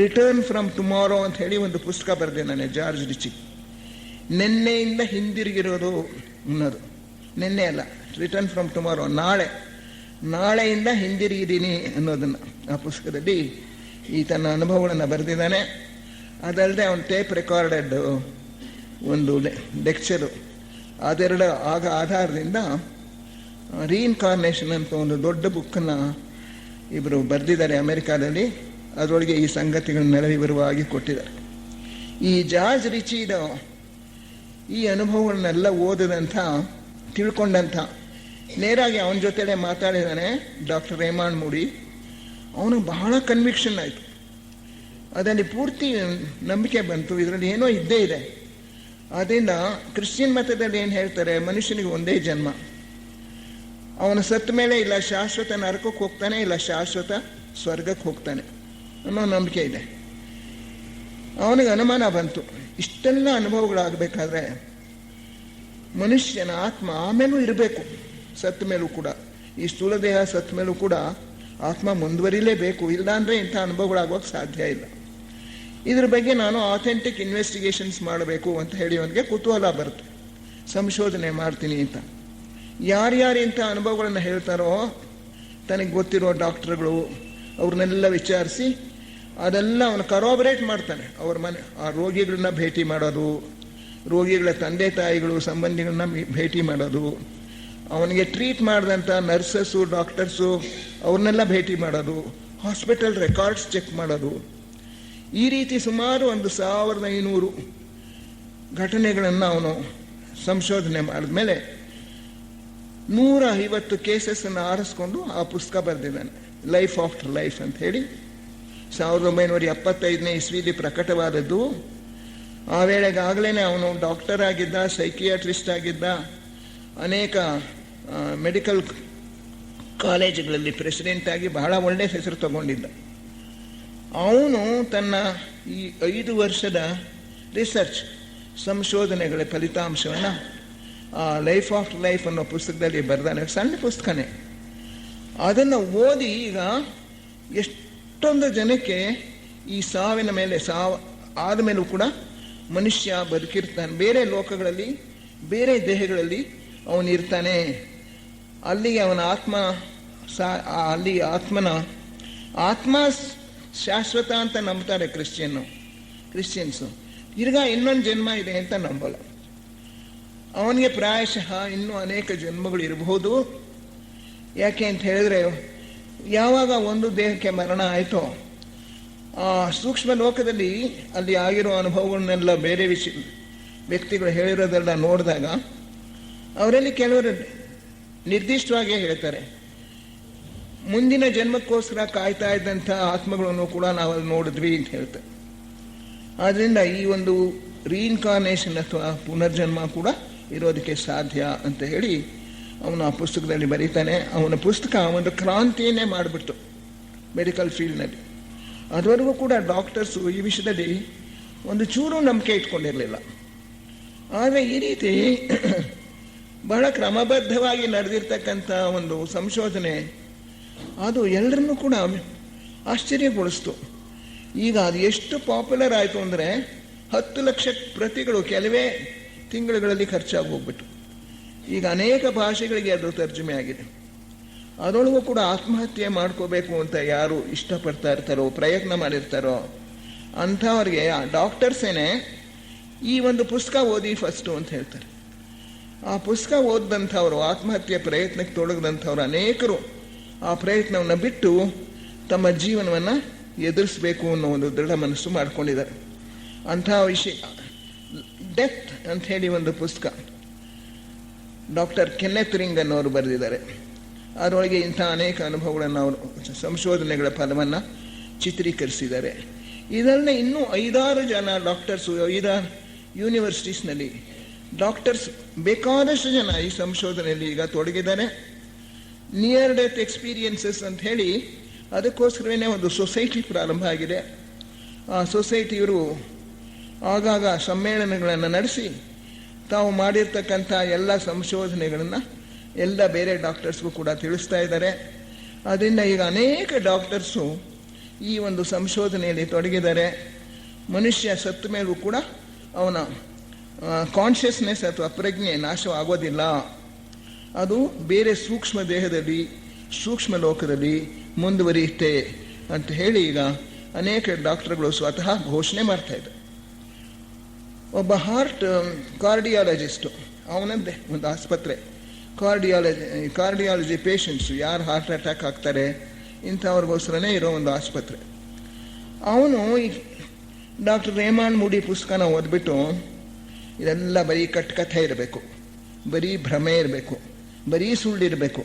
ರಿಟರ್ನ್ ಫ್ರಮ್ ಟುಮಾರೋ ಅಂತ ಹೇಳಿ ಒಂದು ಪುಸ್ತಕ ಬರೆದಿದ್ದಾನೆ, ಜಾರ್ಜ್ ರಿಚಿ. ನಿನ್ನೆಯಿಂದ ಹಿಂದಿರುಗಿರೋದು ಅನ್ನೋದು. ನಿನ್ನೆ ಅಲ್ಲ, ರಿಟರ್ನ್ ಫ್ರಮ್ ಟುಮಾರೋ, ನಾಳೆಯಿಂದ ಹಿಂದಿರುಗಿದ್ದೀನಿ ಅನ್ನೋದನ್ನು ಆ ಪುಸ್ತಕದಲ್ಲಿ ಈ ತನ್ನ ಅನುಭವಗಳನ್ನು ಬರೆದಿದ್ದಾನೆ. ಅದಲ್ಲದೆ ಅವನು ಟೇಪ್ ರೆಕಾರ್ಡೆಡ್ ಒಂದು ಲೆಕ್ಚರು, ಅದೆರಡು ಆಧಾರದಿಂದ ರೀಇನ್ಕಾರ್ನೇಷನ್ ಅಂತ ಒಂದು ದೊಡ್ಡ ಬುಕ್ಕನ್ನು ಇಬ್ಬರು ಬರೆದಿದ್ದಾರೆ ಅಮೆರಿಕಾದಲ್ಲಿ. ಅದರೊಳಗೆ ಈ ಸಂಗತಿಗಳನ್ನೆಲ್ಲ ವಿವರವಾಗಿ ಕೊಟ್ಟಿದ್ದಾರೆ. ಈ ಜಾರ್ಜ್ ರಿಚಿದ ಈ ಅನುಭವಗಳನ್ನೆಲ್ಲ ಓದಿದಂಥ, ತಿಳ್ಕೊಂಡಂಥ, ನೇರಾಗಿ ಅವನ ಜೊತೆಲೇ ಮಾತಾಡಿದ್ದಾನೆ ಡಾಕ್ಟರ್ ರೇಮಾಂಡ್ ಮೂಡಿ. ಅವನು ಬಹಳ ಕನ್ವಿಕ್ಷನ್ ಆಯಿತು. ಅದರಲ್ಲಿ ಪೂರ್ತಿ ನಂಬಿಕೆ ಬಂತು, ಇದರಲ್ಲಿ ಏನೋ ಇದ್ದೇ ಇದೆ. ಆದ್ದರಿಂದ ಕ್ರಿಶ್ಚಿಯನ್ ಮತದಲ್ಲಿ ಏನು ಹೇಳ್ತಾರೆ, ಮನುಷ್ಯನಿಗೆ ಒಂದೇ ಜನ್ಮ, ಅವನು ಸತ್ತ ಮೇಲೆ ಇಲ್ಲ ಶಾಶ್ವತ ನರಕಕ್ಕೆ ಹೋಗ್ತಾನೆ, ಇಲ್ಲ ಶಾಶ್ವತ ಸ್ವರ್ಗಕ್ಕೆ ಹೋಗ್ತಾನೆ ಅನ್ನೋ ನಂಬಿಕೆ ಇದೆ. ಅವನಿಗೆ ಅನುಮಾನ ಬಂತು, ಇಷ್ಟೆಲ್ಲ ಅನುಭವಗಳಾಗಬೇಕಾದ್ರೆ ಮನುಷ್ಯನ ಆತ್ಮ ಆಮೇಲೂ ಇರಬೇಕು, ಸತ್ತ ಮೇಲೂ ಕೂಡ. ಈ ಸ್ಥೂಲ ದೇಹ ಸತ್ತ ಮೇಲೂ ಕೂಡ ಆತ್ಮ ಮುಂದುವರಿಲೇಬೇಕು, ಇಲ್ಲಾಂದರೆ ಇಂಥ ಅನುಭವಗಳಾಗೋಕ್ಕೆ ಸಾಧ್ಯ ಇಲ್ಲ. ಇದ್ರ ಬಗ್ಗೆ ನಾನು ಆಥೆಂಟಿಕ್ ಇನ್ವೆಸ್ಟಿಗೇಷನ್ಸ್ ಮಾಡಬೇಕು ಅಂತ ಹೇಳಿ ಅವನಿಗೆ ಕುತೂಹಲ ಬರುತ್ತೆ, ಸಂಶೋಧನೆ ಮಾಡ್ತೀನಿ ಅಂತ. ಯಾರ್ಯಾರು ಇಂಥ ಅನುಭವಗಳನ್ನು ಹೇಳ್ತಾರೋ ತನಗೆ ಗೊತ್ತಿರೋ ಡಾಕ್ಟ್ರುಗಳು ಅವ್ರನ್ನೆಲ್ಲ ವಿಚಾರಿಸಿ ಅದೆಲ್ಲ ಅವನು ಕರಾಬರೇಟ್ ಮಾಡ್ತಾನೆ. ಅವ್ರ ಆ ರೋಗಿಗಳನ್ನ ಭೇಟಿ ಮಾಡೋದು, ರೋಗಿಗಳ ತಂದೆ ತಾಯಿಗಳು ಸಂಬಂಧಿಗಳನ್ನ ಭೇಟಿ ಮಾಡೋದು, ಅವನಿಗೆ ಟ್ರೀಟ್ ಮಾಡಿದಂಥ ನರ್ಸಸ್ಸು ಡಾಕ್ಟರ್ಸು ಅವ್ರನ್ನೆಲ್ಲ ಭೇಟಿ ಮಾಡೋದು, ಹಾಸ್ಪಿಟಲ್ ರೆಕಾರ್ಡ್ಸ್ ಚೆಕ್ ಮಾಡೋದು. ಈ ರೀತಿ ಸುಮಾರು 1500 ಘಟನೆಗಳನ್ನು ಅವನು ಸಂಶೋಧನೆ ಮಾಡಿದ್ಮೇಲೆ 150 ಕೇಸಸ್ಸನ್ನು ಆರಿಸ್ಕೊಂಡು ಆ ಪುಸ್ತಕ ಬರೆದಿದ್ದಾನೆ, ಲೈಫ್ ಆಫ್ಟರ್ ಲೈಫ್ ಅಂತ ಹೇಳಿ. 1975ನೇ ಇಸ್ವಿಲಿ ಪ್ರಕಟವಾದದ್ದು. ಆ ವೇಳೆಗಾಗಲೇ ಅವನು ಡಾಕ್ಟರ್ ಆಗಿದ್ದ, ಸೈಕಿಯಾಟ್ರಿಸ್ಟ್ ಆಗಿದ್ದ, ಅನೇಕ ಮೆಡಿಕಲ್ ಕಾಲೇಜುಗಳಲ್ಲಿ ಪ್ರೆಸಿಡೆಂಟಾಗಿ ಬಹಳ ಒಳ್ಳೆಯ ಹೆಸರು ತಗೊಂಡಿದ್ದ. ಅವನು ತನ್ನ ಈ 5 ವರ್ಷದ ರಿಸರ್ಚ್ ಸಂಶೋಧನೆಗಳ ಫಲಿತಾಂಶವನ್ನು ಲೈಫ್ ಆಫ್ಟರ್ ಲೈಫ್ ಅನ್ನೋ ಪುಸ್ತಕದಲ್ಲಿ ಬರೆದಾನೆ. ಸಣ್ಣ ಪುಸ್ತಕನೇ. ಅದನ್ನು ಓದಿ ಈಗ ಎಷ್ಟೊಂದು ಜನಕ್ಕೆ ಈ ಸಾವಿನ ಮೇಲೆ, ಸಾವು ಆದಮೇಲೂ ಕೂಡ ಮನುಷ್ಯ ಬದುಕಿರ್ತಾನೆ, ಬೇರೆ ಲೋಕಗಳಲ್ಲಿ ಬೇರೆ ದೇಹಗಳಲ್ಲಿ ಅವನಿರ್ತಾನೆ, ಅಲ್ಲಿಗೆ ಅವನ ಅಲ್ಲಿ ಆತ್ಮ ಶಾಶ್ವತ ಅಂತ ನಂಬ್ತಾರೆ ಕ್ರಿಶ್ಚಿಯನ್ಸು. ಈಗ ಇನ್ನೊಂದು ಜನ್ಮ ಇದೆ ಅಂತ ನಂಬಲ್ಲ. ಅವನಿಗೆ ಪ್ರಾಯಶಃ ಇನ್ನೂ ಅನೇಕ ಜನ್ಮಗಳು ಇರಬಹುದು. ಯಾಕೆ ಅಂತ ಹೇಳಿದ್ರೆ, ಯಾವಾಗ ಒಂದು ದೇಹಕ್ಕೆ ಮರಣ ಆಯಿತೋ, ಸೂಕ್ಷ್ಮ ಲೋಕದಲ್ಲಿ ಅಲ್ಲಿ ಆಗಿರೋ ಅನುಭವಗಳನ್ನೆಲ್ಲ ಬೇರೆ ವ್ಯಕ್ತಿಗಳು ಹೇಳಿರೋದೆಲ್ಲ ನೋಡಿದಾಗ ಅವರಲ್ಲಿ ಕೆಲವರು ನಿರ್ದಿಷ್ಟವಾಗಿ ಹೇಳ್ತಾರೆ, ಮುಂದಿನ ಜನ್ಮಕ್ಕೋಸ್ಕರ ಕಾಯ್ತಾ ಇದ್ದಂಥ ಆತ್ಮಗಳನ್ನು ಕೂಡ ನಾವಲ್ಲಿ ನೋಡಿದ್ವಿ ಅಂತ ಹೇಳ್ತಾರೆ. ಆದ್ದರಿಂದ ಈ ಒಂದು ರೀಇನ್ಕಾರ್ನೇಷನ್ ಅಥವಾ ಪುನರ್ಜನ್ಮ ಕೂಡ ಇರೋದಕ್ಕೆ ಸಾಧ್ಯ ಅಂತ ಹೇಳಿ ಅವನು ಆ ಪುಸ್ತಕದಲ್ಲಿ ಬರೀತಾನೆ. ಅವನ ಪುಸ್ತಕ ಒಂದು ಕ್ರಾಂತಿಯನ್ನೇ ಮಾಡಿಬಿಡ್ತು ಮೆಡಿಕಲ್ ಫೀಲ್ಡ್ನಲ್ಲಿ. ಅದುವರೆಗೂ ಕೂಡ ಡಾಕ್ಟರ್ಸು ಈ ವಿಷಯದಲ್ಲಿ ಒಂದು ಚೂರು ನಂಬಿಕೆ ಇಟ್ಕೊಂಡಿರಲಿಲ್ಲ. ಆದರೆ ಈ ರೀತಿ ಬಹಳ ಕ್ರಮಬದ್ಧವಾಗಿ ನಡೆದಿರ್ತಕ್ಕಂಥ ಒಂದು ಸಂಶೋಧನೆ ಅದು ಎಲ್ಲರನ್ನೂ ಕೂಡ ಆಶ್ಚರ್ಯಗೊಳಿಸ್ತು. ಈಗ ಅದು ಎಷ್ಟು ಪಾಪ್ಯುಲರ್ ಆಯಿತು ಅಂದರೆ 10 ಲಕ್ಷ ಪ್ರತಿಗಳು ಕೆಲವೇ ತಿಂಗಳುಗಳಲ್ಲಿ ಖರ್ಚಾಗಿ ಹೋಗ್ಬಿಟ್ಟು ಈಗ ಅನೇಕ ಭಾಷೆಗಳಿಗೆ ಅದು ತರ್ಜುಮೆ ಆಗಿದೆ. ಅದರೊಳಗೂ ಕೂಡ ಆತ್ಮಹತ್ಯೆ ಮಾಡ್ಕೋಬೇಕು ಅಂತ ಯಾರು ಇಷ್ಟಪಡ್ತಾ ಇರ್ತಾರೋ, ಪ್ರಯತ್ನ ಮಾಡಿರ್ತಾರೋ ಅಂಥವ್ರಿಗೆ ಡಾಕ್ಟರ್ಸೇನೆ ಈ ಒಂದು ಪುಸ್ತಕ ಓದಿ ಫಸ್ಟು ಅಂತ ಹೇಳ್ತಾರೆ. ಆ ಪುಸ್ತಕ ಓದಿದಂಥವ್ರು, ಆತ್ಮಹತ್ಯೆ ಪ್ರಯತ್ನಕ್ಕೆ ತೊಡಗದಂಥವ್ರು ಅನೇಕರು ಆ ಪ್ರಯತ್ನವನ್ನು ಬಿಟ್ಟು ತಮ್ಮ ಜೀವನವನ್ನು ಎದುರಿಸಬೇಕು ಅನ್ನೋ ಒಂದು ದೃಢ ಮನಸ್ಸು ಮಾಡ್ಕೊಂಡಿದ್ದಾರೆ. ಅಂಥ ವಿಷಯ ಡೆತ್ ಅಂತ ಹೇಳಿ ಒಂದು ಪುಸ್ತಕ ಡಾಕ್ಟರ್ ಕೆನ್ನೆತ್ ರಿಂಗ್ ಅನ್ನೋರು ಬರೆದಿದ್ದಾರೆ. ಅದರೊಳಗೆ ಇಂಥ ಅನೇಕ ಅನುಭವಗಳನ್ನು ಅವರು ಸಂಶೋಧನೆಗಳ ಫಲವನ್ನು ಚಿತ್ರೀಕರಿಸಿದ್ದಾರೆ. ಇದಲ್ಲದೆ ಇನ್ನೂ 5-6 ಜನ ಡಾಕ್ಟರ್ಸು 5 ಯೂನಿವರ್ಸಿಟೀಸ್ನಲ್ಲಿ ಡಾಕ್ಟರ್ಸ್ ಬೇಕಾದಷ್ಟು ಜನ ಈ ಸಂಶೋಧನೆಯಲ್ಲಿ ಈಗ ತೊಡಗಿದ್ದಾರೆ. ನಿಯರ್ ಡೆತ್ ಎಕ್ಸ್ಪೀರಿಯನ್ಸಸ್ ಅಂತ ಹೇಳಿ ಅದಕ್ಕೋಸ್ಕರವೇ ಒಂದು ಸೊಸೈಟಿ ಪ್ರಾರಂಭ ಆಗಿದೆ. ಆ ಸೊಸೈಟಿಯವರು ಆಗಾಗ ಸಮ್ಮೇಳನಗಳನ್ನು ನಡೆಸಿ ತಾವು ಮಾಡಿರ್ತಕ್ಕಂಥ ಎಲ್ಲ ಸಂಶೋಧನೆಗಳನ್ನು ಎಲ್ಲ ಬೇರೆ ಡಾಕ್ಟರ್ಸ್ಗೂ ಕೂಡ ತಿಳಿಸ್ತಾ ಇದ್ದಾರೆ. ಅದರಿಂದ ಈಗ ಅನೇಕ ಡಾಕ್ಟರ್ಸು ಈ ಒಂದು ಸಂಶೋಧನೆಯಲ್ಲಿ ತೊಡಗಿದ್ದಾರೆ. ಮನುಷ್ಯ ಸತ್ತ ಮೇಲೂ ಕೂಡ ಅವನ ಕಾನ್ಷಿಯಸ್ನೆಸ್ ಅಥವಾ ಪ್ರಜ್ಞೆ ನಾಶವಾಗೋದಿಲ್ಲ, ಅದು ಬೇರೆ ಸೂಕ್ಷ್ಮ ದೇಹದಲ್ಲಿ, ಸೂಕ್ಷ್ಮ ಲೋಕದಲ್ಲಿ ಮುಂದುವರಿಯುತ್ತೆ ಅಂತ ಹೇಳಿ ಈಗ ಅನೇಕ ಡಾಕ್ಟರ್ಗಳು ಸ್ವತಃ ಘೋಷಣೆ ಮಾಡ್ತಾ ಇದ್ದಾರೆ. ಒಬ್ಬ ಕಾರ್ಡಿಯಾಲಜಿಸ್ಟು, ಅವನದ್ದೇ ಒಂದು ಆಸ್ಪತ್ರೆ, ಕಾರ್ಡಿಯಾಲಜಿ ಪೇಷಂಟ್ಸು, ಯಾರು ಹಾರ್ಟ್ ಅಟ್ಯಾಕ್ ಆಗ್ತಾರೆ ಇಂಥವ್ರಿಗೋಸ್ಕರನೇ ಇರೋ ಒಂದು ಆಸ್ಪತ್ರೆ. ಅವನು ಈ ಡಾಕ್ಟರ್ ರೇಮಾಂಡ್ ಮೂಡಿ ಪುಸ್ತಕನ ಓದ್ಬಿಟ್ಟು ಇದೆಲ್ಲ ಬರೀ ಕಟ್ಟುಕಥೆ ಇರಬೇಕು, ಬರೀ ಭ್ರಮೆ ಇರಬೇಕು, ಬರೀ ಸುಳ್ಳಿರಬೇಕು,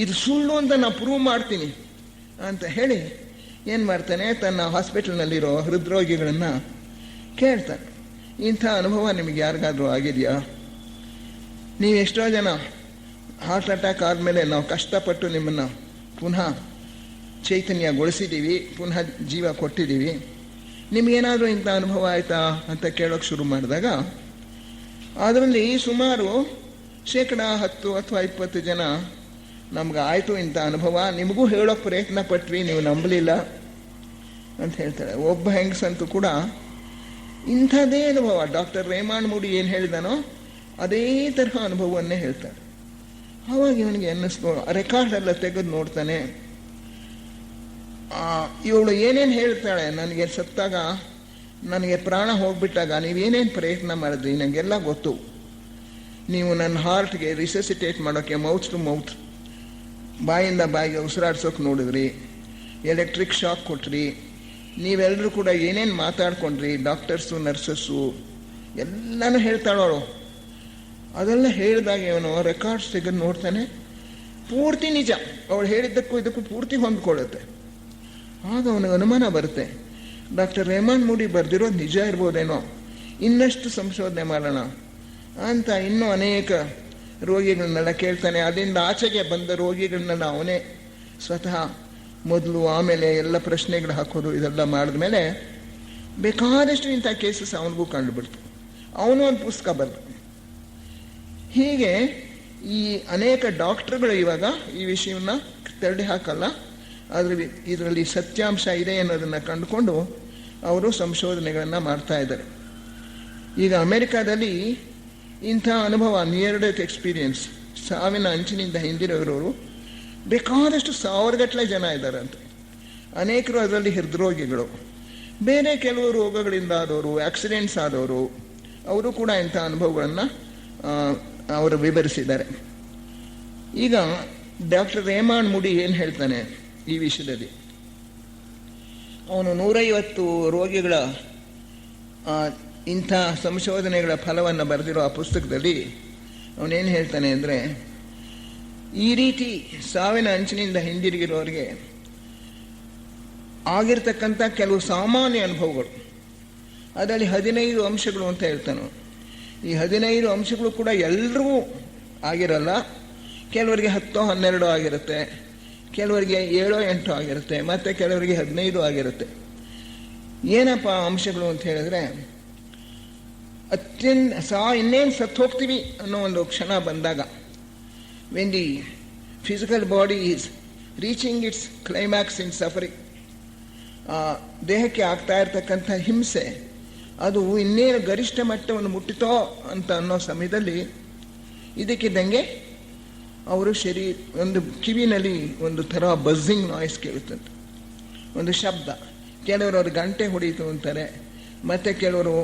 ಇದು ಸುಳ್ಳು ಅಂತ ನಾನು ಪ್ರೂವ್ ಮಾಡ್ತೀನಿ ಅಂತ ಹೇಳಿ ಏನು ಮಾಡ್ತಾನೆ, ತನ್ನ ಹಾಸ್ಪಿಟಲ್ನಲ್ಲಿರೋ ಹೃದ್ರೋಗಿಗಳನ್ನು ಕೇಳ್ತಾನೆ, ಇಂಥ ಅನುಭವ ನಿಮಗೆ ಯಾರಿಗಾದ್ರೂ ಆಗಿದೆಯಾ? ನೀವು ಎಷ್ಟೋ ಜನ ಹಾರ್ಟ್ ಅಟ್ಯಾಕ್ ಆದಮೇಲೆ ನಾವು ಕಷ್ಟಪಟ್ಟು ನಿಮ್ಮನ್ನು ಪುನಃ ಚೈತನ್ಯಗೊಳಿಸಿದ್ದೀವಿ, ಪುನಃ ಜೀವ ಕೊಟ್ಟಿದ್ದೀವಿ, ನಿಮಗೇನಾದರೂ ಇಂಥ ಅನುಭವ ಆಯಿತಾ ಅಂತ ಕೇಳೋಕ್ಕೆ ಶುರು ಮಾಡಿದಾಗ ಅದರಲ್ಲಿ ಸುಮಾರು 10% ಅಥವಾ 20 ಜನ ನಮ್ಗೆ ಆಯಿತು ಇಂಥ ಅನುಭವ, ನಿಮಗೂ ಹೇಳೋಕ್ಕೆ ಪ್ರಯತ್ನ ಪಟ್ವಿ, ನೀವು ನಂಬಲಿಲ್ಲ ಅಂತ ಹೇಳ್ತಾಳೆ. ಒಬ್ಬ ಹೆಂಗಸಂತೂ ಕೂಡ ಇಂಥದೇ ಅನುಭವ, ಡಾಕ್ಟರ್ ರೇಮಾಂಡ್ ಮೂಡಿ ಏನು ಹೇಳಿದಾನೋ ಅದೇ ತರಹ ಅನುಭವವನ್ನೇ ಹೇಳ್ತಾಳೆ. ಆವಾಗ ಇವನಿಗೆ ಅನ್ನಿಸ್ತು, ರೆಕಾರ್ಡೆಲ್ಲ ತೆಗೆದು ನೋಡ್ತಾನೆ, ಇವಳು ಏನೇನು ಹೇಳ್ತಾಳೆ, ನನಗೆ ಸತ್ತಾಗ, ನನಗೆ ಪ್ರಾಣ ಹೋಗ್ಬಿಟ್ಟಾಗ ನೀವೇನೇನು ಪ್ರಯತ್ನ ಮಾಡಿದ್ರಿ ನನಗೆಲ್ಲ ಗೊತ್ತು. ನೀವು ನನ್ನ ಹಾರ್ಟ್ಗೆ ರಿಸಸಿಟೇಟ್ ಮಾಡೋಕ್ಕೆ ಮೌತ್ ಟು ಮೌತ್, ಬಾಯಿಂದ ಬಾಯಿಗೆ ಉಸಿರಾಡ್ಸೋಕೆ ನೋಡಿದ್ರಿ, ಎಲೆಕ್ಟ್ರಿಕ್ ಶಾಕ್ ಕೊಟ್ರಿ, ನೀವೆಲ್ಲರೂ ಕೂಡ ಏನೇನು ಮಾತಾಡ್ಕೊಂಡ್ರಿ, ಡಾಕ್ಟರ್ಸು ನರ್ಸಸ್ಸು ಎಲ್ಲನೂ ಹೇಳ್ತಾಳವಳು. ಅದೆಲ್ಲ ಹೇಳಿದಾಗ ಇವನು ರೆಕಾರ್ಡ್ಸ್ ತೆಗೆದು ನೋಡ್ತಾನೆ, ಪೂರ್ತಿ ನಿಜ, ಅವಳು ಹೇಳಿದ್ದಕ್ಕೂ ಇದಕ್ಕೂ ಪೂರ್ತಿ ಹೊಂದ್ಕೊಳ್ಳುತ್ತೆ. ಆಗ ಅವನಿಗೆ ಅನುಮಾನ ಬರುತ್ತೆ, ಡಾಕ್ಟರ್ ರೇಮಾಂಡ್ ಮೂಡಿ ಬರೆದಿರೋದು ನಿಜ ಇರ್ಬೋದೇನೋ, ಇನ್ನಷ್ಟು ಸಂಶೋಧನೆ ಮಾಡೋಣ ಅಂತ ಇನ್ನೂ ಅನೇಕ ರೋಗಿಗಳನ್ನೆಲ್ಲ ಕೇಳ್ತಾನೆ. ಅದರಿಂದ ಆಚೆಗೆ ಬಂದ ರೋಗಿಗಳನ್ನೆಲ್ಲ ಅವನೇ ಸ್ವತಃ ಮೊದಲು ಆಮೇಲೆ ಎಲ್ಲ ಪ್ರಶ್ನೆಗಳು ಹಾಕೋದು ಇದೆಲ್ಲ ಮಾಡಿದ್ಮೇಲೆ ಬೇಕಾದಷ್ಟು ಇಂಥ ಕೇಸಸ್ ಅವನಿಗೂ ಕಂಡುಬಿಡ್ತು. ಅವನು ಒಂದು ಪುಸ್ತಕ ಬರೆದ. ಹೀಗೆ ಈ ಅನೇಕ ಡಾಕ್ಟರ್ಗಳು ಇವಾಗ ಈ ವಿಷಯವನ್ನ ತಳ್ಳಿ ಹಾಕಲ್ಲ, ಆದರೆ ಇದರಲ್ಲಿ ಸತ್ಯಾಂಶ ಇದೆ ಅನ್ನೋದನ್ನು ಕಂಡುಕೊಂಡು ಅವರು ಸಂಶೋಧನೆಗಳನ್ನು ಮಾಡ್ತಾ ಇದ್ದಾರೆ. ಈಗ ಅಮೆರಿಕಾದಲ್ಲಿ ಇಂಥ ಅನುಭವ, ನಿಯರ್ ಡೆತ್ ಎಕ್ಸ್ಪೀರಿಯನ್ಸ್, ಸಾವಿನ ಅಂಚಿನಿಂದ ಹಿಂದಿರೋರು ಬೇಕಾದಷ್ಟು ಸಾವಿರಗಟ್ಟಲೆ ಜನ ಇದ್ದಾರೆ ಅಂತ. ಅನೇಕರು ಅದರಲ್ಲಿ ಹೃದ್ರೋಗಿಗಳು, ಬೇರೆ ಕೆಲವು ರೋಗಗಳಿಂದ ಆದವರು, ಆಕ್ಸಿಡೆಂಟ್ಸ್ ಆದವರು, ಅವರು ಕೂಡ ಇಂಥ ಅನುಭವಗಳನ್ನು ಅವರು ವಿವರಿಸಿದ್ದಾರೆ. ಈಗ ಡಾಕ್ಟರ್ ರೇಮಾಂಡ್ ಮುಡಿ ಏನು ಹೇಳ್ತಾನೆ ಈ ವಿಷಯದಲ್ಲಿ, ಅವನು 150 ರೋಗಿಗಳ ಇಂಥ ಸಂಶೋಧನೆಗಳ ಫಲವನ್ನು ಬರೆದಿರೋ ಆ ಪುಸ್ತಕದಲ್ಲಿ ಅವನೇನು ಹೇಳ್ತಾನೆ ಅಂದರೆ, ಈ ರೀತಿ ಸಾವಿನ ಅಂಚಿನಿಂದ ಹಿಂದಿರುಗಿರೋರಿಗೆ ಆಗಿರ್ತಕ್ಕಂಥ ಕೆಲವು ಸಾಮಾನ್ಯ ಅನುಭವಗಳು, ಅದರಲ್ಲಿ 15 ಅಂಶಗಳು ಅಂತ ಹೇಳ್ತಾನೆ. ಈ 15 ಅಂಶಗಳು ಕೂಡ ಎಲ್ಲರಿಗೂ ಆಗಿರಲ್ಲ. ಕೆಲವರಿಗೆ 10-12 ಆಗಿರುತ್ತೆ, ಕೆಲವರಿಗೆ 7-8 ಆಗಿರುತ್ತೆ, ಮತ್ತು ಕೆಲವರಿಗೆ 15 ಆಗಿರುತ್ತೆ. ಏನಪ್ಪ ಅಂಶಗಳು ಅಂತ ಹೇಳಿದ್ರೆ, ಇನ್ನೇನು ಸತ್ತು ಹೋಗ್ತೀವಿ ಅನ್ನೋ ಒಂದು ಕ್ಷಣ ಬಂದಾಗ, when the physical body is reaching it's climax in suffering, ದೇಹಕ್ಕೆ ಆಗ್ತಾ ಇರ್ತಕ್ಕಂಥ ಹಿಂಸೆ ಅದು ಇನ್ನೇನು ಗರಿಷ್ಠ ಮಟ್ಟವನ್ನು ಮುಟ್ಟಿತೋ ಅಂತ ಅನ್ನೋ ಸಮಯದಲ್ಲಿ ಇದಕ್ಕಿದ್ದಂಗೆ ಅವರು ಒಂದು ಕಿವಿನಲ್ಲಿ ಒಂದು ಥರ ಬಜ್ಜಿಂಗ್ ನಾಯ್ಸ್ ಕೇಳುತ್ತಂತೆ, ಒಂದು ಶಬ್ದ. ಕೆಲವರು ಅವ್ರು ಗಂಟೆ ಹೊಡೀತು ಅಂತಾರೆ, ಮತ್ತು ಕೆಲವರು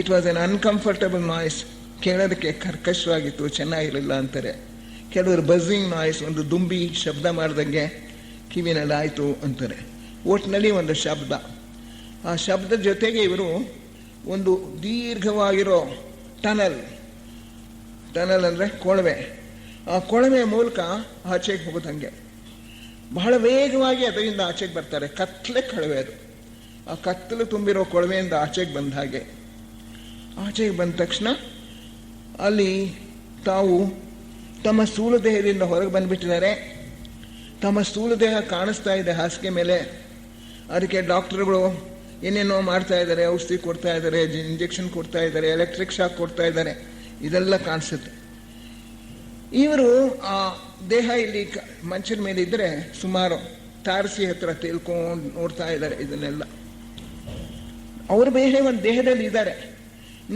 it was an uncomfortable noise, ಕೇಳೋದಕ್ಕೆ ಕರ್ಕಶವಾಗಿತ್ತು, ಚೆನ್ನಾಗಿರಲಿಲ್ಲ ಅಂತಾರೆ. ಕೆಲವರು ಬಜ್ಜಿಂಗ್ ನಾಯ್ಸ್, ಒಂದು ದುಂಬಿ ಶಬ್ದ ಮಾಡ್ದಂಗೆ ಕಿವಿನಲ್ಲಿ ಆಯಿತು ಅಂತಾರೆ. ಒಟ್ಟಿನಲ್ಲಿ ಒಂದು ಶಬ್ದ. ಆ ಶಬ್ದದ ಜೊತೆಗೆ ಇವರು ಒಂದು ದೀರ್ಘವಾಗಿರೋ ಟನಲ್ ಅಂದರೆ ಕೊಳವೆ, ಆ ಕೊಳವೆಯ ಮೂಲಕ ಆಚೆಗೆ ಹೋಗೋದಂಗೆ ಬಹಳ ವೇಗವಾಗಿ ಅದರಿಂದ ಆಚೆಗೆ ಬರ್ತಾರೆ. ಕತ್ತಲೆ ಕೊಳವೆ ಅದು. ಆ ಕತ್ತಲು ತುಂಬಿರೋ ಕೊಳವೆಯಿಂದ ಆಚೆಗೆ ಬಂದ ಹಾಗೆ ಆಚೆಗೆ ಬಂದ ತಕ್ಷಣ ಅಲ್ಲಿ ತಾವು ತಮ್ಮ ಸ್ಥೂಲ ದೇಹದಿಂದ ಹೊರಗೆ ಬಂದುಬಿಟ್ಟಿದ್ದಾರೆ. ತಮ್ಮ ಸ್ಥೂಲ ದೇಹ ಕಾಣಿಸ್ತಾ ಇದೆ ಹಾಸಿಗೆ ಮೇಲೆ. ಅದಕ್ಕೆ ಡಾಕ್ಟರ್ಗಳು ಏನೇನೋ ಮಾಡ್ತಾ ಇದ್ದಾರೆ, ಔಷಧಿ ಕೊಡ್ತಾ ಇದ್ದಾರೆ, ಇಂಜೆಕ್ಷನ್ ಕೊಡ್ತಾ ಇದ್ದಾರೆ, ಎಲೆಕ್ಟ್ರಿಕ್ ಶಾಕ್ ಕೊಡ್ತಾ ಇದ್ದಾರೆ, ಇದೆಲ್ಲ ಕಾಣಿಸುತ್ತೆ. ಇವರು ಆ ದೇಹ ಇಲ್ಲಿ ಮಂಚದ ಮೇಲೆ ಇದ್ದರೆ ಸುಮಾರು ತಾರಸಿ ಹತ್ರ ತೇಲ್ಕೊಂಡು ನೋಡ್ತಾ ಇದ್ದಾರೆ ಇದನ್ನೆಲ್ಲ. ಅವರು ಬೇರೆ ಒಂದು ದೇಹದಲ್ಲಿ ಇದ್ದಾರೆ.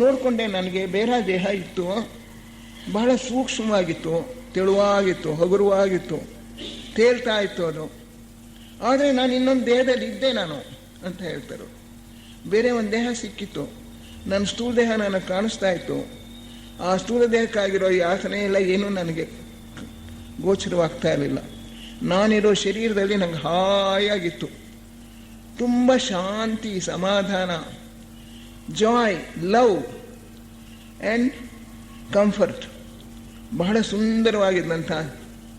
ನೋಡಿಕೊಂಡೆ, ನನಗೆ ಬೇರೆ ದೇಹ ಇತ್ತು, ಬಹಳ ಸೂಕ್ಷ್ಮವಾಗಿತ್ತು, ತೆಳುವಾಗಿತ್ತು, ಹಗುರವಾಗಿತ್ತು, ತೇಲ್ತಾ ಇತ್ತು ಅದು. ಆದರೆ ನಾನು ಇನ್ನೊಂದು ದೇಹದಲ್ಲಿ ಇದ್ದೆ ನಾನು ಅಂತ ಹೇಳ್ತಾರೆ. ಬೇರೆ ಒಂದು ದೇಹ ಸಿಕ್ಕಿತ್ತು, ನನ್ನ ಸ್ಥೂಲ ದೇಹ ನನಗೆ ಕಾಣಿಸ್ತಾ ಇತ್ತು. ಆ ಸ್ಥೂಲ ದೇಹಕ್ಕಾಗಿರೋ ಯಾತನೆ ಎಲ್ಲ ಏನೂ ನನಗೆ ಗೋಚರವಾಗ್ತಾ ಇರಲಿಲ್ಲ. ನಾನಿರೋ ಶರೀರದಲ್ಲಿ ನಂಗೆ ಹಾಯಾಗಿತ್ತು, ತುಂಬ ಶಾಂತಿ, ಸಮಾಧಾನ, ಜಾಯ್, ಲವ್ ಆ್ಯಂಡ್ ಕಂಫರ್ಟ್, ಬಹಳ ಸುಂದರವಾಗಿದ್ದಂಥ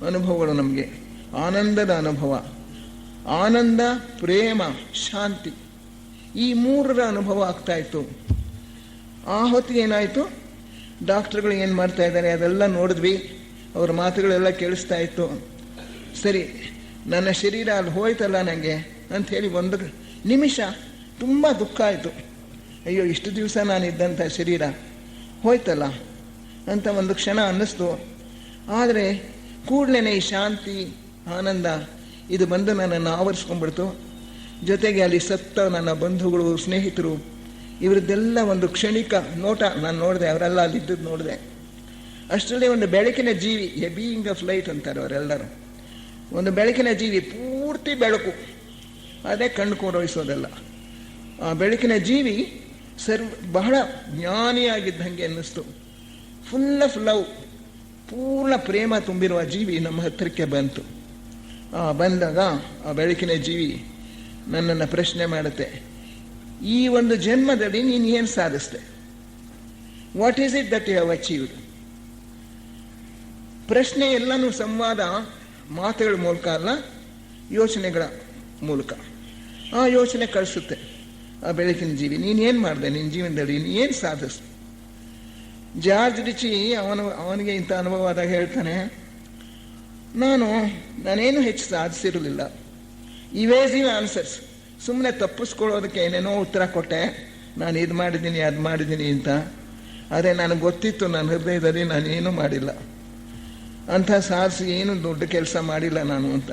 ಅನುಭವಗಳು ನಮಗೆ. ಆನಂದದ ಅನುಭವ, ಆನಂದ, ಪ್ರೇಮ, ಶಾಂತಿ, ಈ ಮೂರರ ಅನುಭವ ಆಗ್ತಾ ಇತ್ತು. ಆ ಹೊತ್ತಿಗೆ ಏನಾಯಿತು, ಡಾಕ್ಟ್ರುಗಳು ಏನು ಮಾಡ್ತಾ ಇದ್ದಾರೆ ಅದೆಲ್ಲ ನೋಡಿದ್ವಿ, ಅವ್ರ ಮಾತುಗಳೆಲ್ಲ ಕೇಳಿಸ್ತಾ ಇತ್ತು. ಸರಿ, ನನ್ನ ಶರೀರ ಅಲ್ಲಿ ಹೋಯ್ತಲ್ಲ ನನಗೆ ಅಂಥೇಳಿ ಒಂದು ನಿಮಿಷ ತುಂಬ ದುಃಖ ಆಯಿತು. ಅಯ್ಯೋ, ಇಷ್ಟು ದಿವಸ ನಾನಿದ್ದಂಥ ಶರೀರ ಹೋಯ್ತಲ್ಲ ಅಂತ ಒಂದು ಕ್ಷಣ ಅನ್ನಿಸ್ತು. ಆದರೆ ಕೂಡಲೇ ಈ ಶಾಂತಿ, ಆನಂದ ಇದು ಬಂದು ನನ್ನನ್ನು ಆವರಿಸ್ಕೊಂಡ್ಬಿಡ್ತು. ಜೊತೆಗೆ ಅಲ್ಲಿ ಸತ್ತ ನನ್ನ ಬಂಧುಗಳು, ಸ್ನೇಹಿತರು, ಇವರದ್ದೆಲ್ಲ ಒಂದು ಕ್ಷಣಿಕ ನೋಟ ನಾನು ನೋಡಿದೆ, ಅವರೆಲ್ಲ ಅಲ್ಲಿದ್ದದ್ದು ನೋಡಿದೆ. ಅಷ್ಟರಲ್ಲಿ ಒಂದು ಬೆಳಕಿನ ಜೀವಿ, ಎ ಬೀಯಿಂಗ್ ಆಫ್ ಲೈಟ್ ಅಂತಾರೆ ಅವರೆಲ್ಲರೂ. ಒಂದು ಬೆಳಕಿನ ಜೀವಿ, ಪೂರ್ತಿ ಬೆಳಕು, ಅದೇ ಕಣ್ಣು ಕೋರೈಸೋದೆಲ್ಲ. ಆ ಬೆಳಕಿನ ಜೀವಿ ಬಹಳ ಜ್ಞಾನಿಯಾಗಿದ್ದಂಗೆ ಅನ್ನಿಸ್ತು. ಫುಲ್ ಆಫ್ ಲವ್, ಪೂರ್ಣ ಪ್ರೇಮ ತುಂಬಿರುವ ಜೀವಿ ನಮ್ಮ ಹತ್ತಿರಕ್ಕೆ ಬಂತು. ಬಂದಾಗ ಆ ಬೆಳಕಿನ ಜೀವಿ ನನ್ನನ್ನು ಪ್ರಶ್ನೆ ಮಾಡುತ್ತೆ, ಈ ಒಂದು ಜನ್ಮದಲ್ಲಿ ನೀನು ಏನು ಸಾಧಿಸ್ದೆ? What is it that you have achieved? ಪ್ರಶ್ನೆ ಎಲ್ಲನೂ ಸಂವಾದ, ಮಾತುಗಳ ಮೂಲಕ ಅಲ್ಲ, ಯೋಚನೆಗಳ ಮೂಲಕ. ಆ ಯೋಚನೆ ಕಳಿಸುತ್ತೆ ಆ ಬೆಳಕಿನ ಜೀವಿ, ನೀನೇನು ಮಾಡಿದೆ ನಿನ್ನ ಜೀವನದಲ್ಲಿ, ನೀನು ಏನು ಸಾಧಿಸ್ದೆ? ಜಾರ್ಜ್ ರಿಚಿ ಅವನಿಗೆ ಇಂಥ ಅನುಭವ ಆದಾಗ ಹೇಳ್ತಾನೆ, ನಾನೇನು ಹೆಚ್ಚು ಸಾಧಿಸಿರಲಿಲ್ಲ. ಇವೇಸಿವ್ ಆನ್ಸರ್ಸ್, ಸುಮ್ಮನೆ ತಪ್ಪಿಸ್ಕೊಳ್ಳೋದಕ್ಕೆ ಏನೇನೋ ಉತ್ತರ ಕೊಟ್ಟೆ, ನಾನು ಇದು ಮಾಡಿದ್ದೀನಿ ಅದು ಮಾಡಿದ್ದೀನಿ ಅಂತ. ಆದರೆ ನನಗೆ ಗೊತ್ತಿತ್ತು ನನ್ನ ಹೃದಯದಲ್ಲಿ ನಾನೇನು ಮಾಡಿಲ್ಲ, ಅಂಥ ಸಾಧಿಸಿ ಏನು ದೊಡ್ಡ ಕೆಲಸ ಮಾಡಿಲ್ಲ ನಾನು ಅಂತ.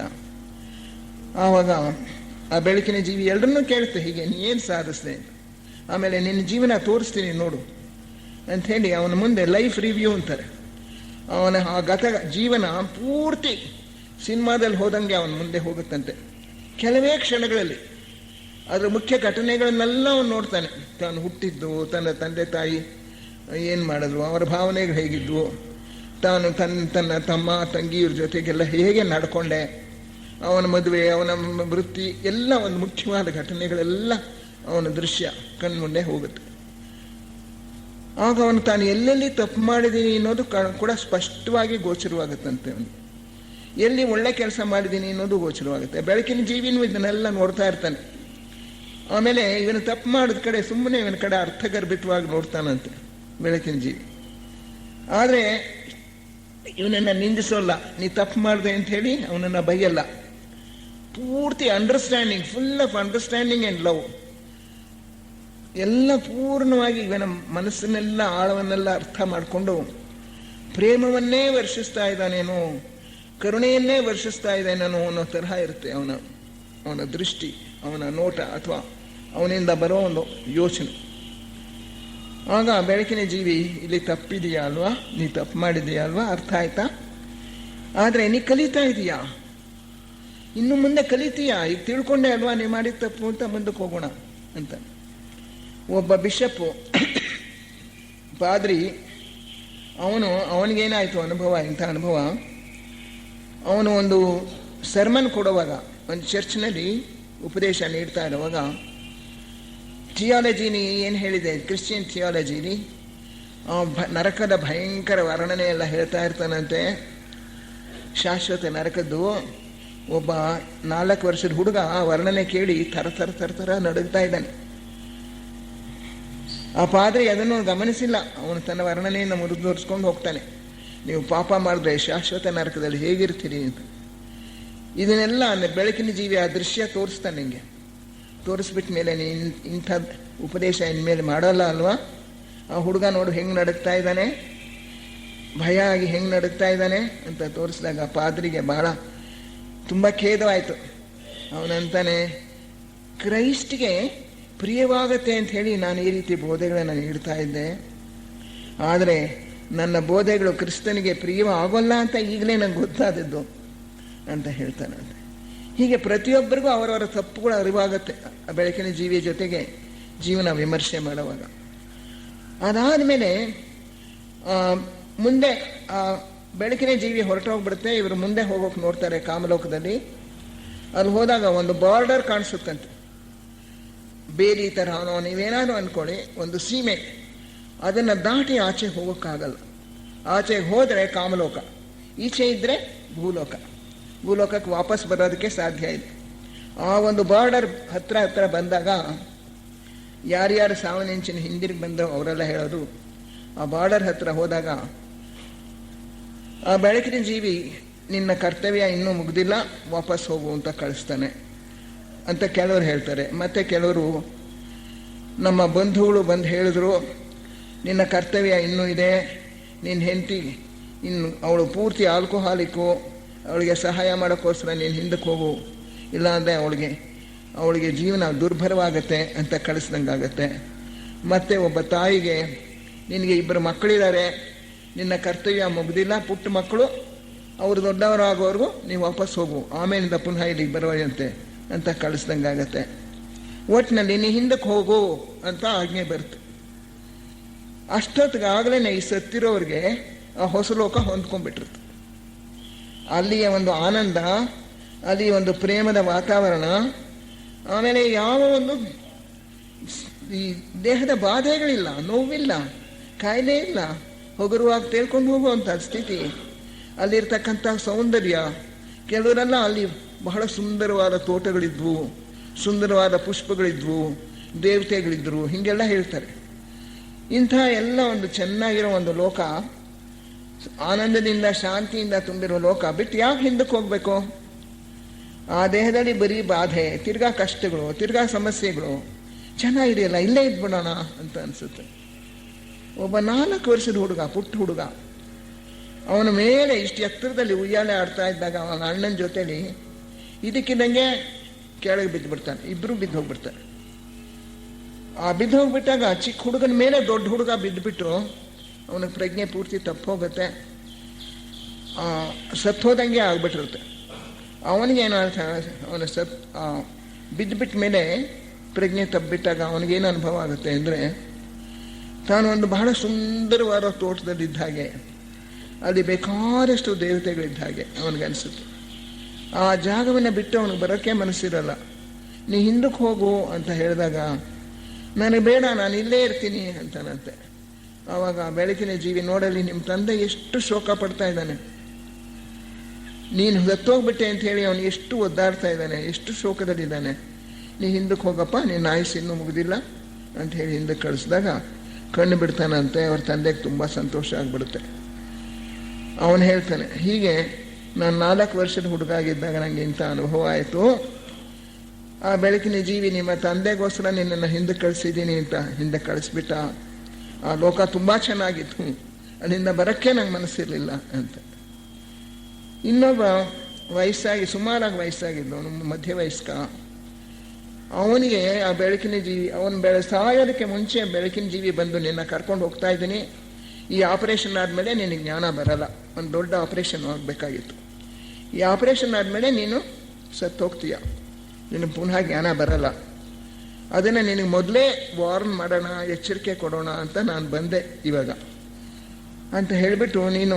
ಆವಾಗ ಆ ಬೆಳಕಿನ ಜೀವಿ ಎಲ್ಲರನ್ನೂ ಕೇಳುತ್ತೆ, ಹೀಗೆ ನೀ ಏನು ಸಾಧಿಸ್ದೆ, ಆಮೇಲೆ ನಿನ್ನ ಜೀವನ ತೋರಿಸ್ತೀನಿ ನೋಡು ಅಂಥೇಳಿ ಅವನ ಮುಂದೆ ಲೈಫ್ ರಿವ್ಯೂ ಅಂತಾರೆ. ಅವನ ಆ ಜೀವನ ಪೂರ್ತಿ ಸಿನಿಮಾದಲ್ಲಿ ಹೋದಂಗೆ ಅವನ ಮುಂದೆ ಹೋಗುತ್ತಂತೆ. ಕೆಲವೇ ಕ್ಷಣಗಳಲ್ಲಿ ಅದರ ಮುಖ್ಯ ಘಟನೆಗಳನ್ನೆಲ್ಲ ಅವನು ನೋಡ್ತಾನೆ. ತಾನು ಹುಟ್ಟಿದ್ದು, ತನ್ನ ತಂದೆ ತಾಯಿ ಏನು ಮಾಡಿದ್ರು, ಅವರ ಭಾವನೆಗಳು ಹೇಗಿದ್ವು, ತಾನು ತನ್ನ ತಮ್ಮ ತಂಗಿಯವ್ರ ಜೊತೆಗೆಲ್ಲ ಹೇಗೆ ನಡ್ಕೊಂಡೆ, ಅವನ ಮದುವೆ, ಅವನ ವೃತ್ತಿ ಎಲ್ಲ ಒಂದು ಮುಖ್ಯವಾದ ಘಟನೆಗಳೆಲ್ಲ ಅವನ ದೃಶ್ಯ ಕಣ್ಮುಂದೆ ಹೋಗುತ್ತೆ. ಆಗ ಅವನು ತಾನು ಎಲ್ಲೆಲ್ಲಿ ತಪ್ಪು ಮಾಡಿದ್ದೀನಿ ಅನ್ನೋದು ಕೂಡ ಸ್ಪಷ್ಟವಾಗಿ ಗೋಚರವಾಗುತ್ತಂತೆ. ಅವನು ಎಲ್ಲಿ ಒಳ್ಳೆ ಕೆಲಸ ಮಾಡಿದ್ದೀನಿ ಅನ್ನೋದು ಗೋಚರವಾಗುತ್ತೆ. ಬೆಳಕಿನ ಜೀವಿನೂ ಇದನ್ನೆಲ್ಲ ನೋಡ್ತಾ ಇರ್ತಾನೆ. ಆಮೇಲೆ ಇವನು ತಪ್ಪು ಮಾಡಿದ ಕಡೆ ಸುಮ್ಮನೆ ಇವನ ಕಡೆ ಅರ್ಥಗರ್ಭಿತವಾಗಿ ನೋಡ್ತಾನಂತೆ ಬೆಳಕಿನ ಜೀವಿ. ಆದರೆ ಇವನನ್ನು ನಿಂದಿಸೋಲ್ಲ, ನೀ ತಪ್ಪು ಮಾಡಿದೆ ಅಂತ ಹೇಳಿ ಅವನನ್ನು ಬೈಯಲ್ಲ. ಪೂರ್ತಿ understanding, full of understanding and love, ಎಲ್ಲ ಪೂರ್ಣವಾಗಿ ಇವನ ಮನಸ್ಸನ್ನೆಲ್ಲ ಆಳವನ್ನೆಲ್ಲ ಅರ್ಥ ಮಾಡಿಕೊಂಡು ಪ್ರೇಮವನ್ನೇ ವರ್ಷಿಸ್ತಾ ಇದ್ದಾನೇನೋ, ಕರುಣೆಯನ್ನೇ ವರ್ಷಿಸ್ತಾ ಇದ್ದಾನೇನೋ ಅನ್ನೋ ತರಹ ಇರುತ್ತೆ ಅವನ ದೃಷ್ಟಿ, ಅವನ ನೋಟ, ಅಥವಾ ಅವನಿಂದ ಬರೋ ಒಂದು ಯೋಚನೆ. ಆಗ ಬೆಳಕಿನ ಜೀವಿ, ಇಲ್ಲಿ ತಪ್ಪಿದೆಯಾ ಅಲ್ವಾ, ನೀ ತಪ್ಪು ಮಾಡಿದೆಯಾ ಅಲ್ವಾ, ಅರ್ಥ ಆಯ್ತಾ, ಆದರೆ ನೀ ಕಲಿತಾ ಇದೀಯಾ, ಇನ್ನು ಮುಂದೆ ಕಲಿತೀಯಾ, ಈಗ ತಿಳ್ಕೊಂಡೆ ಅಲ್ವಾ ನೀ ಮಾಡಿದ ತಪ್ಪು ಅಂತ, ಮುಂದಕ್ಕೆ ಹೋಗೋಣ ಅಂತ. ಒಬ್ಬ ಬಿಷಪ್ಪು ಪಾದ್ರಿ, ಅವನಿಗೇನಾಯಿತು ಅನುಭವ, ಇಂಥ ಅನುಭವ. ಅವನು ಒಂದು ಸರ್ಮನ್ ಕೊಡುವಾಗ, ಒಂದು ಚರ್ಚ್ನಲ್ಲಿ ಉಪದೇಶ ನೀಡ್ತಾ ಇರುವಾಗ, ಥಿಯಾಲಜಿನಿ ಏನು ಹೇಳಿದೆ, ಕ್ರಿಶ್ಚಿಯನ್ ಥಿಯಾಲಜಿನಿ ನರಕದ ಭಯಂಕರ ವರ್ಣನೆ ಎಲ್ಲ ಹೇಳ್ತಾ ಇರ್ತಾನಂತೆ. ಶಾಶ್ವತ ನರಕದ್ದು. ಒಬ್ಬ 4 ವರ್ಷದ ಹುಡುಗ ಆ ವರ್ಣನೆ ಕೇಳಿ ಥರ ನಡುಗ್ತಾ ಇದ್ದಾನೆ. ಆ ಪಾದ್ರಿ ಅದನ್ನು ಗಮನಿಸಿಲ್ಲ. ಅವನು ತನ್ನ ವರ್ಣನೆಯನ್ನು ಮುರಿದೋರಿಸ್ಕೊಂಡು ಹೋಗ್ತಾನೆ. ನೀವು ಪಾಪ ಮಾಡಿದ್ರೆ ಶಾಶ್ವತ ನರಕದಲ್ಲಿ ಹೇಗಿರ್ತೀರಿ ಅಂತ. ಇದನ್ನೆಲ್ಲ ಬೆಳಕಿನ ಜೀವಿ ಆ ದೃಶ್ಯ ತೋರಿಸ್ತಾನೆ. ನಿಂಗೆ ತೋರಿಸ್ಬಿಟ್ಟ ಮೇಲೆ ನೀನು ಇಂಥ ಉಪದೇಶ ಇನ್ಮೇಲೆ ಮಾಡೋಲ್ಲ ಅಲ್ವಾ. ಆ ಹುಡುಗ ನೋಡು ಹೆಂಗೆ ನಡುಗ್ತಾ ಇದ್ದಾನೆ, ಭಯ ಆಗಿ ಹೆಂಗೆ ನಡುಗ್ತಾ ಇದ್ದಾನೆ ಅಂತ ತೋರಿಸಿದಾಗ ಪಾದ್ರಿಗೆ ಬಹಳ ತುಂಬ ಖೇದವಾಯಿತು. ಅವನಂತಾನೆ, ಕ್ರೈಸ್ಟ್ಗೆ ಪ್ರಿಯವಾಗತ್ತೆ ಅಂತ ಹೇಳಿ ನಾನು ಈ ರೀತಿ ಬೋಧೆಗಳನ್ನು ನೀಡ್ತಾ ಇದ್ದೆ, ಆದರೆ ನನ್ನ ಬೋಧೆಗಳು ಕ್ರಿಸ್ತನಿಗೆ ಪ್ರಿಯವಾಗೋಲ್ಲ ಅಂತ ಈಗಲೇ ನಂಗೆ ಗೊತ್ತಾದದ್ದು ಅಂತ ಹೇಳ್ತಾನಂತೆ. ಹೀಗೆ ಪ್ರತಿಯೊಬ್ಬರಿಗೂ ಅವರವರ ತಪ್ಪುಗಳು ಅರಿವಾಗತ್ತೆ ಬೆಳಕಿನ ಜೀವಿಯ ಜೊತೆಗೆ ಜೀವನ ವಿಮರ್ಶೆ ಮಾಡುವಾಗ. ಅದಾದಮೇಲೆ ಮುಂದೆ ಬೆಳಕಿನ ಜೀವಿ ಹೊರಟೋಗ್ಬಿಡುತ್ತೆ. ಇವರು ಮುಂದೆ ಹೋಗೋಕೆ ನೋಡ್ತಾರೆ ಕಾಮಲೋಕದಲ್ಲಿ. ಅಲ್ಲಿ ಹೋದಾಗ ಒಂದು ಬಾರ್ಡರ್ ಕಾಣಿಸುತ್ತಂತೆ, ಬೇರೆ ಈ ತರಹನೋ ನೀವೇನಾದ್ರು ಅಂದ್ಕೊಳ್ಳಿ, ಒಂದು ಸೀಮೆ, ಅದನ್ನು ದಾಟಿ ಆಚೆ ಹೋಗೋಕ್ಕಾಗಲ್ಲ. ಆಚೆಗೆ ಹೋದರೆ ಕಾಮಲೋಕ, ಈಚೆ ಇದ್ದರೆ ಭೂಲೋಕಕ್ಕೆ ವಾಪಸ್ ಬರೋದಕ್ಕೆ ಸಾಧ್ಯ ಇದೆ. ಆ ಒಂದು ಬಾರ್ಡರ್ ಹತ್ರ ಬಂದಾಗ ಯಾರ್ಯಾರು ಸಾವನಿಂಚಿನ ಹಿಂದಿರುಗಿ ಬಂದರು ಅವರೆಲ್ಲ ಹೇಳೋದು, ಆ ಬಾರ್ಡರ್ ಹತ್ರ ಹೋದಾಗ ಆ ಬೆಳಕಿನ ಜೀವಿ ನಿನ್ನ ಕರ್ತವ್ಯ ಇನ್ನೂ ಮುಗ್ದಿಲ್ಲ, ವಾಪಸ್ ಹೋಗು ಅಂತ ಕಳಿಸ್ತಾನೆ ಅಂತ ಕೆಲವರು ಹೇಳ್ತಾರೆ. ಮತ್ತು ಕೆಲವರು, ನಮ್ಮ ಬಂಧುಗಳು ಬಂದು ಹೇಳಿದ್ರು, ನಿನ್ನ ಕರ್ತವ್ಯ ಇನ್ನೂ ಇದೆ, ನಿನ್ನ ಹೆಂಡತಿ ಅವಳು ಪೂರ್ತಿ ಆಲ್ಕೋಹಾಲಿಕ್ಕು, ಅವಳಿಗೆ ಸಹಾಯ ಮಾಡೋಕ್ಕೋಸ್ಕರ ನೀನು ಹಿಂದಕ್ಕೆ ಹೋಗು, ಇಲ್ಲಾಂದರೆ ಅವಳಿಗೆ ಜೀವನ ದುರ್ಭರವಾಗತ್ತೆ ಅಂತ ಕಳಿಸ್ದಂಗಾಗತ್ತೆ. ಮತ್ತು ಒಬ್ಬ ತಾಯಿಗೆ, ನಿನಗೆ 2 ಮಕ್ಕಳಿದ್ದಾರೆ, ನಿನ್ನ ಕರ್ತವ್ಯ ಮುಗ್ದಿಲ್ಲ, ಪುಟ್ಟ ಮಕ್ಕಳು, ಅವರು ದೊಡ್ಡವರಾಗೋವರೆಗೂ ನೀವು ವಾಪಸ್ ಹೋಗು, ಆಮೇಲಿಂದ ಪುನಃ ಇಲ್ಲಿಗೆ ಬರುವಂತೆ ಅಂತ ಕಳಿಸ್ದಂಗಾಗತ್ತೆ. ಒಟ್ಟಿನಲ್ಲಿ ನೀ ಹಿಂದಕ್ಕೆ ಹೋಗು ಅಂತ ಆಜ್ಞೆ ಬರುತ್ತೆ. ಅಷ್ಟೊತ್ತಿಗಾಗಲೇ ಈ ಸತ್ತಿರೋರಿಗೆ ಆ ಹೊಸ ಲೋಕ ಹೊಂದ್ಕೊಂಡ್ಬಿಟ್ಟಿರುತ್ತೆ. ಅಲ್ಲಿಯ ಒಂದು ಆನಂದ, ಅಲ್ಲಿ ಒಂದು ಪ್ರೇಮದ ವಾತಾವರಣ, ಆಮೇಲೆ ಯಾವ ಒಂದು ಈ ದೇಹದ ಬಾಧೆಗಳಿಲ್ಲ, ನೋವಿಲ್ಲ, ಕಾಯಿಲೆ ಇಲ್ಲ, ಹೊಗರುವಾಗ ತೇಳ್ಕೊಂಡು ಹೋಗುವಂಥ ಸ್ಥಿತಿ, ಅಲ್ಲಿರ್ತಕ್ಕಂಥ ಸೌಂದರ್ಯ. ಕೆಲವರೆಲ್ಲ ಅಲ್ಲಿ ಬಹಳ ಸುಂದರವಾದ ಇಂಥ ಎಲ್ಲ ಒಂದು ಚೆನ್ನಾಗಿರೋ ಒಂದು ಲೋಕ, ಆನಂದದಿಂದ ಶಾಂತಿಯಿಂದ ತುಂಬಿರೋ ಲೋಕ ಬಿಟ್ಟು ಯಾಕೆ ಹಿಂದಕ್ಕೆ ಹೋಗಬೇಕು? ಆ ದೇಹದಲ್ಲಿ ಬರೀ ಬಾಧೆ, ತಿರ್ಗಾ ಕಷ್ಟಗಳು, ತಿರ್ಗಾ ಸಮಸ್ಯೆಗಳು, ಚೆನ್ನಾಗಿದೆಯಲ್ಲ ಇಲ್ಲೇ ಇದ್ಬಿಡೋಣ ಅಂತ ಅನಿಸುತ್ತೆ. ಒಬ್ಬ 4 ವರ್ಷದ ಹುಡುಗ, ಪುಟ್ಟ ಹುಡುಗ, ಅವನ ಮೇಲೆ ಇಷ್ಟು ಎತ್ತರದಲ್ಲಿ ಉಯ್ಯಾಲೆ ಆಡ್ತಾ ಇದ್ದಾಗ ಅವನ ಅಣ್ಣನ ಜೊತೆಲಿ ಇದಕ್ಕಿದ್ದಂಗೆ ಕೆಳಗೆ ಬಿದ್ದು ಬಿಡ್ತಾನೆ. ಇಬ್ಬರು ಬಿದ್ದು ಹೋಗ್ಬಿಡ್ತಾರೆ. ಆ ಬಿದ್ದು ಹೋಗ್ಬಿಟ್ಟಾಗ ಚಿಕ್ಕ ಹುಡುಗನ ಮೇಲೆ ದೊಡ್ಡ ಹುಡುಗ ಬಿದ್ದುಬಿಟ್ಟು ಅವನಿಗೆ ಪ್ರಜ್ಞೆ ಪೂರ್ತಿ ತಪ್ಪೋಗುತ್ತೆ. ಸತ್ತೋದಂಗೆ ಆಗ್ಬಿಟ್ಟಿರುತ್ತೆ. ಅವನಿಗೇನು ಅರ್ಥ, ಅವನ ಬಿದ್ದುಬಿಟ್ಟ ಮೇಲೆ ಪ್ರಜ್ಞೆ ತಪ್ಪಿಬಿಟ್ಟಾಗ ಅವನಿಗೇನು ಅನುಭವ ಆಗುತ್ತೆ ಅಂದರೆ, ತಾನು ಒಂದು ಬಹಳ ಸುಂದರವಾದ ತೋಟದಲ್ಲಿದ್ದ ಹಾಗೆ, ಅಲ್ಲಿ ಬೇಕಾದಷ್ಟು ದೇವತೆಗಳಿದ್ದ ಹಾಗೆ ಅವನಿಗನ್ಸುತ್ತೆ. ಆ ಜಾಗವನ್ನು ಬಿಟ್ಟು ಅವನಿಗೆ ಬರೋಕ್ಕೆ ಮನಸ್ಸಿರಲ್ಲ. ನೀ ಹಿಂದಕ್ಕೆ ಹೋಗು ಅಂತ ಹೇಳಿದಾಗ, ನನಗೆ ಬೇಡ, ನಾನು ಇಲ್ಲೇ ಇರ್ತೀನಿ ಅಂತಾನಂತೆ. ಆವಾಗ ಬೆಳಕಿನ ಜೀವಿ, ನೋಡಲಿ ನಿಮ್ಮ ತಂದೆ ಎಷ್ಟು ಶೋಕ ಪಡ್ತಾ ಇದ್ದಾನೆ, ನೀನು ಸತ್ತೋಗ್ಬಿಟ್ಟೆ ಅಂತ ಹೇಳಿ ಅವನು ಎಷ್ಟು ಒದ್ದಾಡ್ತಾ ಇದ್ದಾನೆ, ಎಷ್ಟು ಶೋಕದಲ್ಲಿದ್ದಾನೆ, ನೀ ಹಿಂದಕ್ಕೆ ಹೋಗಪ್ಪ, ನಿನ್ನ ಆಯುಸ್ಸು ಇನ್ನೂ ಮುಗಿದಿಲ್ಲ ಅಂತ ಹೇಳಿ ಹಿಂದಕ್ಕೆ ಕಳಿಸಿದಾಗ ಕಣ್ಣು ಬಿಡ್ತಾನಂತೆ. ಅವ್ರ ತಂದೆಗೆ ತುಂಬ ಸಂತೋಷ ಆಗಿಬಿಡುತ್ತೆ. ಅವನು ಹೇಳ್ತಾನೆ, ಹೀಗೆ ನಾನು 4 ವರ್ಷದ ಹುಡುಗ ಆಗಿದ್ದಾಗ ನನಗೆ ಇಂಥ ಅನುಭವ ಆಯಿತು. ಆ ಬೆಳಕಿನ ಜೀವಿ ನಿಮ್ಮ ತಂದೆಗೋಸ್ಕರ ನಿನ್ನನ್ನು ಹಿಂದಕ್ಕೆ ಕಳಿಸಿದ್ದೀನಿ ಅಂತ ಹಿಂದೆ ಕಳಿಸ್ಬಿಟ್ಟ. ಆ ಲೋಕ ತುಂಬ ಚೆನ್ನಾಗಿತ್ತು, ಅಲ್ಲಿಂದ ಬರೋಕ್ಕೆ ನಂಗೆ ಮನಸ್ಸಿರಲಿಲ್ಲ ಅಂತ. ಇನ್ನೊಬ್ಬ ಸುಮಾರಾಗಿ ವಯಸ್ಸಾಗಿದ್ದವನು, ಮಧ್ಯ ವಯಸ್ಕ, ಅವನಿಗೆ ಆ ಬೆಳಕಿನ ಜೀವಿ, ಅವನು ಸಾಯೋದಕ್ಕೆ ಮುಂಚೆ ಬೆಳಕಿನ ಜೀವಿ ಬಂದು ನಿನ್ನ ಕರ್ಕೊಂಡು ಹೋಗ್ತಾ ಇದ್ದೀನಿ, ಈ ಆಪರೇಷನ್ ಆದಮೇಲೆ ನಿನಗೆ ಜ್ಞಾನ ಬರಲ್ಲ, ಒಂದು ದೊಡ್ಡ ಆಪರೇಷನ್ ಆಗಬೇಕಾಗಿತ್ತು, ಈ ಆಪರೇಷನ್ ಆದಮೇಲೆ ನೀನು ಸತ್ತೋಗ್ತೀಯ, ನಿನಗೆ ಪುನಃ ಜ್ಞಾನ ಬರಲ್ಲ, ಅದನ್ನು ನಿನಗೆ ಮೊದಲೇ ವಾರ್ನ್ ಮಾಡೋಣ, ಎಚ್ಚರಿಕೆ ಕೊಡೋಣ ಅಂತ ನಾನು ಬಂದೆ ಇವಾಗ ಅಂತ ಹೇಳಿಬಿಟ್ಟು, ನೀನು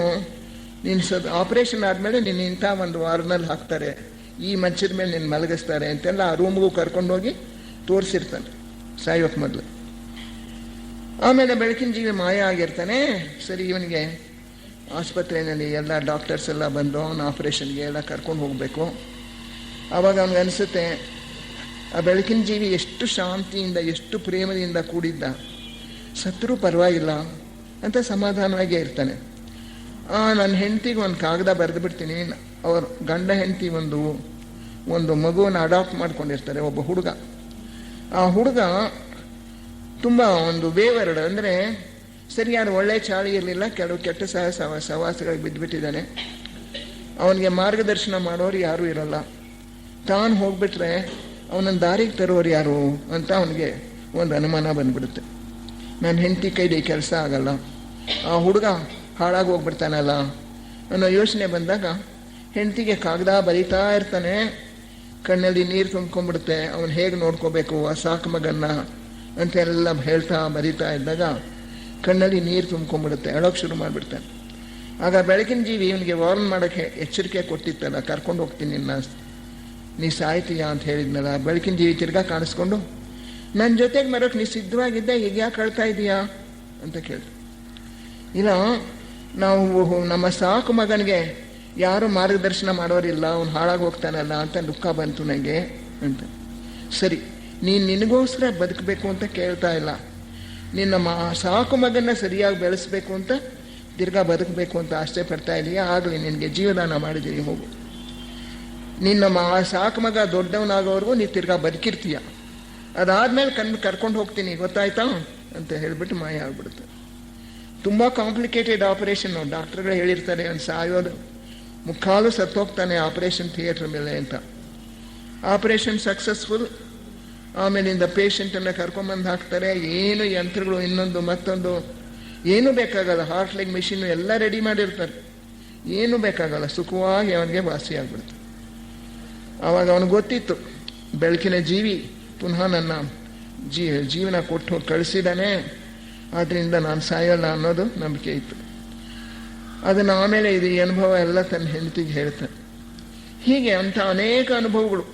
ಆಪರೇಷನ್ ಆದಮೇಲೆ ನೀನು ಇಂಥ ಒಂದು ವಾರ್ನಲ್ಲಿ ಹಾಕ್ತಾರೆ, ಈ ಮಂಚದ ಮೇಲೆ ನಿನ್ನ ಮಲಗಿಸ್ತಾರೆ ಅಂತೆಲ್ಲ ಆ ರೂಮ್ಗೂ ಕರ್ಕೊಂಡೋಗಿ ತೋರಿಸಿರ್ತಾನೆ ಸಾಯೋಕ್ಕೆ ಮೊದಲು. ಆಮೇಲೆ ಬೆಳಕಿನ ಜೀವಿ ಮಾಯ ಆಗಿರ್ತಾನೆ. ಸರಿ, ಇವನಿಗೆ ಆಸ್ಪತ್ರೆಯಲ್ಲಿ ಎಲ್ಲ ಡಾಕ್ಟರ್ಸ್ ಎಲ್ಲ ಬಂದು ಅವನ ಆಪರೇಷನ್ಗೆ ಎಲ್ಲ ಕರ್ಕೊಂಡು ಹೋಗಬೇಕು. ಆವಾಗ ಅವನಿಗೆ ಅನಿಸುತ್ತೆ, ಆ ಬೆಳಕಿನ ಜೀವಿ ಎಷ್ಟು ಶಾಂತಿಯಿಂದ, ಎಷ್ಟು ಪ್ರೇಮದಿಂದ ಕೂಡಿದ್ದ, ಸತ್ತರೂ ಪರವಾಗಿಲ್ಲ ಅಂತ ಸಮಾಧಾನವಾಗೇ ಇರ್ತಾನೆ. ನನ್ನ ಹೆಂಡತಿಗೆ ಒಂದು ಕಾಗದ ಬರೆದು ಬಿಡ್ತೀನಿ, ಅವ್ರ ಗಂಡ ಹೆಂಡತಿ ಒಂದು ಮಗುವನ್ನು ಅಡಾಪ್ಟ್ ಮಾಡ್ಕೊಂಡಿರ್ತಾರೆ, ಒಬ್ಬ ಹುಡುಗ. ಆ ಹುಡುಗ ತುಂಬ ಒಂದು ವೇವರ್ಡ್, ಅಂದರೆ ಸರಿಯಾದ ಒಳ್ಳೆ ಚಾಳಿ ಇರಲಿಲ್ಲ, ಕೆಲವು ಕೆಟ್ಟ ಸಹವಾಸಗಳಿಗೆ ಬಿದ್ದುಬಿಟ್ಟಿದ್ದಾನೆ. ಅವನಿಗೆ ಮಾರ್ಗದರ್ಶನ ಮಾಡೋರು ಯಾರೂ ಇರಲ್ಲ, ತಾನು ಹೋಗ್ಬಿಟ್ರೆ ಅವನನ್ನು ದಾರಿಗೆ ತರೋರು ಯಾರು ಅಂತ ಅವನಿಗೆ ಒಂದು ಅನುಮಾನ ಬಂದ್ಬಿಡುತ್ತೆ. ನನ್ನ ಹೆಂಡತಿ ಕೈಲಿ ಕೆಲಸ ಆಗಲ್ಲ, ಆ ಹುಡುಗ ಹಾಳಾಗಿ ಹೋಗ್ಬಿಡ್ತಾನಲ್ಲ ಅನ್ನೋ ಯೋಚನೆ ಬಂದಾಗ ಹೆಂಡತಿಗೆ ಕಾಗದ ಬರೀತಾ ಇರ್ತಾನೆ. ಕಣ್ಣಲ್ಲಿ ನೀರು ತುಂಬ್ಕೊಂಡ್ಬಿಡುತ್ತೆ. ಅವನು ಹೇಗೆ ನೋಡ್ಕೋಬೇಕು ಆ ಸಾಕು ಮಗನ್ನ ಅಂತೆಲ್ಲ ಹೇಳ್ತಾ ಬರೀತಾ ಇದ್ದಾಗ ಕಣ್ಣಲ್ಲಿ ನೀರು ತುಂಬ್ಕೊಂಡ್ಬಿಡುತ್ತೆ, ಅಳೋಕ್ಕೆ ಶುರು ಮಾಡಿಬಿಡ್ತಾನೆ. ಆಗ ಬೆಳಕಿನ ಜೀವಿ ಇವನಿಗೆ ವಾರ್ನ್ ಮಾಡೋಕ್ಕೆ ಎಚ್ಚರಿಕೆ ಕೊಟ್ಟಿತ್ತಲ್ಲ, ಕರ್ಕೊಂಡು ಹೋಗ್ತೀನಿ ನಿನ್ನ, ನೀ ಸಾಯ್ತೀಯಾ ಅಂತ ಹೇಳಿದ್ನಲ್ಲ. ಬೆಳಕಿನ ಜೀವಿ ತಿರ್ಗಾ ಕಾಣಿಸ್ಕೊಂಡು, ನನ್ನ ಜೊತೆಗೆ ಮರೋಕ್ಕೆ ನೀ ಸಿದ್ಧವಾಗಿದ್ದೆ, ಈಗ ಯಾಕೆ ಕಳ್ತಾ ಇದೀಯಾ ಅಂತ ಕೇಳ್ತು. ಇಲ್ಲ, ನಾವು ನಮ್ಮ ಸಾಕು ಮಗನಿಗೆ ಯಾರು ಮಾರ್ಗದರ್ಶನ ಮಾಡೋರಿಲ್ಲ, ಅವನು ಹಾಳಾಗಿ ಹೋಗ್ತಾನಲ್ಲ ಅಂತ ದುಃಖ ಬಂತು ನನಗೆ ಅಂತ. ಸರಿ, ನೀನು ನಿನಗೋಸ್ಕರ ಬದುಕಬೇಕು ಅಂತ ಕೇಳ್ತಾ ಇಲ್ಲ, ನಿನ್ನ ಸಾಕು ಮಗನ್ನ ಸರಿಯಾಗಿ ಬೆಳೆಸಬೇಕು ಅಂತ, ತಿರ್ಗಾ ಬದುಕಬೇಕು ಅಂತ ಆಸೆ ಪಡ್ತಾ ಇದೆಯಾ, ಆಗಲಿ, ನಿನಗೆ ಜೀವದಾನ ಮಾಡಿದ್ದೀವಿ, ಹೋಗು. ನಿನ್ನ ಸಾಕು ಮಗ ದೊಡ್ಡವನಾಗೋವರೆಗೂ ನೀನು ತಿರ್ಗಾ ಬದುಕಿರ್ತೀಯ, ಅದಾದಮೇಲೆ ಕರ್ಕೊಂಡು ಹೋಗ್ತೀನಿ, ಗೊತ್ತಾಯ್ತಾ ಅಂತ ಹೇಳಿಬಿಟ್ಟು ಮಾಯ ಆಗ್ಬಿಡುತ್ತೆ. ತುಂಬ ಕಾಂಪ್ಲಿಕೇಟೆಡ್ ಆಪರೇಷನ್, ಡಾಕ್ಟರ್ಗಳು ಹೇಳಿರ್ತಾರೆ ಅವ್ನು ಸಾಯೋದು, ಮುಕ್ಕಾಲು ಸತ್ತೋಗ್ತಾನೆ ಆಪರೇಷನ್ ಥಿಯೇಟ್ರ್ ಮೇಲೆ ಅಂತ. Operation successful. ಆಮೇಲಿಂದ ಪೇಷಂಟನ್ನು ಕರ್ಕೊಂಬಂದು ಹಾಕ್ತಾರೆ. ಏನು ಯಂತ್ರಗಳು, ಇನ್ನೊಂದು ಮತ್ತೊಂದು, ಏನೂ ಬೇಕಾಗಲ್ಲ, ಹಾರ್ಟ್ ಲೆಗ್ ಮಿಷಿನ್ನು ಎಲ್ಲ ರೆಡಿ ಮಾಡಿರ್ತಾರೆ, ಏನೂ ಬೇಕಾಗಲ್ಲ, ಸುಖವಾಗಿ ಅವನಿಗೆ ವಾಸಿ ಆಗ್ಬಿಡುತ್ತೆ. ಆವಾಗ ಅವನಿಗೆ ಗೊತ್ತಿತ್ತು, ಬೆಳಕಿನ ಜೀವಿ ಪುನಃ ನನ್ನ ಜೀವನ ಕೊಟ್ಟು ಕಳಿಸಿದ್ದಾನೆ, ಆದ್ದರಿಂದ ನಾನು ಸಾಯೋಲ್ಲ ಅನ್ನೋದು ನಂಬಿಕೆ ಇತ್ತು. ಅದನ್ನು ಆಮೇಲೆ ಈ ಅನುಭವ ಎಲ್ಲ ತನ್ನ ಹೆಂಡತಿಗೆ ಹೇಳ್ತಾನೆ. ಹೀಗೆ ಅಂಥ ಅನೇಕ ಅನುಭವಗಳು.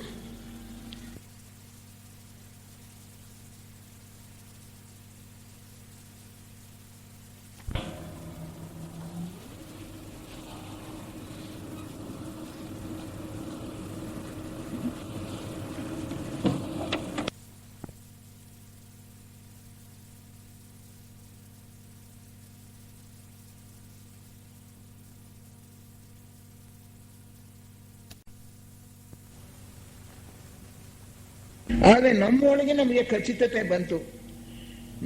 ಆದರೆ ನಮ್ಮೊಳಗೆ ನಮಗೆ ಖಚಿತತೆ ಬಂತು,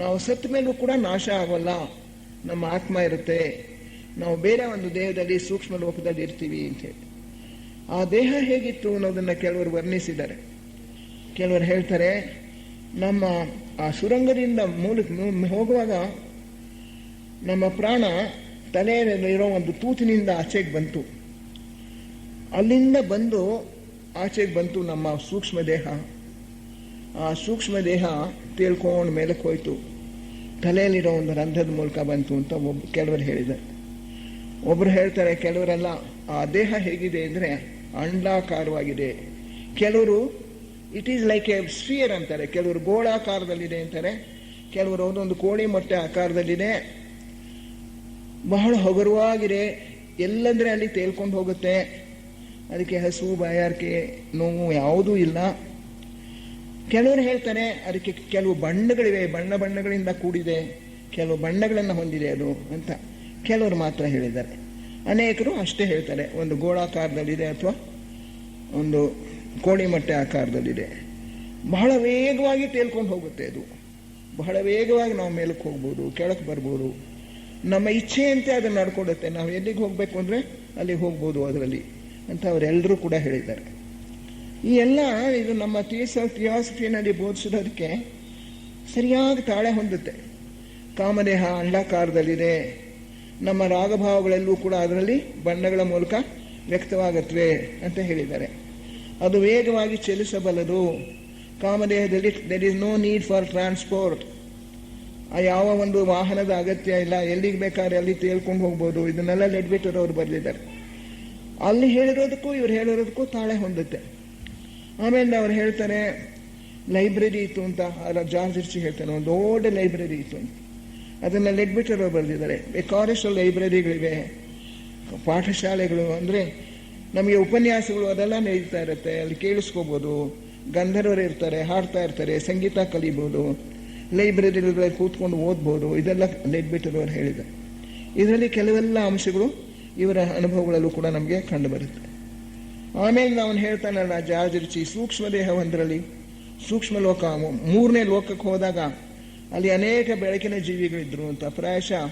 ನಾವು ಸತ್ತ ಮೇಲೂ ಕೂಡ ನಾಶ ಆಗೋಲ್ಲ, ನಮ್ಮ ಆತ್ಮ ಇರುತ್ತೆ, ನಾವು ಬೇರೆ ಒಂದು ದೇಹದಲ್ಲಿ ಸೂಕ್ಷ್ಮ ಲೋಕದಲ್ಲಿ ಇರ್ತೀವಿ ಅಂತೇಳಿ. ಆ ದೇಹ ಹೇಗಿತ್ತು ಅನ್ನೋದನ್ನ ಕೆಲವರು ವರ್ಣಿಸಿದ್ದಾರೆ. ಕೆಲವರು ಹೇಳ್ತಾರೆ, ನಮ್ಮ ಆ ಸುರಂಗದಿಂದ ಹೋಗುವಾಗ ನಮ್ಮ ಪ್ರಾಣ ತಲೆಯಲ್ಲಿರೋ ಒಂದು ತೂತಿನಿಂದ ಆಚೆಗೆ ಬಂತು, ಅಲ್ಲಿಂದ ಬಂದು ಆಚೆಗೆ ಬಂತು ನಮ್ಮ ಸೂಕ್ಷ್ಮ ದೇಹ. ಆ ಸೂಕ್ಷ್ಮ ದೇಹ ತೇಳ್ಕೊಂಡು ಮೇಲಕ್ಕೆ ಹೋಯ್ತು, ತಲೆಯಲ್ಲಿರೋ ಒಂದು ರಂಧ್ರದ ಮೂಲಕ ಬಂತು ಅಂತ ಕೆಲವರು ಹೇಳಿದ್ದಾರೆ. ಒಬ್ರು ಹೇಳ್ತಾರೆ, ಕೆಲವರೆಲ್ಲ ಆ ದೇಹ ಹೇಗಿದೆ ಅಂದರೆ ಅಂಡಾಕಾರವಾಗಿದೆ, ಕೆಲವರು it is like A sphere ಅಂತಾರೆ, ಕೆಲವರು ಗೋಳಾಕಾರದಲ್ಲಿದೆ ಅಂತಾರೆ, ಕೆಲವರು ಒಂದೊಂದು ಕೋಳಿ ಮೊಟ್ಟೆ ಆಕಾರದಲ್ಲಿದೆ, ಬಹಳ ಹಗುರವಾಗಿದೆ, ಎಲ್ಲಂದ್ರೆ ಅಲ್ಲಿ ತೇಲ್ಕೊಂಡು ಹೋಗುತ್ತೆ, ಅದಕ್ಕೆ ಹಸು ಬಾಯಾರಿಕೆ ನೋವು ಯಾವುದೂ ಇಲ್ಲ. ಕೆಲವರು ಹೇಳ್ತಾರೆ ಅದಕ್ಕೆ ಕೆಲವು ಬಣ್ಣಗಳಿವೆ, ಬಣ್ಣಗಳಿಂದ ಕೂಡಿದೆ, ಕೆಲವು ಬಣ್ಣಗಳನ್ನು ಹೊಂದಿದೆ ಅದು ಅಂತ ಕೆಲವರು ಮಾತ್ರ ಹೇಳಿದ್ದಾರೆ. ಅನೇಕರು ಅಷ್ಟೇ ಹೇಳ್ತಾರೆ, ಒಂದು ಗೋಳಾಕಾರದಲ್ಲಿದೆ ಅಥವಾ ಒಂದು ಕೋಳಿ ಮೊಟ್ಟೆ ಆಕಾರದಲ್ಲಿದೆ. ಬಹಳ ವೇಗವಾಗಿ ತೇಲ್ಕೊಂಡು ಹೋಗುತ್ತೆ ಅದು, ಬಹಳ ವೇಗವಾಗಿ ನಾವು ಮೇಲಕ್ಕೆ ಹೋಗ್ಬೋದು, ಕೆಳಕ್ಕೆ ಬರ್ಬೋದು, ನಮ್ಮ ಇಚ್ಛೆಯಂತೆ ಅದನ್ನು ನಡ್ಕೊಡುತ್ತೆ, ನಾವು ಎಲ್ಲಿಗೆ ಹೋಗಬೇಕು ಅಂದರೆ ಅಲ್ಲಿಗೆ ಹೋಗ್ಬೋದು ಅದರಲ್ಲಿ ಅಂತ ಅವರೆಲ್ಲರೂ ಕೂಡ ಹೇಳಿದ್ದಾರೆ. ಈ ಎಲ್ಲ ಇದು ನಮ್ಮ ಥಿಯಾಸಫಿನಲ್ಲಿ ಬೋಧಿಸೋದಕ್ಕೆ ಸರಿಯಾಗಿ ತಾಳೆ ಹೊಂದುತ್ತೆ. ಕಾಮದೇಹ ಅಂಡಾಕಾರದಲ್ಲಿದೆ, ನಮ್ಮ ರಾಗಭಾವಗಳೆಲ್ಲೂ ಕೂಡ ಅದರಲ್ಲಿ ಬಣ್ಣಗಳ ಮೂಲಕ ವ್ಯಕ್ತವಾಗುತ್ತವೆ ಅಂತ ಹೇಳಿದ್ದಾರೆ. ಅದು ವೇಗವಾಗಿ ಚಲಿಸಬಲ್ಲದು. ಕಾಮದೇಹದಲ್ಲಿ there is no need for transport, ಯಾವ ಒಂದು ವಾಹನದ ಅಗತ್ಯ ಇಲ್ಲ, ಎಲ್ಲಿಗೆ ಬೇಕಾದ್ರೆ ಅಲ್ಲಿ ತೇಲ್ಕೊಂಡು ಹೋಗ್ಬೋದು. ಇದನ್ನೆಲ್ಲ ಲೆಡ್ಬಿಟರ್ ಅವರು ಬರೆದಿದ್ದಾರೆ. ಅಲ್ಲಿ ಹೇಳಿರೋದಕ್ಕೂ ಇವ್ರು ಹೇಳಿರೋದಕ್ಕೂ ತಾಳೆ ಹೊಂದುತ್ತೆ. ಆಮೇಲೆ ಅವ್ರು ಹೇಳ್ತಾರೆ, ಲೈಬ್ರರಿ ಇತ್ತು ಅಂತ, ಜಾರ್ಜ್ ಹಿರ್ಚಿ ಹೇಳ್ತಾನೆ, ಒಂದು ದೊಡ್ಡ ಲೈಬ್ರರಿ ಇತ್ತು ಅಂತ. ಅದನ್ನ ಲೆಡ್ಬಿಟರ್ ಅವರು ಬರೆದಿದ್ದಾರೆ. ಬೇಕಾದಷ್ಟು ಲೈಬ್ರರಿಗಳಿವೆ, ಪಾಠಶಾಲೆಗಳು, ಅಂದರೆ ನಮಗೆ ಉಪನ್ಯಾಸಗಳು ಅದೆಲ್ಲ ನಡೀತಾ ಇರುತ್ತೆ, ಅಲ್ಲಿ ಕೇಳಿಸ್ಕೋಬೋದು, ಗಂಧರ್ವರು ಇರ್ತಾರೆ, ಹಾಡ್ತಾ ಇರ್ತಾರೆ, ಸಂಗೀತ ಕಲಿಬೋದು, ಲೈಬ್ರರಿಗಳಲ್ಲಿ ಕೂತ್ಕೊಂಡು ಓದ್ಬೋದು. ಇದೆಲ್ಲ ಲೆಡ್ಬಿಟರ್ ಅವರು ಹೇಳಿದ್ದಾರೆ. ಇದರಲ್ಲಿ ಕೆಲವೆಲ್ಲ ಅಂಶಗಳು ಇವರ ಅನುಭವಗಳಲ್ಲೂ ಕೂಡ ನಮಗೆ ಕಂಡು ಬರುತ್ತೆ. ಆಮೇಲೆ ನಾವು ಹೇಳ್ತಾನಲ್ಲ ಜಾರ್ಜ್ ರಿಚಿ, ಸೂಕ್ಷ್ಮ ದೇಹ ಒಂದರಲ್ಲಿ ಸೂಕ್ಷ್ಮ ಲೋಕ, ಮೂರನೇ ಲೋಕಕ್ಕೆ ಹೋದಾಗ ಅಲ್ಲಿ ಅನೇಕ ಬೆಳಕಿನ ಜೀವಿಗಳಿದ್ರು ಅಂತ. ಪ್ರಾಯಶಃ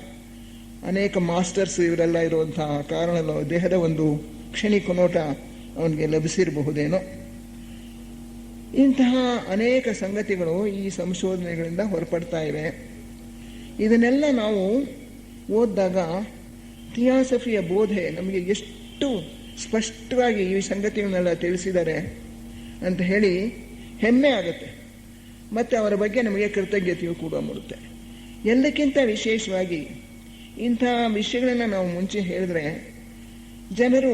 ಅನೇಕ ಮಾಸ್ಟರ್ಸ್ ಇವರೆಲ್ಲ ಇರುವಂತಹ ಕಾರಣ ದೇಹದ ಒಂದು ಕ್ಷಣಿಕ ನೋಟ ಅವನಿಗೆ ಲಭಿಸಿರಬಹುದೇನೋ. ಇಂತಹ ಅನೇಕ ಸಂಗತಿಗಳು ಈ ಸಂಶೋಧನೆಗಳಿಂದ ಹೊರಪಡ್ತಾ ಇವೆ. ಇದನ್ನೆಲ್ಲ ನಾವು ಓದಿದಾಗ ಥಿಯಾಸಫಿಯ ಬೋಧೆ ನಮಗೆ ಎಷ್ಟು ಸ್ಪಷ್ಟವಾಗಿ ಈ ಸಂಗತಿಗಳನ್ನೆಲ್ಲ ತಿಳಿಸಿದ್ದಾರೆ ಅಂತ ಹೇಳಿ ಹೆಮ್ಮೆ ಆಗುತ್ತೆ. ಮತ್ತು ಅವರ ಬಗ್ಗೆ ನಮಗೆ ಕೃತಜ್ಞತೆಯೂ ಕೂಡ ಮೂಡುತ್ತೆ. ಎಲ್ಲಕ್ಕಿಂತ ವಿಶೇಷವಾಗಿ ಇಂಥ ವಿಷಯಗಳನ್ನು ನಾವು ಮುಂಚೆ ಹೇಳಿದ್ರೆ ಜನರು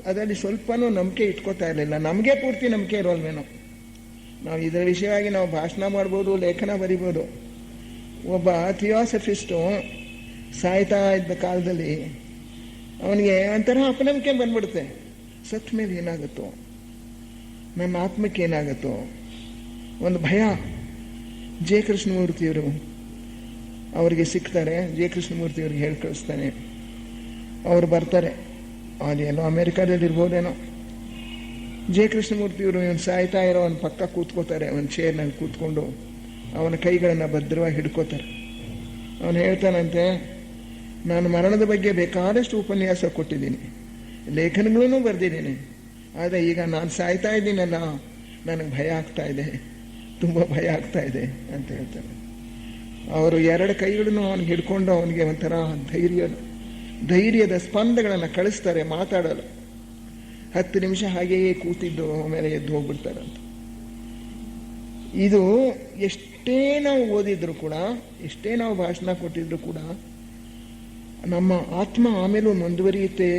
ಅದರಲ್ಲಿ ಸ್ವಲ್ಪನೂ ನಂಬಿಕೆ ಇಟ್ಕೋತಾ ಇರಲಿಲ್ಲ. ನಮಗೆ ಪೂರ್ತಿ ನಂಬಿಕೆ ಇರೋಲ್ವೇನೋ. ನಾವು ಇದರ ವಿಷಯವಾಗಿ ನಾವು ಭಾಷಣ ಮಾಡ್ಬೋದು, ಲೇಖನ ಬರಿಬೋದು. ಒಬ್ಬ ಥಿಯಾಸಫಿಸ್ಟು ಸಾಯ್ತಾ ಇದ್ದ ಕಾಲದಲ್ಲಿ ಅವನಿಗೆ ಒಂಥರ ಅಪನಂಬಿಕೆ ಬಂದ್ಬಿಡುತ್ತೆ. ಸತ್ ಮೇಲೆ ಏನಾಗುತ್ತೋ, ನನ್ನ ಆತ್ಮಕ್ಕೆ ಏನಾಗುತ್ತೋ, ಒಂದು ಭಯ. ಜೆ ಕೃಷ್ಣಮೂರ್ತಿಯವರು ಅವರಿಗೆ ಸಿಗ್ತಾರೆ, ಜೆ ಕೃಷ್ಣಮೂರ್ತಿಯವ್ರಿಗೆ ಹೇಳಿ ಕಳಿಸ್ತಾನೆ. ಅವರು ಬರ್ತಾರೆ, ಅದೇನೋ ಅಮೆರಿಕಾದಲ್ಲಿ ಇರ್ಬೋದೇನೋ. ಜೆ ಕೃಷ್ಣಮೂರ್ತಿಯವರು ಇವನು ಸಾಯ್ತಾ ಇರೋ ಅವನ ಪಕ್ಕ ಕೂತ್ಕೋತಾರೆ, ಅವನ ಚೇರ್ನಲ್ಲಿ ಕೂತ್ಕೊಂಡು ಅವನ ಕೈಗಳನ್ನು ಭದ್ರವಾಗಿ ಹಿಡ್ಕೋತಾರೆ. ಅವನು ಹೇಳ್ತಾನಂತೆ, ನಾನು ಮರಣದ ಬಗ್ಗೆ ಬೇಕಾದಷ್ಟು ಉಪನ್ಯಾಸ ಕೊಟ್ಟಿದ್ದೀನಿ, ಲೇಖನಗಳೂ ಬರೆದಿದ್ದೀನಿ, ಆದರೆ ಈಗ ನಾನು ಸಾಯ್ತಾ ಇದ್ದೀನಲ್ಲ, ನನಗೆ ಭಯ ಆಗ್ತಾ ಇದೆ, ತುಂಬ ಭಯ ಆಗ್ತಾ ಇದೆ ಅಂತ ಹೇಳ್ತಾರೆ. ಅವರು ಎರಡು ಕೈಗಳನ್ನು ಅವನಿಗೆ ಹಿಡ್ಕೊಂಡು ಅವನಿಗೆ ಒಂಥರ ಧೈರ್ಯದ ಸ್ಪಂದಗಳನ್ನು ಕಳಿಸ್ತಾರೆ, ಮಾತಾಡಲ್ಲ. 10 ನಿಮಿಷ ಹಾಗೆಯೇ ಕೂತಿದ್ದು ಆಮೇಲೆ ಎದ್ದು ಹೋಗ್ಬಿಡ್ತಾರಂತ. ಇದು ಎಷ್ಟೇ ನಾವು ಓದಿದ್ರು ಕೂಡ, ಎಷ್ಟೇ ನಾವು ಭಾಷಣ ಕೊಟ್ಟಿದ್ರು ಕೂಡ ನಮ್ಮ ಆತ್ಮ ಆಮೇಲೂ ಮುಂದುವರಿಯುತ್ತೆ.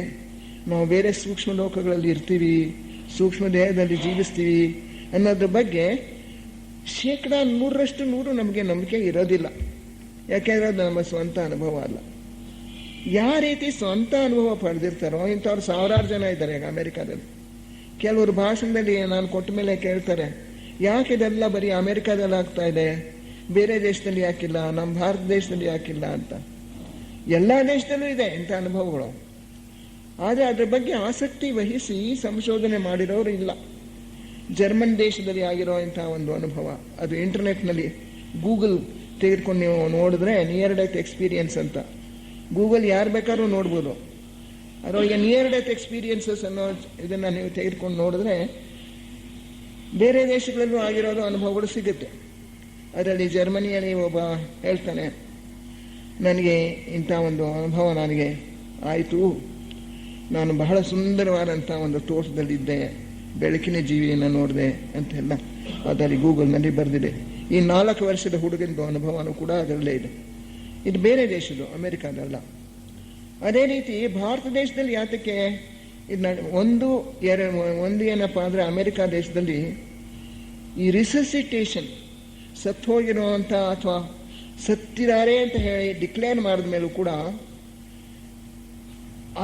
ನಾವು ಬೇರೆ ಸೂಕ್ಷ್ಮ ಲೋಕಗಳಲ್ಲಿ ಇರ್ತೀವಿ, ಸೂಕ್ಷ್ಮ ದೇಹದಲ್ಲಿ ಜೀವಿಸ್ತೀವಿ ಅನ್ನೋದ್ರ ಬಗ್ಗೆ 100% ನಮಗೆ ನಂಬಿಕೆ ಇರೋದಿಲ್ಲ. ಯಾಕೆಂದ್ರೆ ಅದು ನಮ್ಮ ಸ್ವಂತ ಅನುಭವ ಅಲ್ಲ. ಯಾವ ರೀತಿ ಸ್ವಂತ ಅನುಭವ ಪಡೆದಿರ್ತಾರೋ ಇಂಥವ್ರು ಸಾವಿರಾರು ಜನ ಇದ್ದಾರೆ ಈಗ ಅಮೆರಿಕಾದಲ್ಲಿ. ಕೆಲವರು ಭಾಷಣದಲ್ಲಿ ನಾನು ಕೊಟ್ಟ ಮೇಲೆ ಕೇಳ್ತಾರೆ, ಯಾಕೆ ಇದೆಲ್ಲ ಬರೀ ಅಮೆರಿಕಾದಲ್ಲಿ ಆಗ್ತಾ ಇದೆ, ಬೇರೆ ದೇಶದಲ್ಲಿ ಯಾಕಿಲ್ಲ, ನಮ್ಮ ಭಾರತ ದೇಶದಲ್ಲಿ ಯಾಕಿಲ್ಲ ಅಂತ. ಎಲ್ಲ ದೇಶದಲ್ಲೂ ಇದೆ ಇಂಥ ಅನುಭವಗಳು. ಆದರೆ ಅದ್ರ ಬಗ್ಗೆ ಆಸಕ್ತಿ ವಹಿಸಿ ಸಂಶೋಧನೆ ಮಾಡಿರೋರು ಇಲ್ಲ. ಜರ್ಮನ್ ದೇಶದಲ್ಲಿ ಆಗಿರೋ ಇಂಥ ಒಂದು ಅನುಭವ. ಅದು ಇಂಟರ್ನೆಟ್ನಲ್ಲಿ ಗೂಗಲ್ ತೆಗೆದುಕೊಂಡು ನೀವು ನೋಡಿದ್ರೆ ನಿಯರ್ ಡೆತ್ ಎಕ್ಸ್ಪೀರಿಯನ್ಸ್ ಅಂತ, ಗೂಗಲ್ ಯಾರು ಬೇಕಾದ್ರೂ ನೋಡ್ಬೋದು. ಅದರೊಳಗೆ ನಿಯರ್ ಡೆತ್ ಎಕ್ಸ್ಪೀರಿಯನ್ಸಸ್ ಅನ್ನೋ ಇದನ್ನು ನೀವು ತೆಗೆದುಕೊಂಡು ನೋಡಿದ್ರೆ ಬೇರೆ ದೇಶಗಳಲ್ಲೂ ಆಗಿರೋದು ಅನುಭವಗಳು ಸಿಗುತ್ತೆ. ಅದರಲ್ಲಿ ಜರ್ಮನಿಯಲ್ಲಿ ಒಬ್ಬ ಹೇಳ್ತಾನೆ, ನನಗೆ ಇಂಥ ಒಂದು ಅನುಭವ ನನಗೆ ಆಯಿತು, ನಾನು ಬಹಳ ಸುಂದರವಾದಂಥ ಒಂದು ತೋಟದಲ್ಲಿದ್ದೆ, ಬೆಳಕಿನ ಜೀವಿಯನ್ನು ನೋಡಿದೆ ಅಂತೆಲ್ಲ ಅದರಲ್ಲಿ ಗೂಗಲ್ನಲ್ಲಿ ಬರೆದಿದೆ. ಈ 4 ವರ್ಷದ ಹುಡುಗನ ಅನುಭವನೂ ಕೂಡ ಅದರಲ್ಲೇ ಇದೆ. ಇದು ಬೇರೆ ದೇಶದ್ದು, ಅಮೆರಿಕಾದಲ್ಲ. ಅದೇ ರೀತಿ ಭಾರತ ದೇಶದಲ್ಲಿ ಯಾತಕ್ಕೆ ಇದು ಒಂದು ಏನಪ್ಪ ಅಂದರೆ, ಅಮೆರಿಕಾ ದೇಶದಲ್ಲಿ ಈ ರಿಸಸಿಟೇಷನ್, ಸತ್ತು ಹೋಗಿರುವಂಥ ಅಥವಾ ಸತ್ತಿದ್ದಾರೆ ಅಂತ ಹೇಳಿ ಡಿಕ್ಲೇರ್ ಮಾಡಿದ ಮೇಲೂ ಕೂಡ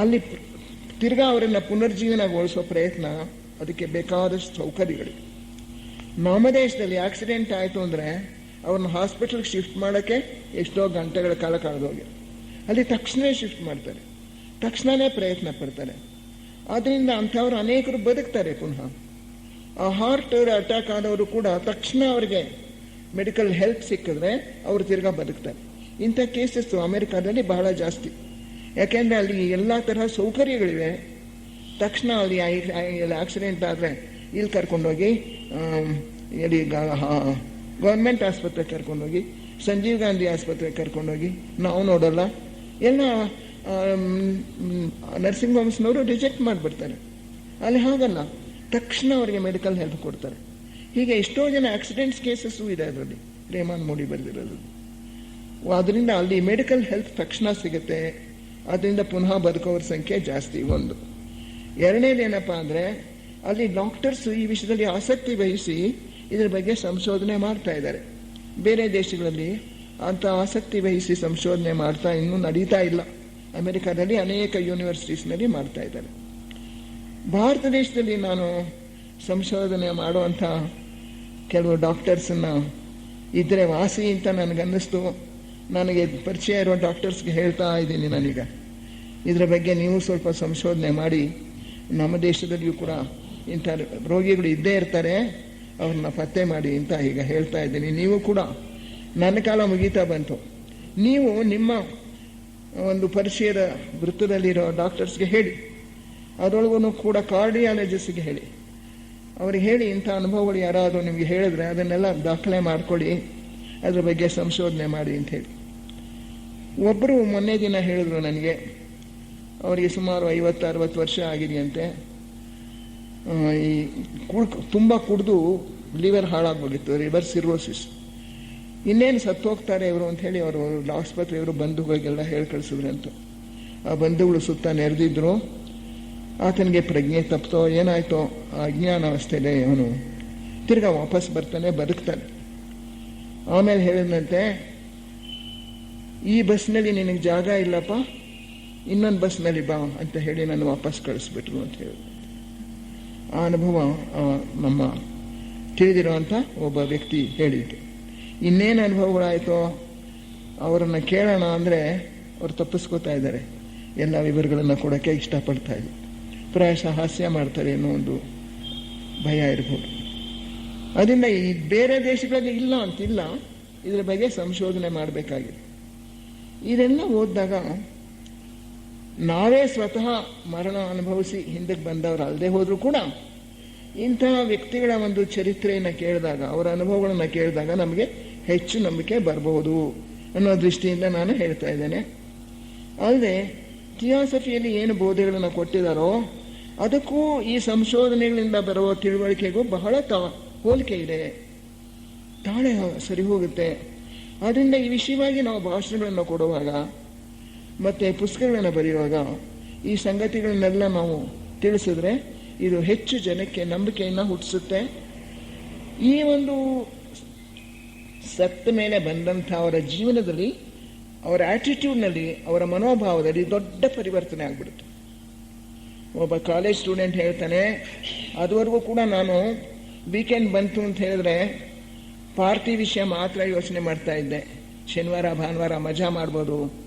ಅಲ್ಲಿ ತಿರ್ಗಾ ಅವರನ್ನು ಪುನರ್ಜೀವನಗೊಳಿಸೋ ಪ್ರಯತ್ನ, ಅದಕ್ಕೆ ಬೇಕಾದಷ್ಟು ಸೌಕರ್ಯಗಳಿವೆ. ನಮ್ಮ ದೇಶದಲ್ಲಿ ಆಕ್ಸಿಡೆಂಟ್ ಆಯಿತು ಅಂದರೆ ಅವ್ರನ್ನ ಹಾಸ್ಪಿಟಲ್ಗೆ ಶಿಫ್ಟ್ ಮಾಡೋಕ್ಕೆ ಎಷ್ಟೋ ಗಂಟೆಗಳ ಕಾಲ ಕಳೆದೋಗಿದೆ. ಅಲ್ಲಿ ತಕ್ಷಣ ಶಿಫ್ಟ್ ಮಾಡ್ತಾರೆ, ತಕ್ಷಣವೇ ಪ್ರಯತ್ನ ಪಡ್ತಾರೆ. ಆದ್ದರಿಂದ ಅಂಥವ್ರು ಅನೇಕರು ಬದುಕ್ತಾರೆ ಪುನಃ. ಆ ಹಾರ್ಟ್ ಅಟ್ಯಾಕ್ ಆದವರು ಕೂಡ ತಕ್ಷಣ ಅವರಿಗೆ ಮೆಡಿಕಲ್ ಹೆಲ್ಪ್ ಸಿಕ್ಕಿದ್ರೆ ಅವರು ತಿರ್ಗಾ ಬದುಕ್ತಾರೆ. ಇಂಥ ಕೇಸಸ್ ಅಮೆರಿಕಾದಲ್ಲಿ ಬಹಳ ಜಾಸ್ತಿ. ಯಾಕೆಂದರೆ ಅಲ್ಲಿ ಎಲ್ಲ ತರಹ ಸೌಕರ್ಯಗಳಿವೆ. ತಕ್ಷಣ ಅಲ್ಲಿ ಆಕ್ಸಿಡೆಂಟ್ ಆದರೆ ಇಲ್ಲಿ ಕರ್ಕೊಂಡೋಗಿ ಎಲ್ಲಿ ಗೌರ್ಮೆಂಟ್ ಆಸ್ಪತ್ರೆಗೆ ಕರ್ಕೊಂಡೋಗಿ, ಸಂಜೀವ್ ಗಾಂಧಿ ಆಸ್ಪತ್ರೆಗೆ ಕರ್ಕೊಂಡೋಗಿ ನಾವು ನೋಡೋಲ್ಲ, ಎಲ್ಲ ನರ್ಸಿಂಗ್ ಹೋಮ್ಸ್ನವರು ರಿಜೆಕ್ಟ್ ಮಾಡಿಬಿಡ್ತಾರೆ. ಅಲ್ಲಿ ಹಾಗಲ್ಲ, ತಕ್ಷಣ ಅವರಿಗೆ ಮೆಡಿಕಲ್ ಹೆಲ್ಪ್ ಕೊಡ್ತಾರೆ. ಹೀಗೆ ಎಷ್ಟೋ ಜನ ಆಕ್ಸಿಡೆಂಟ್ಸ್ ಕೇಸಸ್ಸು ಇದೆ ಅದರಲ್ಲಿ, ರೇಮಾನ್ ಮೋಡಿ ಬರೆದಿರೋದು. ಅದರಿಂದ ಅಲ್ಲಿ ಮೆಡಿಕಲ್ ಹೆಲ್ಪ್ ತಕ್ಷಣ ಸಿಗುತ್ತೆ. ಅದರಿಂದ ಪುನಃ ಬದುಕೋರ ಸಂಖ್ಯೆ ಜಾಸ್ತಿ. ಒಂದು. ಎರಡನೇದೇನಪ್ಪ ಅಂದರೆ, ಅಲ್ಲಿ ಡಾಕ್ಟರ್ಸ್ ಈ ವಿಷಯದಲ್ಲಿ ಆಸಕ್ತಿ ವಹಿಸಿ ಇದರ ಬಗ್ಗೆ ಸಂಶೋಧನೆ ಮಾಡ್ತಾ ಇದ್ದಾರೆ. ಬೇರೆ ದೇಶಗಳಲ್ಲಿ ಅಂಥ ಆಸಕ್ತಿ ವಹಿಸಿ ಸಂಶೋಧನೆ ಮಾಡ್ತಾ ಇನ್ನೂ ನಡೀತಾ ಇಲ್ಲ. ಅಮೆರಿಕಾದಲ್ಲಿ ಅನೇಕ ಯೂನಿವರ್ಸಿಟೀಸ್ನಲ್ಲಿ ಮಾಡ್ತಾ ಇದ್ದಾರೆ. ಭಾರತ ದೇಶದಲ್ಲಿ ನಾನು ಸಂಶೋಧನೆ ಮಾಡುವಂಥ ಕೆಲವು ಡಾಕ್ಟರ್ಸನ್ನು ಇದ್ದರೆ ವಾಸಿ ಅಂತ ನನಗನ್ನಿಸ್ತು. ನನಗೆ ಪರಿಚಯ ಇರೋ ಡಾಕ್ಟರ್ಸ್ಗೆ ಹೇಳ್ತಾ ಇದ್ದೀನಿ, ನಾನೀಗ ಇದರ ಬಗ್ಗೆ ನೀವು ಸ್ವಲ್ಪ ಸಂಶೋಧನೆ ಮಾಡಿ, ನಮ್ಮ ದೇಶದಲ್ಲಿಯೂ ಕೂಡ ಇಂಥ ರೋಗಿಗಳು ಇದ್ದೇ ಇರ್ತಾರೆ, ಅವ್ರನ್ನ ಪತ್ತೆ ಮಾಡಿ ಅಂತ ಈಗ ಹೇಳ್ತಾ ಇದ್ದೀನಿ. ನೀವು ಕೂಡ, ನನ್ನ ಕಾಲ ಮುಗೀತಾ ಬಂತು, ನೀವು ನಿಮ್ಮ ಒಂದು ಪರಿಚಯದ ವೃತ್ತದಲ್ಲಿರೋ ಡಾಕ್ಟರ್ಸ್ಗೆ ಹೇಳಿ, ಅದರೊಳಗೂ ಕೂಡ ಕಾರ್ಡಿಯಾಲಜಿಸ್ಟ್ಗೆ ಹೇಳಿ, ಅವ್ರಿಗೆ ಹೇಳಿ ಇಂಥ ಅನುಭವಗಳು ಯಾರಾದರೂ ನಿಮಗೆ ಹೇಳಿದ್ರೆ ಅದನ್ನೆಲ್ಲ ದಾಖಲೆ ಮಾಡ್ಕೊಳ್ಳಿ, ಅದ್ರ ಬಗ್ಗೆ ಸಂಶೋಧನೆ ಮಾಡಿ ಅಂತ ಹೇಳಿ. ಒಬ್ಬರು ಮೊನ್ನೆ ದಿನ ಹೇಳಿದ್ರು ನನಗೆ, ಅವರಿಗೆ ಸುಮಾರು 50-60 ವರ್ಷ ಆಗಿದೆಯಂತೆ. ಈ ತುಂಬ ಕುಡಿದು ಲಿವರ್ ಹಾಳಾಗ್ಬೋಗಿತ್ತು, ಲಿವರ್ ಸಿರೋಸಿಸ್. ಇನ್ನೇನು ಸತ್ತು ಹೋಗ್ತಾರೆ ಇವರು ಅಂತ ಹೇಳಿ ಅವರು ಆಸ್ಪತ್ರೆಯವರು ಬಂಧುಗಳಿಗೆಲ್ಲ ಹೇಳಿ ಕಳಿಸಿದ್ರಂತ. ಆ ಬಂಧುಗಳು ಸುತ್ತ ನೆರೆದಿದ್ರು. ಆತನಿಗೆ ಪ್ರಜ್ಞೆ ತಪ್ಪಿತೋ ಏನಾಯ್ತೋ, ಆ ಅಜ್ಞಾನ ಅವಸ್ಥೆಯಲ್ಲಿ ಅವನು ತಿರ್ಗಾ ವಾಪಸ್ ಬರ್ತಾನೆ, ಬದುಕ್ತಾನೆ. ಆಮೇಲೆ ಹೇಳಿದಂತೆ, ಈ ಬಸ್ನಲ್ಲಿ ನಿನಗೆ ಜಾಗ ಇಲ್ಲಪ್ಪ, ಇನ್ನೊಂದು ಬಸ್ನಲ್ಲಿ ಬಾ ಅಂತ ಹೇಳಿ ನಾನು ವಾಪಸ್ ಕಳಿಸ್ಬಿಟ್ರು ಅಂತ ಹೇಳಿ. ಆ ಅನುಭವ ನಮ್ಮ ತಿಳಿದಿರುವಂಥ ಒಬ್ಬ ವ್ಯಕ್ತಿ ಹೇಳಿದ್ದು. ಇನ್ನೇನು ಅನುಭವಗಳಾಯಿತೋ ಅವರನ್ನು ಕೇಳೋಣ ಅಂದರೆ ಅವ್ರು ತಪ್ಪಿಸ್ಕೋತಾ ಇದ್ದಾರೆ, ಎಲ್ಲ ವಿವರಗಳನ್ನು ಕೊಡೋಕ್ಕೆ ಇಷ್ಟಪಡ್ತಾ ಇದ್ದಾರೆ. ಪ್ರಾಯಶಃ ಹಾಸ್ಯ ಮಾಡ್ತಾರೆ ಅನ್ನೋ ಒಂದು ಭಯ ಇರ್ಬೋದು. ಅದರಿಂದ ಈ ಬೇರೆ ದೇಶಗಳಲ್ಲಿ ಇಲ್ಲ ಅಂತಿಲ್ಲ, ಇದರ ಬಗ್ಗೆ ಸಂಶೋಧನೆ ಮಾಡಬೇಕಾಗಿದೆ. ಇದೆಲ್ಲ ಓದಿದಾಗ ನಾವೇ ಸ್ವತಃ ಮರಣ ಅನುಭವಿಸಿ ಹಿಂದಕ್ಕೆ ಬಂದವರು ಅಲ್ಲದೆ ಹೋದರೂ ಕೂಡ ಇಂತಹ ವ್ಯಕ್ತಿಗಳ ಒಂದು ಚರಿತ್ರೆಯನ್ನು ಕೇಳಿದಾಗ, ಅವರ ಅನುಭವಗಳನ್ನು ಕೇಳಿದಾಗ ನಮಗೆ ಹೆಚ್ಚು ನಂಬಿಕೆ ಬರಬಹುದು ಅನ್ನೋ ದೃಷ್ಟಿಯಿಂದ ನಾನು ಹೇಳ್ತಾ ಇದ್ದೇನೆ. ಅಲ್ಲದೆ ಥಿಯಾಸಫಿಯಲ್ಲಿ ಏನು ಬೋಧೆಗಳನ್ನು ಕೊಟ್ಟಿದ್ದಾರೋ ಅದಕ್ಕೂ ಈ ಸಂಶೋಧನೆಗಳಿಂದ ಬರುವ ತಿಳುವಳಿಕೆಗೂ ಬಹಳ ಹೋಲಿಕೆ ಇದೆ, ತಾಳೆ ಸರಿ ಹೋಗುತ್ತೆ. ಆದ್ದರಿಂದ ಈ ವಿಷಯವಾಗಿ ನಾವು ಭಾಷಣಗಳನ್ನು ಕೊಡುವಾಗ ಮತ್ತು ಪುಸ್ತಕಗಳನ್ನು ಬರೆಯುವಾಗ ಈ ಸಂಗತಿಗಳನ್ನೆಲ್ಲ ನಾವು ತಿಳಿಸಿದ್ರೆ ಇದು ಹೆಚ್ಚು ಜನಕ್ಕೆ ನಂಬಿಕೆಯನ್ನು ಹುಟ್ಟಿಸುತ್ತೆ. ಈ ಒಂದು ಸತ್ತ ಮೇಲೆ ಬಂದಂಥ ಅವರ ಜೀವನದಲ್ಲಿ, ಅವರ ಆಟಿಟ್ಯೂಡ್ನಲ್ಲಿ, ಅವರ ಮನೋಭಾವದಲ್ಲಿ ದೊಡ್ಡ ಪರಿವರ್ತನೆ ಆಗ್ಬಿಡುತ್ತೆ. ಒಬ್ಬ ಕಾಲೇಜ್ ಸ್ಟೂಡೆಂಟ್ ಹೇಳ್ತಾನೆ, ಅದುವರೆಗೂ ಕೂಡ ನಾನು ವೀಕೆಂಡ್ ಬಂತು ಅಂತ ಹೇಳಿದ್ರೆ ಪಾರ್ಟಿ ವಿಷಯ ಮಾತ್ರ ಯೋಚನೆ ಮಾಡ್ತಾ ಇದ್ದೆ. ಶನಿವಾರ ಭಾನುವಾರ ಮಜಾ ಮಾಡ್ಬೋದು,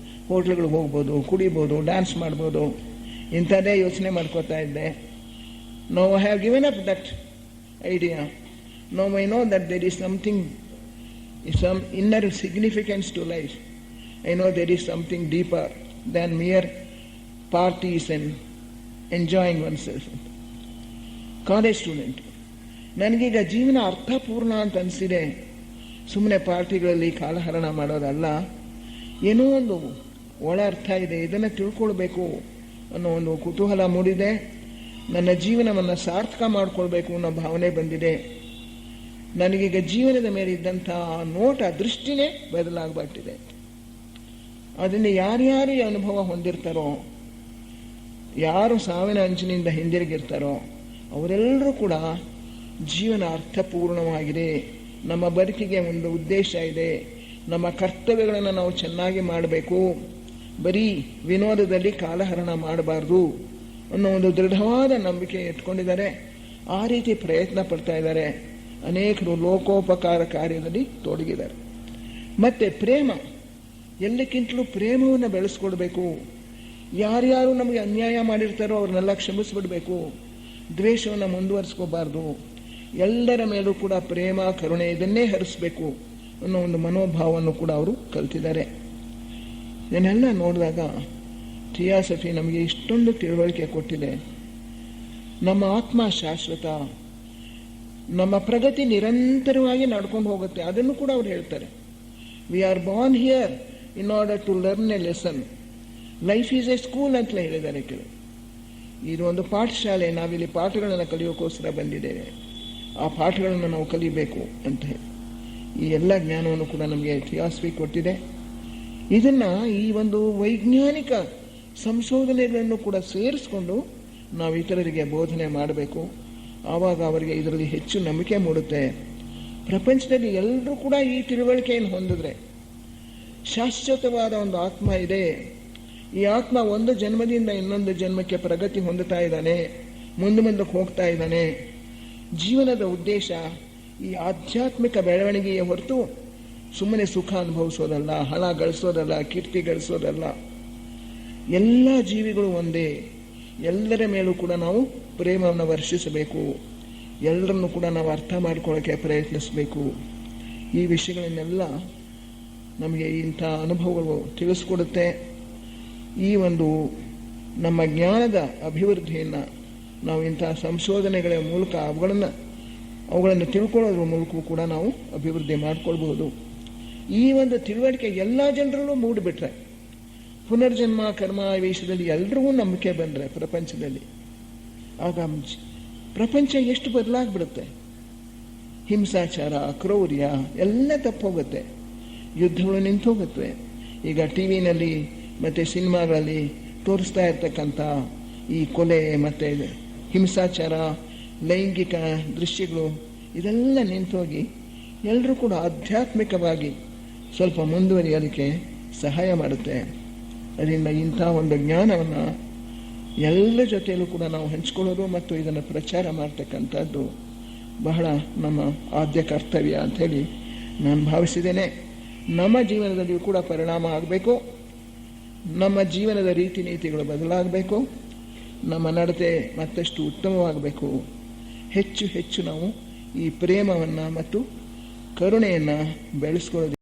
ಹೋಟ್ಲ್ಗಳಿಗೆ ಹೋಗ್ಬೋದು, ಕುಡಿಬೋದು, ಡ್ಯಾನ್ಸ್ ಮಾಡ್ಬೋದು, ಇಂಥದ್ದೇ ಯೋಚನೆ ಮಾಡ್ಕೋತಾ ಇದ್ದೆ. Now I have given up that idea. Now I know that there is something, some inner significance to life. I know there is something deeper than mere parties and enjoying oneself. College student, ನನಗೀಗ ಜೀವನ ಅರ್ಥಪೂರ್ಣ ಅಂತ ಅನಿಸಿದೆ. ಸುಮ್ಮನೆ ಪಾರ್ಟಿಗಳಲ್ಲಿ ಕಾಲಹರಣ ಮಾಡೋದಲ್ಲ, ಏನೋ ಒಂದು ಒಳ ಅರ್ಥ ಇದೆ, ಇದನ್ನು ತಿಳ್ಕೊಳ್ಬೇಕು ಅನ್ನೋ ಒಂದು ಕುತೂಹಲ ಮೂಡಿದೆ. ನನ್ನ ಜೀವನವನ್ನು ಸಾರ್ಥಕ ಮಾಡಿಕೊಳ್ಬೇಕು ಅನ್ನೋ ಭಾವನೆ ಬಂದಿದೆ. ನನಗೀಗ ಜೀವನದ ಮೇಲೆ ಇದ್ದಂಥ ನೋಟ ದೃಷ್ಟಿನೇ ಬದಲಾಗ್ಬಿಟ್ಟಿದೆ. ಅದರಿಂದ ಯಾರ್ಯಾರು ಈ ಅನುಭವ ಹೊಂದಿರ್ತಾರೋ, ಯಾರು ಸಾವಿನ ಅಂಚಿನಿಂದ ಹಿಂದಿರುಗಿರ್ತಾರೋ ಅವರೆಲ್ಲರೂ ಕೂಡ ಜೀವನ ಅರ್ಥಪೂರ್ಣವಾಗಿದೆ, ನಮ್ಮ ಬದುಕಿಗೆ ಒಂದು ಉದ್ದೇಶ ಇದೆ, ನಮ್ಮ ಕರ್ತವ್ಯಗಳನ್ನು ನಾವು ಚೆನ್ನಾಗಿ ಮಾಡಬೇಕು, ಬರೀ ವಿನೋದದಲ್ಲಿ ಕಾಲಹರಣ ಮಾಡಬಾರ್ದು ಅನ್ನೋ ಒಂದು ದೃಢವಾದ ನಂಬಿಕೆ ಇಟ್ಕೊಂಡಿದ್ದಾರೆ. ಆ ರೀತಿ ಪ್ರಯತ್ನ ಪಡ್ತಾ ಇದ್ದಾರೆ. ಅನೇಕರು ಲೋಕೋಪಕಾರ ಕಾರ್ಯದಲ್ಲಿ ತೊಡಗಿದ್ದಾರೆ. ಮತ್ತೆ ಪ್ರೇಮ, ಎಲ್ಲಕ್ಕಿಂತಲೂ ಪ್ರೇಮವನ್ನು ಬೆಳೆಸ್ಕೊಡ್ಬೇಕು. ಯಾರ್ಯಾರು ನಮಗೆ ಅನ್ಯಾಯ ಮಾಡಿರ್ತಾರೋ ಅವ್ರನ್ನೆಲ್ಲ ಕ್ಷಮಿಸ್ಬಿಡ್ಬೇಕು, ದ್ವೇಷವನ್ನು ಮುಂದುವರಿಸ್ಕೋಬಾರ್ದು, ಎಲ್ಲರ ಮೇಲೂ ಕೂಡ ಪ್ರೇಮ ಕರುಣೆ ಇದನ್ನೇ ಹರಿಸ್ಬೇಕು ಅನ್ನೋ ಒಂದು ಮನೋಭಾವವನ್ನು ಕೂಡ ಅವರು ಕಲ್ತಿದ್ದಾರೆ. ಇದನ್ನೆಲ್ಲ ನೋಡಿದಾಗ ಥಿಯಾಸಫಿ ನಮಗೆ ಇಷ್ಟೊಂದು ತಿಳುವಳಿಕೆ ಕೊಟ್ಟಿದೆ. ನಮ್ಮ ಆತ್ಮ ಶಾಶ್ವತ, ನಮ್ಮ ಪ್ರಗತಿ ನಿರಂತರವಾಗಿ ನಡ್ಕೊಂಡು ಹೋಗುತ್ತೆ. ಅದನ್ನು ಕೂಡ ಅವ್ರು ಹೇಳ್ತಾರೆ. We are born here in order to learn a lesson. Life is a school ಅಂತಲೇ ಹೇಳಿದ್ದಾರೆ ಕೆಲವು. ಇದು ಒಂದು ಪಾಠಶಾಲೆ, ನಾವಿಲ್ಲಿ ಪಾಠಗಳನ್ನು ಕಲಿಯೋಕ್ಕೋಸ್ಕರ ಬಂದಿದ್ದೇವೆ, ಆ ಪಾಠಗಳನ್ನು ನಾವು ಕಲಿಬೇಕು ಅಂತ ಹೇಳಿ ಈ ಎಲ್ಲ ಜ್ಞಾನವನ್ನು ಕೂಡ ನಮಗೆ ಥಿಯಾಸಫಿ ಕೊಟ್ಟಿದೆ. ಇದನ್ನು ಈ ಒಂದು ವೈಜ್ಞಾನಿಕ ಸಂಶೋಧನೆಗಳನ್ನು ಕೂಡ ಸೇರಿಸ್ಕೊಂಡು ನಾವು ಇತರರಿಗೆ ಬೋಧನೆ ಮಾಡಬೇಕು. ಆವಾಗ ಅವರಿಗೆ ಇದರಲ್ಲಿ ಹೆಚ್ಚು ನಂಬಿಕೆ ಮೂಡುತ್ತೆ. ಪ್ರಪಂಚದಲ್ಲಿ ಎಲ್ಲರೂ ಕೂಡ ಈ ತಿಳುವಳಿಕೆಯನ್ನು ಹೊಂದಿದ್ರೆ ಶಾಶ್ವತವಾದ ಒಂದು ಆತ್ಮ ಇದೆ, ಈ ಆತ್ಮ ಒಂದು ಜನ್ಮದಿಂದ ಇನ್ನೊಂದು ಜನ್ಮಕ್ಕೆ ಪ್ರಗತಿ ಹೊಂದುತ್ತಾ ಇದ್ದಾನೆ, ಮುಂದಕ್ಕೆ ಹೋಗ್ತಾ ಇದ್ದಾನೆ. ಜೀವನದ ಉದ್ದೇಶ ಈ ಆಧ್ಯಾತ್ಮಿಕ ಬೆಳವಣಿಗೆಯ ಹೊರತು ಸುಮ್ಮನೆ ಸುಖ ಅನುಭವಿಸೋದಲ್ಲ, ಹಣ ಗಳಿಸೋದಲ್ಲ, ಕೀರ್ತಿ ಗಳಿಸೋದಲ್ಲ. ಎಲ್ಲ ಜೀವಿಗಳು ಒಂದೇ, ಎಲ್ಲರ ಮೇಲೂ ಕೂಡ ನಾವು ಪ್ರೇಮವನ್ನು ವರ್ಷಿಸಬೇಕು, ಎಲ್ಲರನ್ನು ಕೂಡ ನಾವು ಅರ್ಥ ಮಾಡ್ಕೊಳ್ಳೋಕ್ಕೆ ಪ್ರಯತ್ನಿಸಬೇಕು. ಈ ವಿಷಯಗಳನ್ನೆಲ್ಲ ನಮಗೆ ಇಂಥ ಅನುಭವಗಳು ತಿಳಿಸ್ಕೊಡುತ್ತೆ. ಈ ಒಂದು ನಮ್ಮ ಜ್ಞಾನದ ಅಭಿವೃದ್ಧಿಯನ್ನು ನಾವು ಇಂಥ ಸಂಶೋಧನೆಗಳ ಮೂಲಕ ಅವುಗಳನ್ನು ತಿಳ್ಕೊಳ್ಳೋದ್ರ ಮೂಲಕವೂ ಕೂಡ ನಾವು ಅಭಿವೃದ್ಧಿ ಮಾಡಿಕೊಳ್ಬಹುದು. ಈ ಒಂದು ತಿಳುವಳಿಕೆ ಎಲ್ಲ ಜನರಲ್ಲೂ ಮೂಡಿಬಿಟ್ರೆ, ಪುನರ್ಜನ್ಮ ಕರ್ಮ ಈ ವಿಷಯದಲ್ಲಿ ಎಲ್ರಿಗೂ ನಂಬಿಕೆ ಬಂದರೆ ಪ್ರಪಂಚದಲ್ಲಿ, ಆಗ ಪ್ರಪಂಚ ಎಷ್ಟು ಬದಲಾಗ್ಬಿಡುತ್ತೆ. ಹಿಂಸಾಚಾರ, ಕ್ರೌರ್ಯ ಎಲ್ಲ ತಪ್ಪೋಗುತ್ತೆ, ಯುದ್ಧಗಳು ನಿಂತು ಹೋಗುತ್ತೆ. ಈಗ ಟಿ ವಿನಲ್ಲಿ ಮತ್ತು ಸಿನಿಮಾಗಳಲ್ಲಿ ತೋರಿಸ್ತಾ ಇರ್ತಕ್ಕಂಥ ಈ ಕೊಲೆ ಮತ್ತು ಹಿಂಸಾಚಾರ, ಲೈಂಗಿಕ ದೃಶ್ಯಗಳು ಇದೆಲ್ಲ ನಿಂತೋಗಿ ಎಲ್ಲರೂ ಕೂಡ ಆಧ್ಯಾತ್ಮಿಕವಾಗಿ ಸ್ವಲ್ಪ ಮುಂದುವರಿಯೋದಕ್ಕೆ ಸಹಾಯ ಮಾಡುತ್ತೆ. ಅದರಿಂದ ಇಂಥ ಒಂದು ಜ್ಞಾನವನ್ನು ಎಲ್ಲ ಜೊತೆಯಲ್ಲೂ ಕೂಡ ನಾವು ಹಂಚ್ಕೊಳ್ಳೋದು ಮತ್ತು ಇದನ್ನು ಪ್ರಚಾರ ಮಾಡ್ತಕ್ಕಂಥದ್ದು ಬಹಳ ನಮ್ಮ ಆದ್ಯ ಕರ್ತವ್ಯ ಅಂಥೇಳಿ ನಾನು ಭಾವಿಸಿದ್ದೇನೆ. ನಮ್ಮ ಜೀವನದಲ್ಲಿಯೂ ಕೂಡ ಪರಿಣಾಮ ಆಗಬೇಕು, ನಮ್ಮ ಜೀವನದ ರೀತಿ ನೀತಿಗಳು ಬದಲಾಗಬೇಕು, ನಮ್ಮ ನಡತೆ ಮತ್ತಷ್ಟು ಉತ್ತಮವಾಗಬೇಕು. ಹೆಚ್ಚು ಹೆಚ್ಚು ನಾವು ಈ ಪ್ರೇಮವನ್ನು ಮತ್ತು ಕರುಣೆಯನ್ನು ಬೆಳೆಸ್ಕೊಳ್ಳೋದು